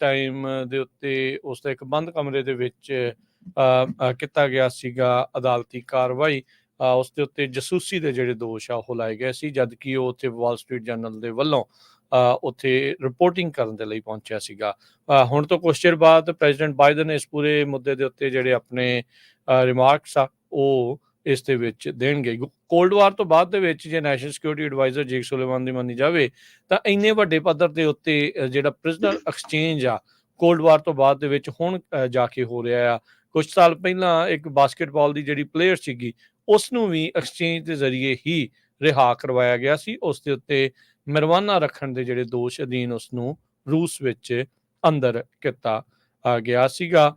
Time ਦੇ ਉੱਤੇ ਉਸ ਦਾ ਇੱਕ ਬੰਦ ਕਮਰੇ ਦੇ ਵਿੱਚ ਕੀਤਾ ਗਿਆ ਸੀਗਾ ਅਦਾਲਤੀ ਕਾਰਵਾਈ। ਉਸ ਦੇ ਉੱਤੇ ਜਸੂਸੀ ਦੇ ਜਿਹੜੇ ਦੋਸ਼ ਆ ਉਹ ਲਾਏ ਗਏ ਸੀ, ਜਦ ਕਿ ਉਹ ਉੱਥੇ ਵਾਲ ਸਟਰੀਟ ਜਰਨਲ ਦੇ ਵੱਲੋਂ ਉੱਥੇ ਰਿਪੋਰਟਿੰਗ ਕਰਨ ਦੇ ਲਈ ਪਹੁੰਚਿਆ ਸੀਗਾ। ਹੁਣ ਤੋਂ ਕੁਛ ਚਿਰ ਬਾਅਦ ਪ੍ਰੈਜ਼ੀਡੈਂਟ ਬਾਈਡਨ ਇਸ ਪੂਰੇ ਮੁੱਦੇ ਦੇ ਉੱਤੇ ਜਿਹੜੇ ਆਪਣੇ ਰਿਮਾਰਕਸ ਆ ਉਹ ਇਸ ਦੇ ਵਿੱਚ ਦੇਣਗੇ। ਕੋਲਡ ਵਾਰ ਤੋਂ ਬਾਅਦ ਦੇ ਵਿੱਚ ਜੇ ਨੈਸ਼ਨਲ ਸਿਕਿਉਰਿਟੀ ਐਡਵਾਈਜ਼ਰ ਜੇਕ ਸੁਲੇਮਾਨ ਦੀ ਮੰਨੀ ਜਾਵੇ ਤਾਂ ਇੰਨੇ ਵੱਡੇ ਪੱਧਰ ਦੇ ਉੱਤੇ ਜਿਹੜਾ ਪ੍ਰਿਜ਼ਨਰ ਐਕਸਚੇਂਜ ਆ ਕੋਲਡ ਵਾਰ ਤੋਂ ਬਾਅਦ ਦੇ ਵਿੱਚ ਹੁਣ ਜਾ ਕੇ ਹੋ ਰਿਹਾ ਆ। ਕੁਛ ਸਾਲ ਪਹਿਲਾਂ ਇੱਕ ਬਾਸਕਟਬਾਲ ਦੀ ਜਿਹੜੀ ਪਲੇਅਰ ਸੀਗੀ ਉਸ ਨੂੰ ਵੀ ਐਕਸਚੇਂਜ ਦੇ ਜ਼ਰੀਏ ਹੀ ਰਿਹਾ ਕਰਵਾਇਆ ਗਿਆ ਸੀ। ਉਸ ਦੇ ਉੱਤੇ ਮਰਵਾਨਾ ਰੱਖਣ ਦੇ ਜਿਹੜੇ ਦੋਸ਼ ਅਧੀਨ ਉਸ ਨੂੰ ਰੂਸ ਵਿੱਚ ਅੰਦਰ ਕੀਤਾ ਗਿਆ ਸੀਗਾ।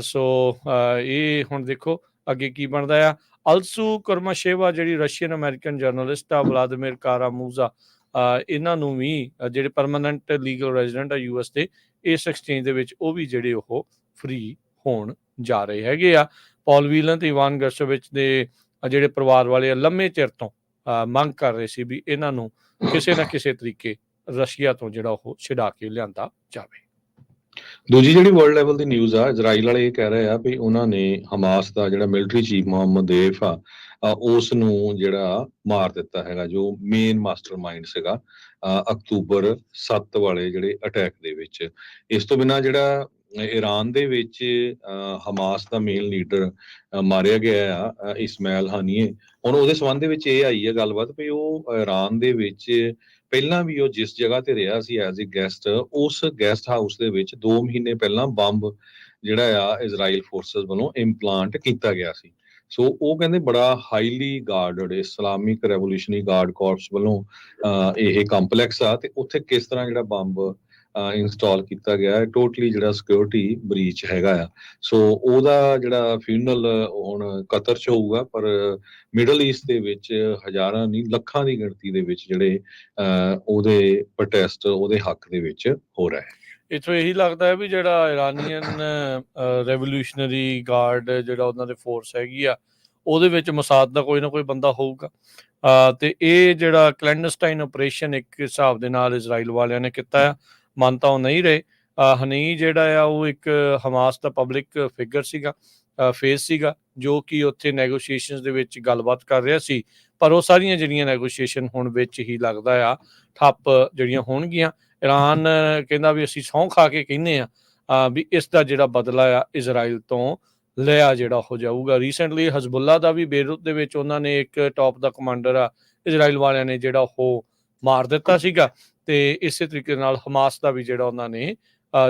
ਸੋ ਇਹ ਹੁਣ ਦੇਖੋ ਅੱਗੇ ਕੀ ਬਣਦਾ ਆ। ਅਲਸੂ ਕਰਮਾਸ਼ੇਵਾ ਜਿਹੜੀ ਰਸ਼ੀਅਨ ਅਮਰੀਕਨ ਜਰਨਲਿਸਟ ਆ, ਵਲਾਦੀਮੀਰ ਕਾਰਾਮੂਜ਼ਾ, ਇਹਨਾਂ ਨੂੰ ਵੀ ਜਿਹੜੇ ਪਰਮਾਨੈਂਟ ਲੀਗਲ ਰੈਜ਼ੀਡੈਂਟ ਆ US ਦੇ, ਇਸ ਐਕਸਚੇਂਜ ਦੇ ਵਿੱਚ ਉਹ ਵੀ ਜਿਹੜੇ ਉਹ ਫ੍ਰੀ ਹੋਣ ਜਾ ਰਹੇ ਹੈਗੇ ਆ। ਪੌਲ ਵੀਲਨ ਤੇ ਇਵਾਨ ਗਰਸ਼ੋਵਿਚ ਦੇ ਜਿਹੜੇ ਪਰਿਵਾਰ ਵਾਲੇ ਆ ਲੰਮੇ ਚਿਰ ਤੋਂ ਮੰਗ ਕਰ ਰਹੇ ਸੀ ਵੀ ਇਹਨਾਂ ਨੂੰ ਕਿਸੇ ਨਾ ਕਿਸੇ ਤਰੀਕੇ ਰਸ਼ੀਆ ਤੋਂ ਜਿਹੜਾ ਉਹ ਛਡਾ ਕੇ ਲਿਆਂਦਾ ਜਾਵੇ। ਦੂਜੀ ਜਿਹੜੀ ਵਰਲਡ ਲੈਵਲ ਦੀ ਨਿਊਜ਼ ਆ, ਇਜ਼ਰਾਈਲ ਵਾਲੇ ਇਹ ਕਹਿ ਰਹੇ ਆ ਵੀ ਉਹਨਾਂ ਨੇ ਹਮਾਸ ਦਾ ਜਿਹੜਾ ਮਿਲਟਰੀ ਚੀਫ ਮੁਹੰਮਦ ਦੇਫ ਆ ਉਸ ਨੂੰ ਜਿਹੜਾ ਮਾਰ ਦਿੱਤਾ ਹੈਗਾ, ਜੋ ਮੇਨ ਮਾਸਟਰ ਮਾਈਂਡ ਸੀਗਾ ਅਕਤੂਬਰ 7 ਵਾਲੇ ਜਿਹੜੇ ਅਟੈਕ ਦੇ ਵਿੱਚ। ਇਸ ਤੋਂ ਬਿਨਾਂ ਜਿਹੜਾ ਈਰਾਨ ਦੇ ਵਿੱਚ ਹਮਾਸ ਦਾ ਮੇਨ ਲੀਡਰ ਮਾਰਿਆ ਗਿਆ ਆ ਇਸਮਾਇਲ ਹਾਨੀਏ, ਹੁਣ ਉਹਦੇ ਸੰਬੰਧ ਦੇ ਵਿੱਚ ਇਹ ਆਈ ਹੈ ਗੱਲਬਾਤ ਵੀ ਉਹ ਈਰਾਨ ਦੇ ਵਿੱਚ ਪਹਿਲਾਂ ਵੀ ਉਹ ਜਿਸ ਜਗ੍ਹਾ ਤੇ ਰਿਹਾ ਸੀ ਐਜ਼ ਏ ਗੈਸਟ, ਉਸ ਗੈਸਟ ਹਾਊਸ ਦੇ ਵਿੱਚ 2 ਮਹੀਨੇ ਪਹਿਲਾਂ ਬੰਬ ਜਿਹੜਾ ਆ ਇਜ਼ਰਾਈਲ ਫੋਰਸਸ ਵੱਲੋਂ ਇੰਪਲਾਂਟ ਕੀਤਾ ਗਿਆ ਸੀ। ਸੋ ਉਹ ਕਹਿੰਦੇ ਬੜਾ ਹਾਈਲੀ ਗਾਰਡਡ ਇਸਲਾਮਿਕ ਰੈਵੋਲੂਸ਼ਨਰੀ ਗਾਰਡ ਕੋਰਪਸ ਵੱਲੋਂ ਇਹ ਕੰਪਲੈਕਸ ਆ, ਤੇ ਉੱਥੇ ਕਿਸ ਤਰ੍ਹਾਂ ਜਿਹੜਾ ਬੰਬ ਇੰਸਟਾਲ ਕੀਤਾ ਗਿਆ ਹੈ, ਟੋਟਲੀ ਜਿਹੜਾ ਸਿਕਿਉਰਿਟੀ ਬਰੀਚ ਹੈਗਾ ਆ। ਸੋ ਉਹਦਾ ਜਿਹੜਾ ਫਿਊਨਰਲ ਹੁਣ ਕਤਰ 'ਚ ਹੋਊਗਾ, ਪਰ ਮਿਡਲ ਈਸਟ ਦੇ ਵਿੱਚ ਹਜ਼ਾਰਾਂ ਨਹੀਂ ਲੱਖਾਂ ਦੀ ਗਿਣਤੀ ਦੇ ਵਿੱਚ ਜਿਹੜੇ ਉਹਦੇ ਪ੍ਰੋਟੈਸਟ ਉਹਦੇ ਹੱਕ ਦੇ ਵਿੱਚ ਹੋ ਰਿਹਾ ਹੈ। ਇੱਥੋਂ ਇਹੀ ਲੱਗਦਾ ਹੈ ਵੀ ਜਿਹੜਾ ਇਰਾਨੀਅਨ ਰੈਵੋਲੂਸ਼ਨਰੀ ਗਾਰਡ ਜਿਹੜਾ ਉਹਨਾਂ ਦੇ ਫੋਰਸ ਹੈਗੀ ਆ ਉਹਦੇ ਵਿੱਚ ਮਸਾਦ ਦਾ ਕੋਈ ਨਾ ਕੋਈ ਬੰਦਾ ਹੋਊਗਾ। ਤੇ ਇਹ ਜਿਹੜਾ ਕਲੈਂਡਸਟਾਈਨ ਆਪਰੇਸ਼ਨ ਇੱਕ ਹਿਸਾਬ ਦੇ ਨਾਲ ਇਜ਼ਰਾਈਲ ਵਾਲਿਆਂ ਨੇ ਕੀਤਾ ਆ, ਮੰਨ ਤਾਂ ਉਹ ਨਹੀਂ ਰਹੇ। ਹਨੀ ਜਿਹੜਾ ਆ ਉਹ ਇੱਕ ਹਮਾਸ ਦਾ ਪਬਲਿਕ ਫਿਗਰ ਸੀਗਾ, ਫੇਸ ਸੀਗਾ, ਜੋ ਕਿ ਉੱਥੇ ਨੈਗੋਸ਼ੀਏਸ਼ਨ ਦੇ ਵਿੱਚ ਗੱਲਬਾਤ ਕਰ ਰਿਹਾ ਸੀ। ਪਰ ਉਹ ਸਾਰੀਆਂ ਜਿਹੜੀਆਂ ਨੈਗੋਸ਼ੀਏਸ਼ਨ ਹੁਣ ਵਿੱਚ ਹੀ ਲੱਗਦਾ ਆ ਠੱਪ ਜਿਹੜੀਆਂ ਹੋਣਗੀਆਂ। ਇਰਾਨ ਕਹਿੰਦਾ ਵੀ ਅਸੀਂ ਸਹੁੰ ਖਾ ਕੇ ਕਹਿੰਦੇ ਆ ਵੀ ਇਸ ਦਾ ਜਿਹੜਾ ਬਦਲਾ ਆ ਇਜ਼ਰਾਈਲ ਤੋਂ ਲਿਆ ਜਿਹੜਾ ਹੋ ਜਾਊਗਾ। ਰੀਸੈਂਟਲੀ ਹਜ਼ਬੁੱਲਾ ਦਾ ਵੀ ਬੇਰੁਤ ਦੇ ਵਿੱਚ ਉਹਨਾਂ ਨੇ ਇੱਕ ਟੌਪ ਦਾ ਕਮਾਂਡਰ ਆ ਇਜ਼ਰਾਈਲ ਵਾਲਿਆਂ ਨੇ ਜਿਹੜਾ ਉਹ ਮਾਰ ਦਿੱਤਾ ਸੀਗਾ, ਤੇ ਇਸੇ ਤਰੀਕੇ ਨਾਲ ਹਮਾਸ ਦਾ ਵੀ ਜਿਹੜਾ ਉਹਨਾਂ ਨੇ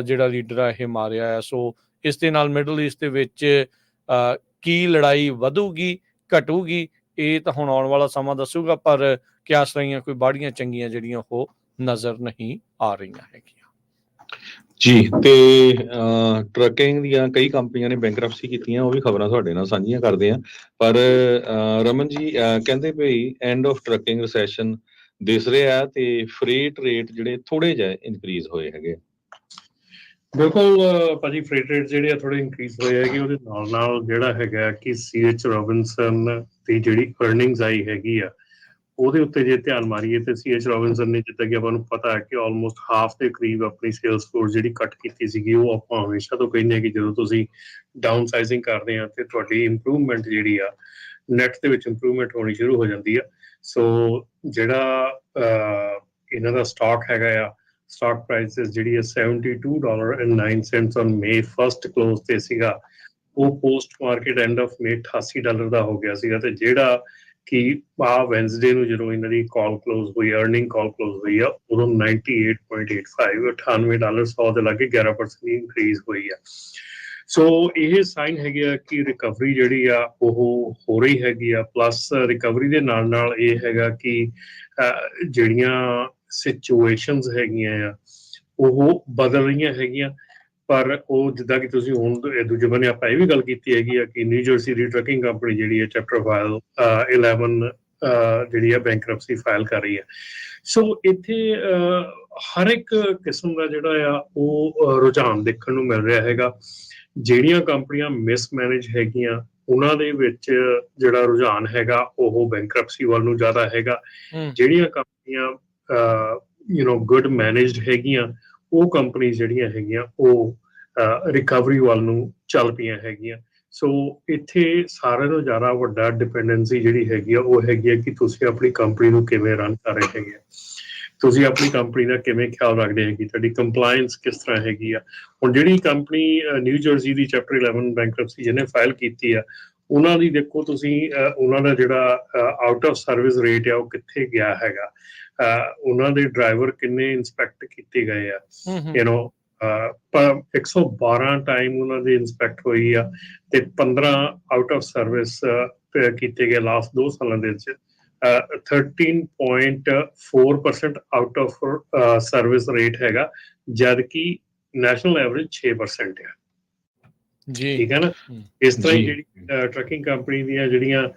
ਜਿਹੜਾ ਲੀਡਰ ਆ ਇਹ ਮਾਰਿਆ ਆ। ਸੋ ਇਸ ਦੇ ਨਾਲ ਮਿਡਲ ਈਸਟ ਦੇ ਵਿੱਚ ਕੀ ਲੜਾਈ ਵਧੂਗੀ ਘਟੂਗੀ ਇਹ ਤਾਂ ਹੁਣ ਆਉਣ ਵਾਲਾ ਸਮਾਂ ਦੱਸੂਗਾ, ਪਰ ਕਿਆਸ ਰਹੀਆਂ ਕੋਈ ਬਾੜੀਆਂ ਚੰਗੀਆਂ ਜਿਹੜੀਆਂ ਉਹ ਨਜ਼ਰ ਨਹੀਂ ਆ ਰਹੀਆਂ ਹੈਗੀਆਂ ਜੀ। ਤੇ ਟਰੱਕਿੰਗ ਦੀਆਂ ਕਈ ਕੰਪਨੀਆਂ ਨੇ ਬੈਂਕਰਪਸੀ ਕੀਤੀਆਂ, ਉਹ ਵੀ ਖਬਰਾਂ ਤੁਹਾਡੇ ਨਾਲ ਸਾਂਝੀਆਂ ਕਰਦੇ ਆ। ਪਰ ਰਮਨ ਜੀ ਕਹਿੰਦੇ ਵੀ ਐਂਡ ਆਫ ਟਰੱਕਿੰਗ ਰਿਸੈਸ਼ਨ ਦਿਸ ਰਿਹਾ ਤੇ ਫਰੇਟ ਰੇਟ ਜਿਹੜੇ ਥੋੜੇ ਜਿਹੇ ਇਨਕਰੀਜ਼ ਹੋਏ ਹੈਗੇ। ਬਿਲਕੁਲ ਭਾਜੀ, ਫਰੇਟ ਰੇਟ ਜਿਹੜੇ ਆ ਥੋੜੇ ਇਨਕਰੀਜ਼ ਹੋਏ ਹੈਗੇ। ਉਹਦੇ ਨਾਲ ਜਿਹੜਾ ਹੈਗਾ ਕਿ CH ਰੋਬਿਨਸਨ ਦੀ ਜਿਹੜੀ ਅਰਨਿੰਗਸ ਆਈ ਹੈਗੀ ਆ ਉਹਦੇ ਉੱਤੇ ਜੇ ਧਿਆਨ ਮਾਰੀਏ ਤੇ CH ਰੋਬਿਨਸਨ ਨੇ, ਜਿੱਦਾਂ ਕਿ ਆਪਾਂ ਨੂੰ ਪਤਾ ਹੈ ਕਿ ਆਲਮੋਸਟ ਹਾਫ ਦੇ ਕਰੀਬ ਆਪਣੀ ਸੇਲਸ ਫੋਰਸ ਜਿਹੜੀ ਕੱਟ ਕੀਤੀ ਸੀਗੀ। ਉਹ ਆਪਾਂ ਹਮੇਸ਼ਾ ਤੋਂ ਕਹਿੰਦੇ ਹਾਂ ਕਿ ਜਦੋਂ ਤੁਸੀਂ ਡਾਊਨ ਸਾਈਜ਼ਿੰਗ ਕਰਦੇ ਆ ਤੇ ਤੁਹਾਡੀ ਇੰਪਰੂਵਮੈਂਟ ਜਿਹੜੀ ਆ ਨੈਟ ਦੇ ਵਿੱਚ ਇੰਪਰੂਵਮੈਂਟ ਹੋਣੀ ਸ਼ੁਰੂ ਹੋ ਜਾਂਦੀ ਆ। ਸੋ ਜਿਹੜਾ ਇਹਨਾਂ ਦਾ ਸਟਾਕ ਹੈਗਾ ਆ, ਸਟਾਕ ਪ੍ਰਾਈਸਿਸ ਜਿਹੜੀ ਹੈ $72.09 ਔਨ May 1 ਕਲੋਜ਼ ਤੇ ਸੀਗਾ, ਉਹ post market end of May $88 ਦਾ ਹੋ ਗਿਆ ਸੀਗਾ। ਤੇ ਜਿਹੜਾ ਕਿ ਵੈਨਸਡੇ ਨੂੰ ਜਦੋਂ ਇਹਨਾਂ ਦੀ ਕਾਲ ਕਲੋਜ਼ ਹੋਈ, ਅਰਨਿੰਗ ਕਾਲ ਕਲੋਜ਼ ਹੋਈ ਆ, ਉਦੋਂ $98.85 $98 100 ਦੇ ਲਾਗੇ 11% ਇਨਕਰੀਜ਼ ਹੋਈ ਆ। ਸੋ ਇਹ ਸਾਈਨ ਹੈਗੇ ਆ ਕਿ ਰਿਕਵਰੀ ਜਿਹੜੀ ਆ ਉਹ ਹੋ ਰਹੀ ਹੈਗੀ ਆ। ਪਲੱਸ ਰਿਕਵਰੀ ਦੇ ਨਾਲ ਨਾਲ ਇਹ ਹੈਗਾ ਕਿ ਜਿਹੜੀਆਂ ਸਿਚੁਏਸ਼ਨਸ ਹੈਗੀਆਂ ਆ ਉਹ ਬਦਲ ਰਹੀਆਂ ਹੈਗੀਆਂ। ਪਰ ਉਹ ਜਿੱਦਾਂ ਕਿ ਤੁਸੀਂ ਹੁਣ ਦੂਜੇ ਬੰਨੇ ਆਪਾਂ ਇਹ ਵੀ ਗੱਲ ਕੀਤੀ ਹੈਗੀ ਆ ਕਿ ਨਿਊ ਜਰਸੀ ਦੀ ਟਰੱਕਿੰਗ ਕੰਪਨੀ ਜਿਹੜੀ ਹੈ ਚੈਪਟਰ 11 ਜਿਹੜੀ ਆ ਬੈਂਕਰਪਸੀ ਫਾਈਲ ਕਰ ਰਹੀ ਹੈ। ਸੋ ਇੱਥੇ ਹਰ ਇੱਕ ਕਿਸਮ ਦਾ ਜਿਹੜਾ ਆ ਉਹ ਰੁਝਾਨ ਦੇਖਣ ਨੂੰ ਮਿਲ ਰਿਹਾ ਹੈਗਾ। ਜਿਹੜੀਆਂ ਕੰਪਨੀਆਂ ਮਿਸਮੈਨੇਜ ਹੈਗੀਆਂ ਉਹਨਾਂ ਦੇ ਵਿੱਚ ਜਿਹੜਾ ਰੁਝਾਨ ਹੈਗਾ ਉਹ ਬੈਂਕਰਪਸੀ ਵੱਲ ਨੂੰ ਜ਼ਿਆਦਾ ਹੈਗਾ। ਜਿਹੜੀਆਂ ਕੰਪਨੀਆਂ ਗੁੱਡ ਮੈਨੇਜਡ ਹੈਗੀਆਂ ਉਹ ਕੰਪਨੀ ਜਿਹੜੀਆਂ ਹੈਗੀਆਂ ਉਹ ਰਿਕਵਰੀ ਵੱਲ ਨੂੰ ਚੱਲ ਪਈਆਂ ਹੈਗੀਆਂ। ਸੋ ਇੱਥੇ ਸਾਰਿਆਂ ਨੂੰ ਜ਼ਿਆਦਾ ਵੱਡਾ ਡਿਪੈਂਡੈਂਸੀ ਜਿਹੜੀ ਹੈਗੀ ਆ ਉਹ ਹੈਗੀ ਆ ਕਿ ਤੁਸੀਂ ਆਪਣੀ ਕੰਪਨੀ ਨੂੰ ਕਿਵੇਂ ਰਨ ਕਰ ਰਹੇ ਹੈਗੇ ਆ, ਤੁਸੀਂ ਆਪਣੀ ਕੰਪਨੀ ਦਾ ਕਿਵੇਂ ਖਿਆਲ ਰੱਖਦੇ ਹੈਗੇ, ਤੁਹਾਡੀ ਕੰਪਲਾਇੰਸ ਕਿਸ ਤਰ੍ਹਾਂ ਹੈਗੀ ਆ। ਹੁਣ ਜਿਹੜੀ ਕੰਪਨੀ ਨਿਊ ਜਰਸੀ ਦੀ ਚੈਪਟਰ 11 ਬੈਂਕਰਪਸੀ ਜਿਹਨੇ ਫਾਈਲ ਕੀਤੀ ਆ, ਉਹਨਾਂ ਦੀ ਦੇਖੋ ਤੁਸੀਂ ਉਹਨਾਂ ਦਾ ਜਿਹੜਾ ਆਊਟ ਆਫ ਸਰਵਿਸ ਰੇਟ ਆ ਉਹ ਕਿੱਥੇ ਗਿਆ ਹੈਗਾ, ਉਹਨਾਂ ਦੇ ਡਰਾਈਵਰ ਕਿੰਨੇ ਇੰਸਪੈਕਟ ਕੀਤੇ ਗਏ ਆ, ਯੂ ਨੋ 112 ਟਾਈਮ ਉਹਨਾਂ ਦੀ ਇੰਸਪੈਕਟ ਹੋਈ ਆ ਤੇ 15 ਆਊਟ ਆਫ ਸਰਵਿਸ ਕੀਤੇ ਗਏ ਲਾਸਟ 2 ਸਾਲਾਂ ਦੇ ਵਿੱਚ। 13.4% ਆਊਟ ਆਫ ਸਰਵਿਸ ਰੇਟ ਹੈਗਾ, ਜਦ ਕਿ ਨੈਸ਼ਨਲ ਐਵਰੇਜ 6% ਆ ਜੀ, ਠੀਕ ਹੈ ਨਾ। ਇਸ ਤਰ੍ਹਾਂ ਹੀ ਜਿਹੜੀ ਟਰੱਕਿੰਗ ਕੰਪਨੀ ਦੀਆਂ ਜਿਹੜੀਆਂ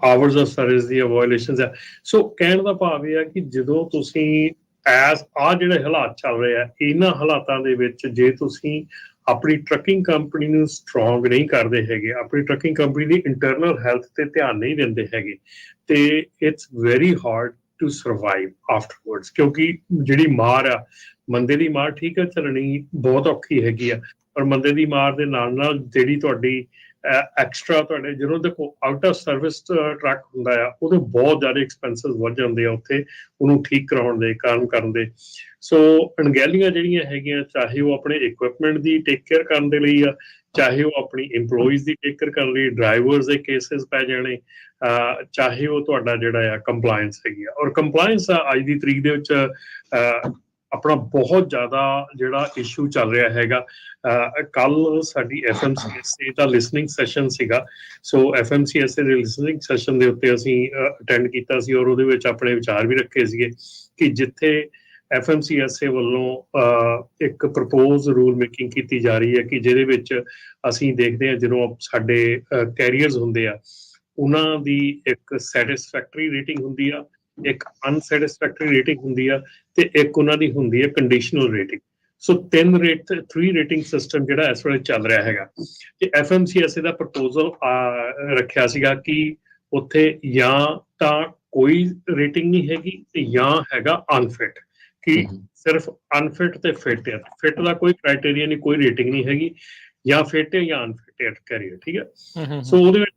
ਆਵਰਸ ਆਫ ਸਰਵਿਸ ਦੀਆਂ ਵਾਇਓਲੇਸ਼ਨਸ ਆ। ਸੋ ਕਹਿਣ ਦਾ ਭਾਵ ਇਹ ਆ ਕਿ ਜਦੋਂ ਤੁਸੀਂ ਜਿਹੜੇ ਹਾਲਾਤ ਚੱਲ ਰਹੇ ਆ, ਇਹਨਾਂ ਹਾਲਾਤਾਂ ਦੇ ਵਿੱਚ ਜੇ ਤੁਸੀਂ ਆਪਣੀ ਟਰੱਕਿੰਗ ਕੰਪਨੀ ਨੂੰ ਸਟਰੋਂਗ ਨਹੀਂ ਕਰਦੇ ਹੈਗੇ, ਆਪਣੀ ਟਰੱਕਿੰਗ ਕੰਪਨੀ ਦੀ ਇੰਟਰਨਲ ਹੈਲਥ ਤੇ ਧਿਆਨ ਨਹੀਂ ਦਿੰਦੇ ਹੈਗੇ, ਤੇ it's very hard to survive afterwards. ਕਿਉਂਕਿ ਜਿਹੜੀ ਮਾਰ ਆ, ਮੰਦੇ ਦੀ ਮਾਰ ਠੀਕ ਹੈ ਚੱਲਣੀ ਬਹੁਤ ਔਖੀ ਹੈਗੀ ਆ, ਪਰ ਮੰਦੇ ਦੀ ਮਾਰ ਦੇ ਨਾਲ ਨਾਲ ਜਿਹੜੀ ਤੁਹਾਡੀ ਐਕਸਟਰਾ ਤੁਹਾਡੇ ਜਦੋਂ ਦੇਖੋ ਆਊਟ ਆਫ ਸਰਵਿਸ ਟਰੱਕ ਹੁੰਦਾ ਆ, ਉਹਦੇ ਬਹੁਤ ਜ਼ਿਆਦਾ ਐਕਸਪੈਂਸਿਸ ਵੱਧ ਜਾਂਦੇ ਆ ਉੱਥੇ ਉਹਨੂੰ ਠੀਕ ਕਰਾਉਣ ਦੇ, ਕੰਮ ਕਰਨ ਦੇ। ਸੋ ਅਣਗਹਿਲੀਆਂ ਜਿਹੜੀਆਂ ਹੈਗੀਆਂ, ਚਾਹੇ ਉਹ ਆਪਣੇ ਇਕੁਇਪਮੈਂਟ ਦੀ ਟੇਕ ਕੇਅਰ ਕਰਨ ਦੇ ਲਈ ਆ, ਚਾਹੇ ਉਹ ਆਪਣੀ ਇੰਪਲੋਈਜ਼ ਦੀ ਟੇਕ ਕੇਅਰ ਕਰਨ ਲਈ, ਡਰਾਈਵਰਸ ਦੇ ਕੇਸਿਸ ਪੈ ਜਾਣੇ, ਚਾਹੇ ਉਹ ਤੁਹਾਡਾ ਜਿਹੜਾ ਆ ਕੰਪਲਾਇੰਸ ਹੈਗੀ ਆ। ਔਰ ਕੰਪਲਾਇੰਸ ਅੱਜ ਦੀ ਤਰੀਕ ਦੇ ਵਿੱਚ ਆਪਣਾ ਬਹੁਤ ਜ਼ਿਆਦਾ ਜਿਹੜਾ ਇਸ਼ੂ ਚੱਲ ਰਿਹਾ ਹੈਗਾ। ਕੱਲ ਸਾਡੀ FMCSA ਦਾ ਲਿਸਨਿੰਗ ਸੈਸ਼ਨ ਸੀਗਾ, ਸੋ FMCSA ਦੇ ਲਿਸਨਿੰਗ ਸੈਸ਼ਨ ਦੇ ਉੱਤੇ ਅਸੀਂ ਅਟੈਂਡ ਕੀਤਾ ਸੀ ਔਰ ਉਹਦੇ ਵਿੱਚ ਆਪਣੇ ਵਿਚਾਰ ਵੀ ਰੱਖੇ ਸੀਗੇ ਕਿ ਜਿੱਥੇ FMCSA ਵੱਲੋਂ ਇੱਕ ਪ੍ਰਪੋਜ਼ ਰੂਲ ਮੇਕਿੰਗ ਕੀਤੀ ਜਾ ਰਹੀ ਹੈ ਕਿ ਜਿਹਦੇ ਵਿੱਚ ਅਸੀਂ ਦੇਖਦੇ ਹਾਂ ਜਦੋਂ ਸਾਡੇ ਕੈਰੀਅਰਸ ਹੁੰਦੇ ਆ, ਉਹਨਾਂ ਦੀ ਇੱਕ ਸੈਟਿਸਫੈਕਟਰੀ ਰੇਟਿੰਗ ਹੁੰਦੀ ਆ, ਇੱਕ ਅਨਸੈਟਿਸਫੈਕਟਰੀ ਰੇਟਿੰਗ ਹੁੰਦੀ ਆ, ਤੇ ਇੱਕ ਉਹਨਾਂ ਦੀ ਹੁੰਦੀ ਹੈ ਕੰਡੀਸ਼ਨਲ ਰੇਟਿੰਗ। ਸੋ 3 ਰੇਟਿੰਗ ਸਿਸਟਮ ਜਿਹੜਾ ਇਸ ਵੇਲੇ ਚੱਲ ਰਿਹਾ ਹੈਗਾ, ਤੇ FMCSA ਦਾ ਪ੍ਰਪੋਜ਼ਲ ਰੱਖਿਆ ਸੀਗਾ ਕਿ ਉੱਥੇ ਜਾਂ ਤਾਂ ਕੋਈ ਰੇਟਿੰਗ ਨਹੀਂ ਹੈਗੀ ਤੇ ਜਾਂ ਹੈਗਾ ਅਨਫਿਟ, ਕਿ ਸਿਰਫ ਅਨਫਿਟ ਤੇ ਫਿਟ ਹੈ, ਫਿਟ ਦਾ ਕੋਈ ਕ੍ਰਾਈਟੇਰੀਆ ਨਹੀਂ, ਕੋਈ ਰੇਟਿੰਗ ਨਹੀਂ ਹੈਗੀ, ਜਾਂ ਫਿਟ ਹੈ ਜਾਂ ਅਨਫਿਟ ਕੈਰੀਅਰ, ਠੀਕ ਹੈ। ਸੋ ਉਹਦੇ ਵਿੱਚ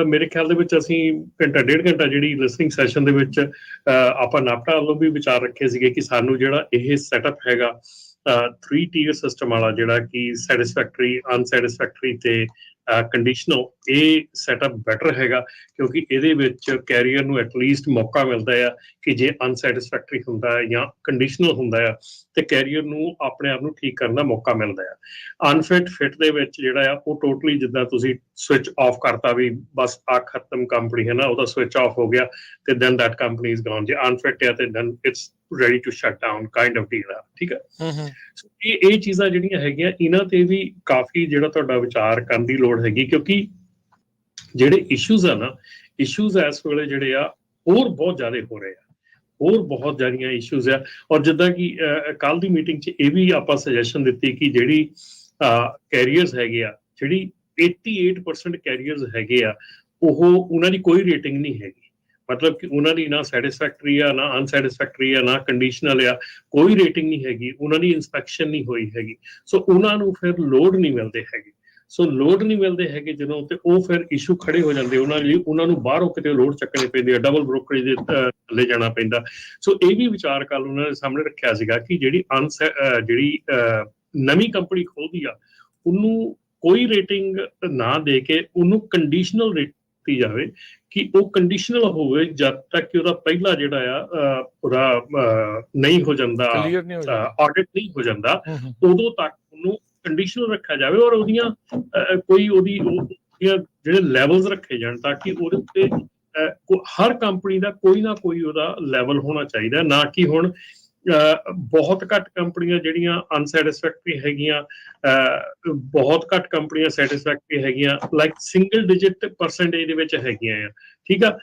ਮੇਰੇ ਖਿਆਲ ਦੇ ਵਿੱਚ ਅਸੀਂ ਘੰਟਾ 1.5 ਘੰਟਾ ਜਿਹੜੀ ਲਿਸਨਿੰਗ ਸੈਸ਼ਨ ਦੇ ਵਿੱਚ ਆਪਾਂ ਨਾਪਟਾ ਵੱਲੋਂ ਵੀ ਵਿਚਾਰ ਰੱਖੇ ਸੀਗੇ ਕਿ ਸਾਨੂੰ ਜਿਹੜਾ ਇਹ ਸੈਟਅਪ ਹੈਗਾ 3 ਟੀਅਰ ਸਿਸਟਮ ਵਾਲਾ, ਜਿਹੜਾ ਕਿ ਸੈਟਿਸਫੈਕਟਰੀ, ਅਨਸੈਟਿਸਫੈਕਟਰੀ ਤੇ ਕੰਡੀਸ਼ਨਲ, ਇਹ ਸੈਟਅਪ ਬੈਟਰ ਹੈਗਾ ਕਿਉਂਕਿ ਇਹਦੇ ਵਿੱਚ ਕੈਰੀਅਰ ਨੂੰ ਐਟਲੀਸਟ ਮੌਕਾ ਮਿਲਦਾ ਆ ਕਿ ਜੇ ਅਨਸੈਟਿਸਫੈਕਟਰੀ ਹੁੰਦਾ ਹੈ ਜਾਂ ਕੰਡੀਸ਼ਨਲ ਹੁੰਦਾ ਆ ਤੇ ਕੈਰੀਅਰ ਨੂੰ ਆਪਣੇ ਆਪ ਨੂੰ ਠੀਕ ਕਰਨ ਦਾ ਮੌਕਾ ਮਿਲਦਾ ਆ। ਅਨਫਿਟ ਫਿਟ ਦੇ ਵਿੱਚ ਜਿਹੜਾ ਆ ਉਹ ਟੋਟਲੀ ਜਿੱਦਾਂ ਤੁਸੀਂ ਸਵਿਚ ਆਫ ਕਰਤਾ ਵੀ ਬਸ ਆ ਖਤਮ ਕੰਪਨੀ ਹੈ ਨਾ, ਉਹਦਾ ਸਵਿਚ ਆਫ ਹੋ ਗਿਆ ਤੇ then that company is gone. ਜੇ ਅਨਫਿਟ ਹੈ ਤੇ then it's ready to shut down kind of deal ਆ, ਠੀਕ ਹੈ। ਸੋ ਇਹ ਚੀਜ਼ਾਂ ਜਿਹੜੀਆਂ ਹੈਗੀਆਂ, ਇਹਨਾਂ ਤੇ ਵੀ ਕਾਫੀ ਜਿਹੜਾ ਤੁਹਾਡਾ ਵਿਚਾਰ ਕਰਨ ਦੀ ਲੋੜ ਹੈਗੀ, ਕਿਉਂਕਿ ਜਿਹੜੇ ਇਸ਼ੂਜ਼ ਆ ਨਾ, ਇਸ਼ੂਜ਼ ਇਸ ਵੇਲੇ ਜਿਹੜੇ ਆ ਹੋਰ ਬਹੁਤ ਜ਼ਿਆਦਾ ਹੋ ਰਹੇ ਆ, ਹੋਰ ਬਹੁਤ ਜ਼ਿਆਦੀਆਂ ਇਸ਼ੂਜ਼ ਆ। ਔਰ ਜਿੱਦਾਂ ਕਿ ਕੱਲ ਦੀ ਮੀਟਿੰਗ 'ਚ ਇਹ ਵੀ ਆਪਾਂ ਸੁਜੈਸ਼ਨ ਦਿੱਤੀ ਕਿ ਜਿਹੜੀ ਕੈਰੀਅਰਸ ਹੈਗੇ ਆ, ਜਿਹੜੀ 88% ਕੈਰੀਅਰਸ ਹੈਗੇ ਆ, ਉਹਨਾਂ ਦੀ ਕੋਈ ਰੇਟਿੰਗ ਨਹੀਂ ਹੈਗੀ, ਮਤਲਬ ਕਿ ਉਹਨਾਂ ਦੀ ਨਾ ਸੈਟਿਸਫੈਕਟਰੀ ਆ, ਨਾ ਅਨਸੈਟਿਸਫੈਕਟਰੀ ਆ, ਨਾ ਕੰਡੀਸ਼ਨਲ ਆ, ਕੋਈ ਰੇਟਿੰਗ ਨਹੀਂ ਹੈਗੀ, ਉਹਨਾਂ ਦੀ ਇੰਸਪੈਕਸ਼ਨ ਨਹੀਂ ਹੋਈ ਹੈਗੀ। ਸੋ ਉਹਨਾਂ ਨੂੰ ਫਿਰ ਲੋਡ ਨਹੀਂ ਮਿਲਦੇ ਹੈਗੇ। ਸੋ ਲੋਡ ਨਹੀਂ ਮਿਲਦੇ ਹੈਗੇ ਜਦੋਂ, ਤੇ ਉਹ ਫਿਰ ਇਸ਼ੂ ਖੜੇ ਹੋ ਜਾਂਦੇ ਉਹਨਾਂ ਲਈ, ਉਹਨਾਂ ਨੂੰ ਬਾਹਰੋਂ ਕਿਤੇ ਲੋਡ ਚੱਕਣੇ ਪੈਂਦੇ ਆ, ਡਬਲ ਬ੍ਰੋਕਰੇਜ ਦੇ ਥੱਲੇ ਜਾਣਾ ਪੈਂਦਾ। ਸੋ ਇਹ ਵੀ ਵਿਚਾਰ ਕੱਲ ਉਹਨਾਂ ਦੇ ਸਾਹਮਣੇ ਰੱਖਿਆ ਸੀਗਾ ਕਿ ਜਿਹੜੀ ਨਵੀਂ ਕੰਪਨੀ ਖੋਲਦੀ ਆ, ਉਹਨੂੰ ਕੋਈ ਰੇਟਿੰਗ ਨਾ ਦੇ ਕੇ ਉਹਨੂੰ ਕੰਡੀਸ਼ਨਲ ਰੇਟ ਦਿੱਤੀ ਜਾਵੇ ਕਿ ਉਹ ਕੰਡੀਸ਼ਨਲ ਹੋਵੇ ਜਦ ਤੱਕ ਕਿ ਉਹਦਾ ਪਹਿਲਾ ਜਿਹੜਾ ਆ ਉਹਦਾ ਨਹੀਂ ਹੋ ਜਾਂਦਾ, ਆਡਿਟ ਨਹੀਂ ਹੋ ਜਾਂਦਾ, ਉਦੋਂ ਤੱਕ ਉਹਨੂੰ ਕੰਡੀਸ਼ਨਲ ਰੱਖਿਆ ਜਾਵੇ ਔਰ ਉਹਦੀਆਂ ਜਿਹੜੇ ਲੈਵਲਸ ਰੱਖੇ ਜਾਣ ਤਾਂ ਕਿ ਉਹਦੇ ਉੱਤੇ ਹਰ ਕੰਪਨੀ ਦਾ ਕੋਈ ਨਾ ਕੋਈ ਉਹਦਾ ਲੈਵਲ ਹੋਣਾ ਚਾਹੀਦਾ, ਨਾ ਕਿ ਹੁਣ ਬਹੁਤ ਘੱਟ ਕੰਪਨੀਆਂ ਜਿਹੜੀਆਂ ਅਨਸੈਟਿਸਫੈਕਟਰੀ ਹੈਗੀਆਂ, ਬਹੁਤ ਘੱਟ ਕੰਪਨੀਆਂ ਸੈਟਿਸਫੈਕਟਰੀ ਹੈਗੀਆਂ, ਲਾਈਕ ਸਿੰਗਲ ਡਿਜਿਟ ਪਰਸੈਂਟੇਜ ਦੇ ਵਿੱਚ ਹੈਗੀਆਂ ਆ, ਠੀਕ ਆ।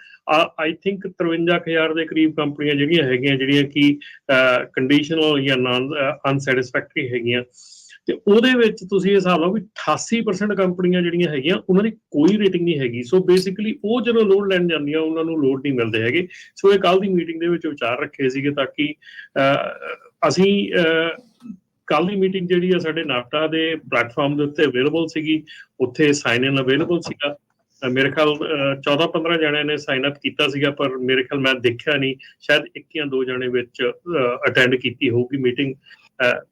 ਆਈ ਥਿੰਕ 53,000 ਦੇ ਕਰੀਬ ਕੰਪਨੀਆਂ ਜਿਹੜੀਆਂ ਹੈਗੀਆਂ, ਜਿਹੜੀਆਂ ਕਿ ਕੰਡੀਸ਼ਨਲ ਜਾਂ ਅਨਸੈਟਿਸਫੈਕਟਰੀ ਹੈਗੀਆਂ, ਤੇ ਉਹਦੇ ਵਿੱਚ ਤੁਸੀਂ ਇਹ ਹਿਸਾਬ ਲਓ ਵੀ 88% ਕੰਪਨੀਆਂ ਜਿਹੜੀਆਂ ਹੈਗੀਆਂ ਉਹਨਾਂ ਦੀ ਕੋਈ ਰੇਟਿੰਗ ਨਹੀਂ ਹੈਗੀ। ਸੋ ਬੇਸਿਕਲੀ ਉਹ ਜਦੋਂ ਲੋਡ ਲੈਣ ਜਾਂਦੀਆਂ ਉਹਨਾਂ ਨੂੰ ਲੋਡ ਨਹੀਂ ਮਿਲਦੇ ਹੈਗੇ। ਸੋ ਇਹ ਕੱਲ ਦੀ ਮੀਟਿੰਗ ਦੇ ਵਿੱਚ ਵਿਚਾਰ ਰੱਖੇ ਸੀਗੇ ਤਾਂ ਕਿ ਅਸੀਂ ਕੱਲ ਦੀ ਮੀਟਿੰਗ ਜਿਹੜੀ ਆ ਸਾਡੇ ਨਾਫਟਾ ਦੇ ਪਲੇਟਫਾਰਮ ਦੇ ਉੱਤੇ ਅਵੇਲੇਬਲ ਸੀਗੀ, ਉੱਥੇ ਸਾਈਨ ਇਨ ਅਵੇਲੇਬਲ ਸੀਗਾ। ਮੇਰੇ ਖਿਆਲ 14-15 ਜਣਿਆਂ ਨੇ ਸਾਈਨ ਅਪ ਕੀਤਾ ਸੀਗਾ, ਪਰ ਮੇਰੇ ਖਿਆਲ ਮੈਂ ਦੇਖਿਆ ਨਹੀਂ, ਸ਼ਾਇਦ 1 ਜਾਂ 2 ਜਣੇ ਵਿੱਚ ਅਟੈਂਡ ਕੀਤੀ ਹੋਊਗੀ ਮੀਟਿੰਗ,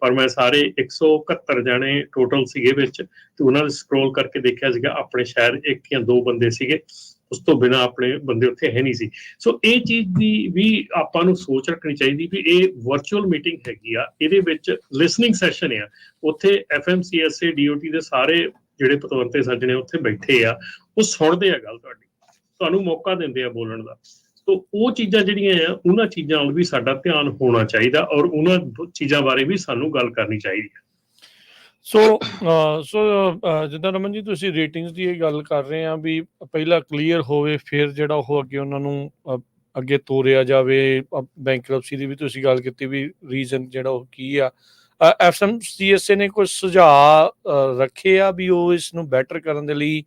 ਪਰ ਮੈਂ ਸਾਰੇ 171 ਜਣੇ ਟੋਟਲ ਸੀਗੇ ਵਿੱਚ, ਤੇ ਉਹਨਾਂ ਨੇ ਸਕਰੋਲ ਕਰਕੇ ਦੇਖਿਆ ਸੀਗਾ ਆਪਣੇ ਸ਼ਹਿਰ 1 ਜਾਂ 2 ਬੰਦੇ ਸੀਗੇ, ਉਸ ਤੋਂ ਬਿਨਾਂ ਆਪਣੇ ਬੰਦੇ ਉੱਥੇ ਹੈ ਨਹੀਂ ਸੀ। ਸੋ ਇਹ ਚੀਜ਼ ਦੀ ਵੀ ਆਪਾਂ ਨੂੰ ਸੋਚ ਰੱਖਣੀ ਚਾਹੀਦੀ ਵੀ ਇਹ ਵਰਚੁਅਲ ਮੀਟਿੰਗ ਹੈਗੀ ਆ, ਇਹਦੇ ਵਿੱਚ ਲਿਸਨਿੰਗ ਸੈਸ਼ਨ ਆ, ਉੱਥੇ FMCSA DOT ਦੇ ਸਾਰੇ ਜਿਹੜੇ ਪਤਵੰਤੇ ਸੱਜਣੇ ਉੱਥੇ ਬੈਠੇ ਆ, ਉਹ ਸੁਣਦੇ ਆ ਗੱਲ ਤੁਹਾਡੀ, ਤੁਹਾਨੂੰ ਮੌਕਾ ਦਿੰਦੇ ਆ ਬੋਲਣ ਦਾ। ਸੋ ਉਹ ਚੀਜ਼ਾਂ ਜਿਹੜੀਆਂ ਆ, ਉਹਨਾਂ ਚੀਜ਼ਾਂ ਵੱਲ ਵੀ ਸਾਡਾ ਧਿਆਨ ਹੋਣਾ ਚਾਹੀਦਾ, ਔਰ ਉਹਨਾਂ ਚੀਜ਼ਾਂ ਬਾਰੇ ਵੀ ਸਾਨੂੰ ਗੱਲ ਕਰਨੀ ਚਾਹੀਦੀ ਹੈ। ਜਿੱਦਾਂ ਰਮਨ ਜੀ ਤੁਸੀਂ ਰੇਟਿੰਗਸ ਦੀ ਇਹ ਗੱਲ ਕਰ ਰਹੇ ਆ ਵੀ ਪਹਿਲਾਂ ਕਲੀਅਰ ਹੋਵੇ, ਫਿਰ ਜਿਹੜਾ ਉਹ ਅੱਗੇ ਉਹਨਾਂ ਨੂੰ ਅੱਗੇ ਤੋਰਿਆ ਜਾਵੇ। ਬੈਂਕਰਪਸੀ ਦੀ ਵੀ ਤੁਸੀਂ ਗੱਲ ਕੀਤੀ ਵੀ ਰੀਜ਼ਨ ਜਿਹੜਾ ਉਹ ਕੀ ਆ। FMCSA ਨੇ ਕੁਝ ਸੁਝਾਅ ਰੱਖੇ ਆ ਵੀ ਉਹ ਇਸ ਨੂੰ ਬੈਟਰ ਕਰਨ ਦੇ ਲਈ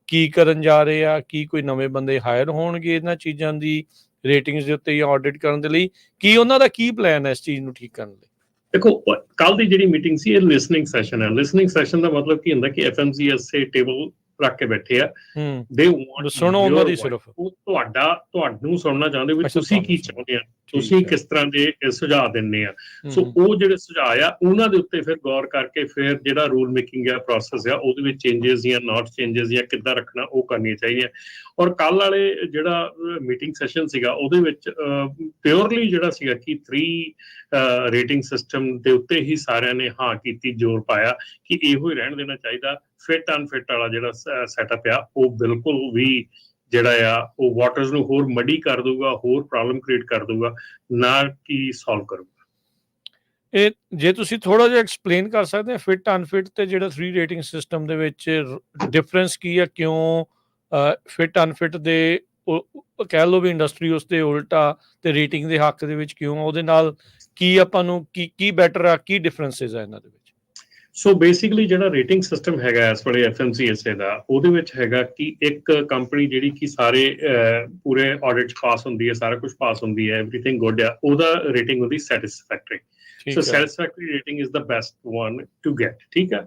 ਕੀ ਕਰਨ ਜਾ ਰਹੇ ਆ, ਕੀ ਕੋਈ ਨਵੇਂ ਬੰਦੇ ਹਾਇਰ ਹੋਣਗੇ ਇਹਨਾਂ ਚੀਜ਼ਾਂ ਦੀ ਰੇਟਿੰਗਸ ਦੇ ਉੱਤੇ ਜਾਂ ਆਡਿਟ ਕਰਨ ਦੇ ਲਈ, ਕੀ ਉਹਨਾਂ ਦਾ ਕੀ ਪਲਾਨ ਹੈ ਇਸ ਚੀਜ਼ ਨੂੰ ਠੀਕ ਕਰਨ ਲਈ? ਦੇਖੋ, ਕੱਲ ਦੀ ਜਿਹੜੀ ਮੀਟਿੰਗ ਸੀ ਇਹ ਲਿਸਨਿੰਗ ਸੈਸ਼ਨ ਹੈ। ਲਿਸਨਿੰਗ ਸੈਸ਼ਨ ਦਾ ਮਤਲਬ ਕੀ ਹੁੰਦਾ ਕਿ FMCSA ਟੇਬਲ ਰੱਖ ਕੇ ਬੈਠੇ ਆ, ਦੇ ਵਾਂਟ ਸੁਣੋ ਉਹਨਾਂ ਦੀ, ਸਿਰਫ ਉਹ ਤੁਹਾਨੂੰ ਸੁਣਨਾ ਚਾਹੁੰਦੇ ਵੀ ਤੁਸੀਂ ਕੀ ਚਾਹੁੰਦੇ ਆ, ਤੁਸੀਂ ਕਿਸ ਤਰ੍ਹਾਂ ਦੇ ਸੁਝਾਅ ਦਿੰਦੇ ਆ। ਸੋ ਉਹ ਜਿਹੜੇ ਸੁਝਾਅ ਆ ਉਹਨਾਂ ਦੇ ਉੱਤੇ ਫਿਰ ਗੌਰ ਕਰਕੇ ਫਿਰ ਜਿਹੜਾ ਰੂਲ ਮੇਕਿੰਗ ਆ ਪ੍ਰੋਸੈਸ ਆ, ਉਹਦੇ ਵਿੱਚ ਚੇਂਜਸ ਜਾਂ ਨਾਟ ਚੇਂਜਸ ਜਾਂ ਕਿੱਦਾਂ ਰੱਖਣਾ ਉਹ ਕਰਨੀਆਂ ਚਾਹੀਦੀਆਂ। ਔਰ ਕੱਲ ਵਾਲੇ ਜਿਹੜਾ ਮੀਟਿੰਗ ਸੈਸ਼ਨ ਸੀਗਾ ਉਹਦੇ ਵਿੱਚ ਪਿਓਰਲੀ ਜਿਹੜਾ ਸੀਗਾ ਕਿ 3 ਰੇਟਿੰਗ ਸਿਸਟਮ ਦੇ ਉੱਤੇ ਹੀ ਸਾਰਿਆਂ ਨੇ ਹਾਂ ਕੀਤੀ, ਜ਼ੋਰ ਪਾਇਆ ਕਿ ਇਹੋ ਹੀ ਰਹਿਣ ਦੇਣਾ ਚਾਹੀਦਾ। ਫਿਟ ਅਨਫਿਟ ਵਾਲਾ ਜਿਹੜਾ ਸੈਟਅਪ ਆ ਉਹ ਬਿਲਕੁਲ ਵੀ ਜਿਹੜਾ ਆ ਉਹ ਵਾਟਰਸ ਨੂੰ ਹੋਰ ਮੱਡੀ ਕਰ ਦਊਗਾ, ਹੋਰ ਪ੍ਰੋਬਲਮ ਕ੍ਰੀਏਟ ਕਰ ਦਊਗਾ, ਨਾ ਕਿ ਸੋਲਵ ਕਰੂਗਾ। ਇਹ ਜੇ ਤੁਸੀਂ ਥੋੜਾ ਜਿਹਾ ਐਕਸਪਲੇਨ ਕਰ ਸਕਦੇ ਆ ਫਿਟ ਅਨਫਿਟ ਤੇ ਜਿਹੜਾ 3 ਰੇਟਿੰਗ ਸਿਸਟਮ ਦੇ ਵਿੱਚ ਡਿਫਰੈਂਸ ਕੀ ਆ, ਕਿਉਂ ਫਿਟ ਅਨਫਿਟ ਦੇ ਕਹਿ ਲਓ ਵੀ ਇੰਡਸਟਰੀ ਉਸ ਦੇ ਉਲਟਾ ਤੇ ਰੇਟਿੰਗ ਦੇ ਹੱਕ ਦੇ ਵਿੱਚ ਕਿਉਂ, ਉਹਦੇ ਨਾਲ ਕੀ ਆਪਾਂ ਨੂੰ ਕੀ ਬੈਟਰ ਆ, ਕੀ ਡਿਫਰੈਂਸਿਸ ਆ ਇਹਨਾਂ ਦੇ ਵਿੱਚ? ਸੋ ਬੇਸਿਕਲੀ ਜਿਹੜਾ ਰੇਟਿੰਗ ਸਿਸਟਮ ਹੈਗਾ ਇਸ ਵੇਲੇ FMCSA ਦਾ, ਉਹਦੇ ਵਿੱਚ ਹੈਗਾ ਕਿ ਇੱਕ ਕੰਪਨੀ ਜਿਹੜੀ ਕਿ ਸਾਰੇ ਪੂਰੇ ਆਡਿਟ 'ਚ ਪਾਸ ਹੁੰਦੀ ਹੈ, ਸਾਰਾ ਕੁਝ ਪਾਸ ਹੁੰਦੀ ਹੈ, ਐਵਰੀਥਿੰਗ ਗੁੱਡ ਆ, ਉਹਦਾ ਰੇਟਿੰਗ ਹੁੰਦੀ satisfactory. So satisfactory rating is the best one to get, ਠੀਕ ਹੈ।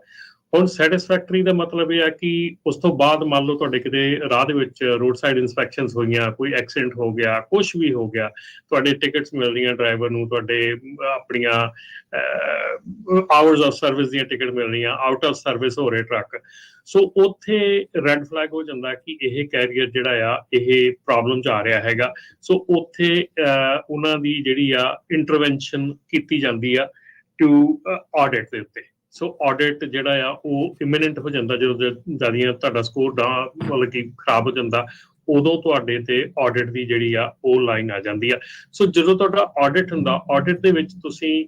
ਹੁਣ ਸੈਟਿਸਫੈਕਟਰੀ ਦਾ ਮਤਲਬ ਇਹ ਆ ਕਿ ਉਸ ਤੋਂ ਬਾਅਦ ਮੰਨ ਲਓ ਤੁਹਾਡੇ ਕਿਤੇ ਰਾਹ ਦੇ ਵਿੱਚ ਰੋਡ ਸਾਈਡ ਇਨਸਪੈਕਸ਼ਨਸ ਹੋਈਆਂ, ਕੋਈ ਐਕਸੀਡੈਂਟ ਹੋ ਗਿਆ, ਕੁਝ ਵੀ ਹੋ ਗਿਆ, ਤੁਹਾਡੇ ਟਿਕਟਸ ਮਿਲ ਰਹੀਆਂ ਡਰਾਈਵਰ ਨੂੰ, ਤੁਹਾਡੇ ਆਪਣੀਆਂ ਆਵਰਸ ਆਫ ਸਰਵਿਸ ਦੀਆਂ ਟਿਕਟ ਮਿਲ ਰਹੀਆਂ, ਆਊਟ ਆਫ ਸਰਵਿਸ ਹੋ ਰਹੇ ਟਰੱਕ। ਸੋ ਉੱਥੇ ਰੈੱਡ ਫਲੈਗ ਹੋ ਜਾਂਦਾ ਕਿ ਇਹ ਕੈਰੀਅਰ ਜਿਹੜਾ ਆ ਇਹ ਪ੍ਰੋਬਲਮ 'ਚ ਆ ਰਿਹਾ ਹੈਗਾ। ਸੋ ਉੱਥੇ ਉਹਨਾਂ ਦੀ ਜਿਹੜੀ ਆ ਇੰਟਰਵੈਂਸ਼ਨ ਕੀਤੀ ਜਾਂਦੀ ਆ ਟੂ ਆਡਿਟ ਦੇ ਉੱਤੇ। ਸੋ ਆਡਿਟ ਜਿਹੜਾ ਆ ਉਹ ਇਮੀਨੈਂਟ ਹੋ ਜਾਂਦਾ, ਜਦੋਂ ਜ਼ਿਆਦਾ ਤੁਹਾਡਾ ਸਕੋਰ ਮਤਲਬ ਕਿ ਖਰਾਬ ਹੋ ਜਾਂਦਾ, ਉਦੋਂ ਤੁਹਾਡੇ ਤੇ ਆਡਿਟ ਦੀ ਜਿਹੜੀ ਆ ਉਹ ਲਾਈਨ ਆ ਜਾਂਦੀ ਆ। ਸੋ ਜਦੋਂ ਤੁਹਾਡਾ ਆਡਿਟ ਹੁੰਦਾ, ਆਡਿਟ ਦੇ ਵਿੱਚ ਤੁਸੀਂ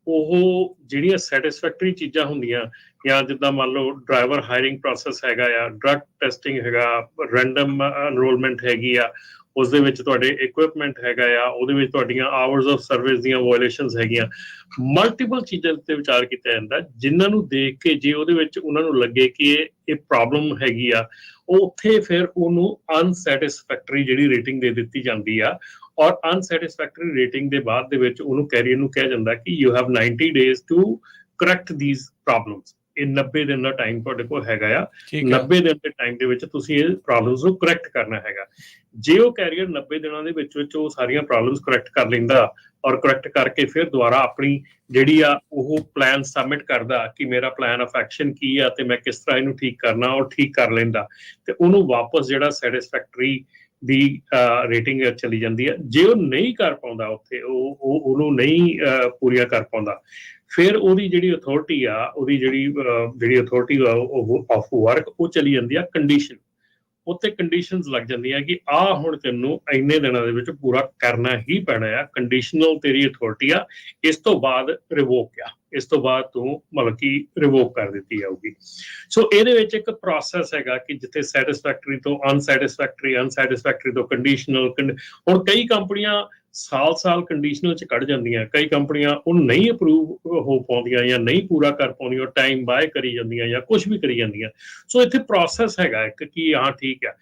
ਉਹ ਜਿਹੜੀਆਂ ਸੈਟਿਸਫੈਕਟਰੀ ਚੀਜ਼ਾਂ ਹੁੰਦੀਆਂ, ਜਾਂ ਜਿੱਦਾਂ ਮੰਨ ਲਓ ਡਰਾਈਵਰ ਹਾਇਰਿੰਗ ਪ੍ਰੋਸੈਸ ਹੈਗਾ ਆ, ਡਰੱਗ ਟੈਸਟਿੰਗ ਹੈਗਾ, ਰੈਂਡਮ ਐਨਰੋਲਮੈਂਟ ਹੈਗੀ ਆ, ਉਸ ਦੇ ਵਿੱਚ ਤੁਹਾਡੇ ਇਕੁਇਪਮੈਂਟ ਹੈਗਾ ਆ, ਉਹਦੇ ਵਿੱਚ ਤੁਹਾਡੀਆਂ ਆਵਰਸ ਆਫ ਸਰਵਿਸ ਦੀਆਂ ਵਾਇਲੇਸ਼ਨਸ ਹੈਗੀਆਂ, ਮਲਟੀਪਲ ਚੀਜ਼ਾਂ ਉੱਤੇ ਵਿਚਾਰ ਕੀਤਾ ਜਾਂਦਾ, ਜਿਨ੍ਹਾਂ ਨੂੰ ਦੇਖ ਕੇ ਜੇ ਉਹਦੇ ਵਿੱਚ ਉਹਨਾਂ ਨੂੰ ਲੱਗੇ ਕਿ ਇਹ ਪ੍ਰੋਬਲਮ ਹੈਗੀ ਆ, ਉੱਥੇ ਫਿਰ ਉਹਨੂੰ ਅਨਸੈਟਿਸਫੈਕਟਰੀ ਜਿਹੜੀ ਰੇਟਿੰਗ ਦੇ ਦਿੱਤੀ ਜਾਂਦੀ ਆ। ਔਰ ਅਨਸੈਟਿਸਫੈਕਟਰੀ ਰੇਟਿੰਗ ਦੇ ਬਾਅਦ ਦੇ ਵਿੱਚ ਉਹਨੂੰ ਕੈਰੀਅਰ ਨੂੰ ਕਿਹਾ ਜਾਂਦਾ ਕਿ you have 90 days to correct these problems. ਇਹ 90 ਦਿਨ ਦਾ ਟਾਈਮ ਤੁਹਾਡੇ ਕੋਲ ਹੈਗਾ ਆ, 90 ਦਿਨ ਦੇ ਟਾਈਮ ਦੇ ਵਿੱਚ ਤੁਸੀਂ ਇਹ ਪ੍ਰੋਬਲਮਸ ਨੂੰ ਕਰੈਕਟ ਕਰਨਾ ਹੈਗਾ। ਜੇ ਉਹ ਕੈਰੀਅਰ 90 ਦਿਨਾਂ ਦੇ ਵਿੱਚ ਉਹ ਸਾਰੀਆਂ ਪ੍ਰੋਬਲਮਸ ਕਰੈਕਟ ਕਰ ਲੈਂਦਾ, ਔਰ ਕਰੈਕਟ ਕਰਕੇ ਫਿਰ ਦੁਬਾਰਾ ਆਪਣੀ ਜਿਹੜੀ ਆ ਉਹ ਪਲਾਨ ਸਬਮਿਟ ਕਰਦਾ ਕਿ ਮੇਰਾ ਪਲਾਨ ਆਫ ਐਕਸ਼ਨ ਕੀ ਆ ਤੇ ਮੈਂ ਕਿਸ ਤਰ੍ਹਾਂ ਇਹਨੂੰ ਠੀਕ ਕਰਨਾ, ਉਹ ਠੀਕ ਕਰ ਲੈਂਦਾ, ਤੇ ਉਹਨੂੰ ਵਾਪਸ ਜਿਹੜਾ ਸੈਟਿਸਫੈਕਟਰੀ ਦੀ ਰੇਟਿੰਗ ਚਲੀ ਜਾਂਦੀ ਹੈ। ਜੇ ਉਹ ਨਹੀਂ ਕਰ ਪਾਉਂਦਾ, ਉੱਥੇ ਉਹਨੂੰ ਨਹੀਂ ਪੂਰੀਆਂ ਕਰ ਪਾਉਂਦਾ, ਫਿਰ ਉਹਦੀ ਜਿਹੜੀ ਅਥਾਰਟੀ ਆ, ਉਹਦੀ ਜਿਹੜੀ ਅਥਾਰਟੀ ਆਫ ਵਰਕ, ਉਹ ਚਲੀ ਜਾਂਦੀ ਆ ਕੰਡੀਸ਼ਨ। ਉੱਤੇ ਕੰਡੀਸ਼ਨਸ ਲੱਗ ਜਾਂਦੀਆਂ ਕਿ ਆਹ ਹੁਣ ਤੈਨੂੰ ਇੰਨੇ ਦਿਨਾਂ ਦੇ ਵਿੱਚ ਪੂਰਾ ਕਰਨਾ ਹੀ ਪੈਣਾ ਆ, ਕੰਡੀਸ਼ਨਲ ਤੇਰੀ ਅਥਾਰਟੀ ਆ, ਇਸ ਤੋਂ ਬਾਅਦ ਰਿਵੋਕ ਆ, ਇਸ ਤੋਂ ਬਾਅਦ ਤੂੰ ਮਤਲਬ ਕਿ ਰਿਵੋਕ ਕਰ ਦਿੱਤੀ ਜਾਊਗੀ। ਸੋ ਇਹਦੇ ਵਿੱਚ ਇੱਕ ਪ੍ਰੋਸੈਸ ਹੈਗਾ ਕਿ ਜਿੱਥੇ ਸੈਟਿਸਫੈਕਟਰੀ ਤੋਂ ਅਨਸੈਟਿਸਫੈਕਟਰੀ ਤੋਂ ਕੰਡੀਸ਼ਨਲ। ਹੁਣ ਕਈ ਕੰਪਨੀਆਂ ਸਾਲ ਕੰਡੀਸ਼ਨਲ 'ਚ ਕੱਢ ਜਾਂਦੀਆਂ, ਕਈ ਕੰਪਨੀਆਂ ਉਹ ਨਹੀਂ ਅਪਰੂਵ ਹੋ ਪਾਉਂਦੀਆਂ ਜਾਂ ਨਹੀਂ ਪੂਰਾ ਕਰ ਪਾਉਂਦੀਆਂ, ਟਾਈਮ ਬਾਏ ਕਰੀ ਜਾਂਦੀਆਂ ਜਾਂ ਕੁਝ ਵੀ ਕਰੀ ਜਾਂਦੀਆਂ। ਸੋ ਇੱਥੇ ਪ੍ਰੋਸੈਸ ਹੈਗਾ ਇੱਕ ਕਿ ਹਾਂ ਠੀਕ ਆ,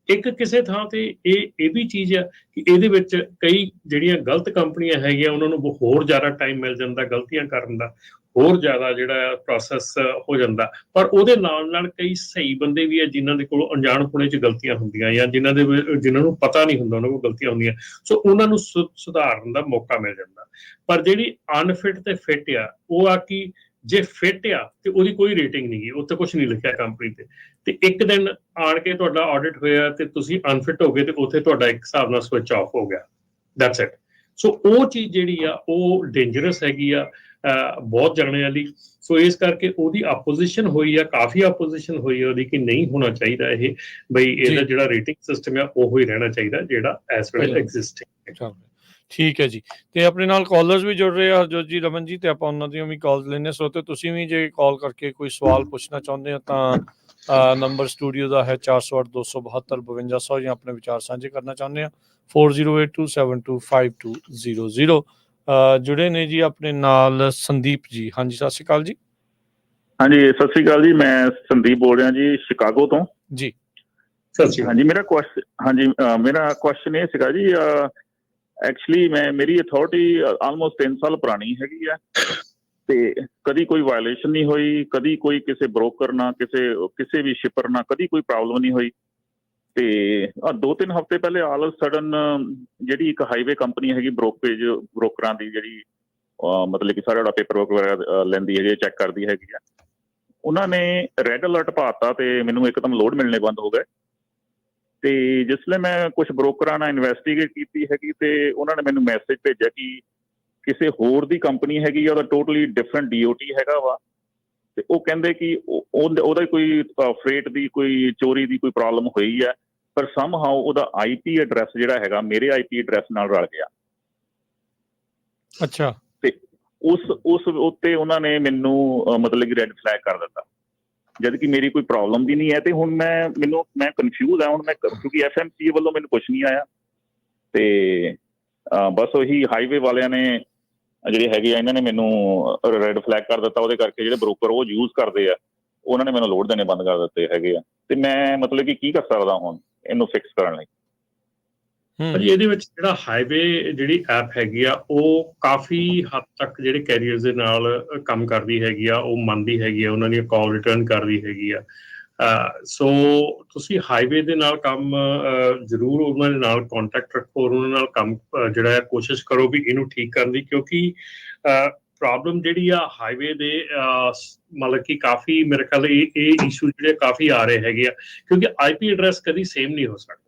ਇੱਕ ਕਿਸੇ ਥਾਂ ਤੇ ਇਹ ਵੀ ਚੀਜ਼ ਆ ਕਿ ਇਹਦੇ ਵਿੱਚ ਕਈ ਜਿਹੜੀਆਂ ਗਲਤ ਕੰਪਨੀਆਂ ਹੈਗੀਆਂ ਉਹਨਾਂ ਨੂੰ ਹੋਰ ਜ਼ਿਆਦਾ ਟਾਈਮ ਮਿਲ ਜਾਂਦਾ ਗਲਤੀਆਂ ਕਰਨ ਦਾ, ਹੋਰ ਜ਼ਿਆਦਾ ਜਿਹੜਾ ਪ੍ਰੋਸੈਸ ਹੋ ਜਾਂਦਾ। ਪਰ ਉਹਦੇ ਨਾਲ ਨਾਲ ਕਈ ਸਹੀ ਬੰਦੇ ਵੀ ਆ ਜਿਨ੍ਹਾਂ ਦੇ ਕੋਲ ਅਣਜਾਣਪੁਣੇ 'ਚ ਗਲਤੀਆਂ ਹੁੰਦੀਆਂ ਜਾਂ ਜਿਨ੍ਹਾਂ ਨੂੰ ਪਤਾ ਨਹੀਂ ਹੁੰਦਾ ਉਹਨਾਂ ਕੋਲ ਗਲਤੀਆਂ ਹੁੰਦੀਆਂ, ਸੋ ਉਹਨਾਂ ਨੂੰ ਸੁਧਾਰਨ ਦਾ ਮੌਕਾ ਮਿਲ ਜਾਂਦਾ। ਪਰ ਜਿਹੜੀ ਅਨਫਿਟ ਤੇ ਫਿਟ ਆ ਉਹ ਆ ਕਿ ਜੇ ਫਿਟ ਆ ਤੇ ਉਹਦੀ ਕੋਈ ਰੇਟਿੰਗ ਨਹੀਂ ਗੀ, ਉੱਥੇ ਕੁਝ ਨਹੀਂ ਲਿਖਿਆ ਕੰਪਨੀ ਤੇ ਇੱਕ ਦਿਨ ਆਣ ਕੇ ਤੁਹਾਡਾ ਆਡਿਟ ਹੋਇਆ ਤੇ ਤੁਸੀਂ ਅਨਫਿਟ ਹੋ ਗਏ ਤੇ ਉੱਥੇ ਤੁਹਾਡਾ ਇੱਕ ਹਿਸਾਬ ਨਾਲ ਸਵਿਚ ਆਫ ਹੋ ਗਿਆ, ਦੈਟਸ ਇਟ। ਸੋ ਉਹ ਚੀਜ਼ ਜਿਹੜੀ ਆ ਉਹ ਡੇਂਜਰਸ ਹੈਗੀ ਆ ਬਹੁਤ ਜਾਣਿਆਂ ਲਈ। ਸੋ ਇਸ ਕਰਕੇ ਉਹਦੀ ਆਪੋਜੀਸ਼ਨ ਹੋਈ ਆ, ਕਾਫੀ ਆਪੋਜੀਸ਼ਨ ਹੋਈ ਆ ਉਹਦੀ ਕਿ ਨਹੀਂ ਹੋਣਾ ਚਾਹੀਦਾ ਇਹ, ਬਈ ਇਹਦਾ ਜਿਹੜਾ ਰੇਟਿੰਗ ਸਿਸਟਮ ਆ ਉਹ ਹੀ ਰਹਿਣਾ ਚਾਹੀਦਾ ਜਿਹੜਾ ਇਸ ਵੇਲੇ ਐਗਜ਼ਿਸਟਿੰਗ ਹੈ। ਠੀਕ ਹੈ ਜੀ। ਤੇ ਆਪਣੇ ਨਾਲ ਕਾਲਰਸ ਵੀ ਜੁੜ ਰਹੇ ਆ ਹਰਜੋਤ ਜੀ, ਰਮਨ ਜੀ, ਤੇ ਆਪਾਂ ਉਹਨਾਂ ਦੀਆਂ ਵੀ ਕਾਲਸ ਲੈਣੇ। ਸਰੋਤੇ ਤੁਸੀਂ ਵੀ ਜੇ ਕਾਲ ਕਰਕੇ ਕੋਈ ਸਵਾਲ ਪੁੱਛਣਾ ਚਾਹੁੰਦੇ ਹੋ ਤਾਂ ਨੰਬਰ ਸਟੂਡੀਓ ਦਾ ਹੈ 408 272 5200, ਜਾਂ ਆਪਣੇ ਵਿਚਾਰ ਸਾਂਝੇ ਕਰਨਾ ਚਾਹੁੰਦੇ ਆ 4082725200। ਜੁੜੇ ਨੇ ਜੀ ਆਪਣੇ ਨਾਲ ਸੰਦੀਪ ਜੀ। ਹਾਂਜੀ ਸਤਿ ਸ਼੍ਰੀ ਅਕਾਲ ਜੀ। ਹਾਂਜੀ ਸਤਿ ਸ਼੍ਰੀ ਅਕਾਲ ਜੀ, ਮੈਂ ਸੰਦੀਪ ਬੋਲ ਰਿਹਾ ਜੀ ਸ਼ਿਕਾਗੋ ਤੋਂ ਜੀ। ਸਤਿ ਸ਼੍ਰੀ ਅਕਾਲ। ਹਾਂਜੀ ਮੇਰਾ ਕੁਐਸਚਨ ਇਹ ਸੀਗਾ ਜੀ, ਐਕਚੁਅਲੀ ਮੇਰੀ ਅਥਾਰਟੀ ਆਲਮੋਸਟ 3 ਸਾਲ ਪੁਰਾਣੀ ਹੈਗੀ ਆ ਤੇ ਕਦੀ ਕੋਈ ਵਾਇਲੇਸ਼ਨ ਨਹੀਂ ਹੋਈ, ਕਦੀ ਕੋਈ ਕਿਸੇ ਬ੍ਰੋਕਰ ਨਾਲ ਕਿਸੇ ਵੀ ਸ਼ਿਪਰ ਨਾਲ ਕਦੀ ਕੋਈ ਪ੍ਰੋਬਲਮ ਨਹੀਂ ਹੋਈ। ਤੇ 2-3 ਹਫ਼ਤੇ ਪਹਿਲੇ ਆਲ ਆਫ ਸਡਨ ਜਿਹੜੀ ਇੱਕ ਹਾਈਵੇ ਕੰਪਨੀ ਹੈਗੀ ਬ੍ਰੋਕਰਾਂ ਦੀ, ਜਿਹੜੀ ਮਤਲਬ ਕਿ ਸਾਰਾ ਜਿਹੜਾ ਪੇਪਰ ਵਰਕ ਵਗੈਰਾ ਲੈਂਦੀ ਹੈਗੀ, ਚੈੱਕ ਕਰਦੀ ਹੈਗੀ ਆ, ਉਹਨਾਂ ਨੇ ਰੈੱਡ ਅਲਰਟ ਪਾਤਾ ਤੇ ਮੈਨੂੰ ਇੱਕਦਮ ਲੋਡ ਮਿਲਣੇ ਬੰਦ ਹੋ ਗਏ। ਤੇ ਜਿਸਲੇ ਮੈਂ ਕੁਝ ਬ੍ਰੋਕਰਾਂ ਨਾਲ ਇਨਵੈਸਟੀਗੇਟ ਕੀਤੀ ਹੈਗੀ ਤੇ ਉਹਨਾਂ ਨੇ ਮੈਨੂੰ ਮੈਸੇਜ ਭੇਜਿਆ ਕਿ ਕਿਸੇ ਹੋਰ ਦੀ ਕੰਪਨੀ ਹੈਗੀ ਆ, ਉਹਦਾ ਟੋਟਲੀ ਡਿਫਰੈਂਟ DOT ਹੈਗਾ ਵਾ, ਤੇ ਉਹ ਕਹਿੰਦੇ ਕਿ ਉਹਦਾ ਕੋਈ ਫਰੇਟ ਦੀ ਕੋਈ ਚੋਰੀ ਦੀ ਕੋਈ ਪ੍ਰੋਬਲਮ ਹੋਈ ਹੈ, ਪਰ ਸਮਹਾਉ ਉਹਦਾ IP ਐਡਰੈਸ ਜਿਹੜਾ ਹੈਗਾ ਮੇਰੇ IP ਐਡਰੈਸ ਨਾਲ ਰਲ ਗਿਆ। ਅੱਛਾ। ਤੇ ਉਸ ਉੱਤੇ ਉਹਨਾਂ ਨੇ ਮੈਨੂੰ ਮਤਲਬ ਕਿ ਰੈੱਡ ਫਲੈਗ ਕਰ ਦਿੱਤਾ, ਜਦ ਕਿ ਮੇਰੀ ਕੋਈ ਪ੍ਰੋਬਲਮ ਵੀ ਨਹੀਂ ਹੈ। ਤੇ ਹੁਣ ਮੈਂ ਕਨਫਿਊਜ਼ ਆ ਹੁਣ ਕਿਉਂਕਿ FMC ਵੱਲੋਂ ਮੈਨੂੰ ਕੁਛ ਨਹੀਂ ਆਇਆ ਤੇ ਬਸ ਉਹੀ ਹਾਈਵੇ ਵਾਲਿਆਂ ਨੇ ਜਿਹੜੇ ਹੈਗੇ ਆ ਇਹਨਾਂ ਨੇ ਮੈਨੂੰ ਰੈੱਡ ਫਲੈਗ ਕਰ ਦਿੱਤਾ। ਉਹਦੇ ਕਰਕੇ ਜਿਹੜੇ ਬ੍ਰੋਕਰ ਉਹ ਯੂਜ਼ ਕਰਦੇ ਆ ਉਹਨਾਂ ਨੇ ਮੈਨੂੰ ਲੋਡ ਦੇਣੇ ਬੰਦ ਕਰ ਦਿੱਤੇ ਹੈਗੇ ਆ। ਤੇ ਮੈਂ ਮਤਲਬ ਕਿ ਕੀ ਕਰ ਸਕਦਾ ਹੁਣ ਇਹਨੂੰ ਫਿਕਸ ਕਰਨ ਲਈ? ਭਾਜੀ ਇਹਦੇ ਵਿੱਚ ਜਿਹੜਾ ਹਾਈਵੇ ਜਿਹੜੀ ਐਪ ਹੈਗੀ ਆ ਉਹ ਕਾਫੀ ਹੱਦ ਤੱਕ ਜਿਹੜੇ ਕੈਰੀਅਰਸ ਦੇ ਨਾਲ ਕੰਮ ਕਰਦੀ ਹੈਗੀ ਆ, ਉਹ ਮੰਨਦੀ ਹੈਗੀ ਆ, ਉਹਨਾਂ ਦੀਆਂ ਕਾਲ ਰਿਟਰਨ ਕਰਦੀ ਹੈਗੀ ਆ। ਸੋ ਤੁਸੀਂ ਹਾਈਵੇ ਦੇ ਨਾਲ ਕੰਮ ਜ਼ਰੂਰ ਉਹਨਾਂ ਦੇ ਨਾਲ ਕੰਟੈਕਟ ਰੱਖੋ, ਉਹਨਾਂ ਨਾਲ ਕੰਮ ਜਿਹੜਾ ਹੈ ਕੋਸ਼ਿਸ਼ ਕਰੋ ਵੀ ਇਹਨੂੰ ਠੀਕ ਕਰਨ ਦੀ, ਕਿਉਂਕਿ ਪ੍ਰੋਬਲਮ ਜਿਹੜੀ ਆ ਹਾਈਵੇ ਦੇ ਮਤਲਬ ਕਿ ਕਾਫੀ ਮੇਰੇ ਖਿਆਲ ਇਹ ਇਸ਼ੂ ਜਿਹੜੇ ਕਾਫੀ ਆ ਰਹੇ ਹੈਗੇ ਆ, ਕਿਉਂਕਿ IP ਐਡਰੈਸ ਕਦੀ ਸੇਮ ਨਹੀਂ ਹੋ ਸਕਦਾ।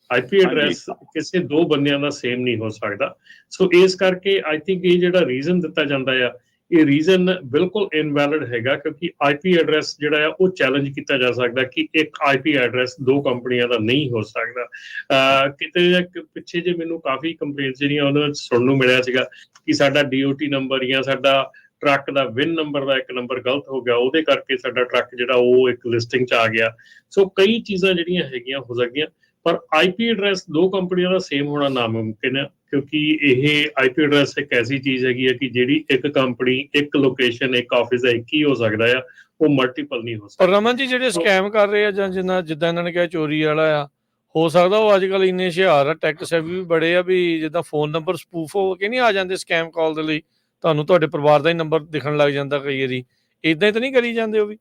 IP ਐਡਰੈਸ ਕਿਸੇ ਦੋ ਬੰਦਿਆਂ ਦਾ ਸੇਮ ਨਹੀਂ ਹੋ ਸਕਦਾ। ਸੋ ਇਸ ਕਰਕੇ ਆਈ ਥਿੰਕ ਇਹ ਜਿਹੜਾ ਰੀਜ਼ਨ ਦਿੱਤਾ ਜਾਂਦਾ ਆ, ਇਹ ਰੀਜ਼ਨ ਬਿਲਕੁਲ ਇਨਵੈਲਿਡ ਹੈਗਾ, ਕਿਉਂਕਿ IP ਐਡਰੈਸ ਜਿਹੜਾ ਆ ਉਹ ਚੈਲੰਜ ਕੀਤਾ ਜਾ ਸਕਦਾ ਕਿ ਇੱਕ IP ਐਡਰੈਸ ਦੋ ਕੰਪਨੀਆਂ ਦਾ ਨਹੀਂ ਹੋ ਸਕਦਾ। ਕਿਤੇ ਪਿੱਛੇ ਜੇ ਮੈਨੂੰ ਕਾਫੀ ਕੰਪਲੇਂਟਸ ਜਿਹੜੀਆਂ ਉਹਨਾਂ ਵਿੱਚ ਸੁਣਨ ਨੂੰ ਮਿਲਿਆ ਸੀਗਾ ਕਿ ਸਾਡਾ DOT ਨੰਬਰ ਜਾਂ ਸਾਡਾ ਟਰੱਕ ਦਾ ਵਿਨ ਨੰਬਰ ਦਾ ਇੱਕ ਨੰਬਰ ਗਲਤ ਹੋ ਗਿਆ, ਉਹਦੇ ਕਰਕੇ ਸਾਡਾ ਟਰੱਕ ਜਿਹੜਾ ਉਹ ਇੱਕ ਲਿਸਟਿੰਗ 'ਚ ਆ ਗਿਆ। ਸੋ ਕਈ ਚੀਜ਼ਾਂ ਜਿਹੜੀਆਂ ਹੈਗੀਆਂ ਹੋ ਸਕਦੀਆਂ, ਪਰ IP ਐਡਰੈਸ ਦੋ ਕੰਪਨੀਆਂ ਦਾ ਸੇਮ ਹੋਣਾ ਨਾਮੁਮਕਿਨ ਹੈ, ਕਿਉਂਕਿ ਇਹ IP ਐਡਰੈਸ ਇੱਕ ਐਸੀ ਚੀਜ਼ ਹੈਗੀ ਹੈ ਕਿ ਜਿਹੜੀ ਇੱਕ ਕੰਪਨੀ, ਇੱਕ ਲੋਕੇਸ਼ਨ, ਇੱਕ ਆਫਿਸ ਦਾ ਇੱਕ ਹੀ ਹੋ ਸਕਦਾ ਆ, ਉਹ ਮਲਟੀਪਲ ਨਹੀਂ ਹੋ ਸਕਦਾ। ਪਰ ਰਮਨ ਜੀ ਜਿਹੜੇ ਸਕੈਮ ਕਰ ਰਹੇ ਆ ਜਾਂ ਜਿੱਦਾਂ ਇਹਨਾਂ ਨੇ ਕਿਹਾ ਚੋਰੀ ਵਾਲਾ ਆ, ਹੋ ਸਕਦਾ ਉਹ ਅੱਜ ਕੱਲ੍ਹ ਇੰਨੇ ਹੁਸ਼ਿਆਰ ਆ, ਟੈਕ ਸੇਵੀ ਵੀ ਬੜੇ ਆ ਵੀ ਜਿੱਦਾਂ ਫੋਨ ਨੰਬਰ ਸਪੂਫ ਹੋ ਕੇ ਨਹੀਂ ਆ ਜਾਂਦੇ ਸਕੈਮ ਕਾਲ ਦੇ ਲਈ, ਤੁਹਾਨੂੰ ਤੁਹਾਡੇ ਪਰਿਵਾਰ ਦਾ ਹੀ ਨੰਬਰ ਦਿਖਣ ਲੱਗ ਜਾਂਦਾ ਕਈ ਵਾਰੀ, ਇੱਦਾਂ ਹੀ ਤਾਂ ਨਹੀਂ ਕਰੀ ਜਾਂਦੇ ਉਹ ਵੀ?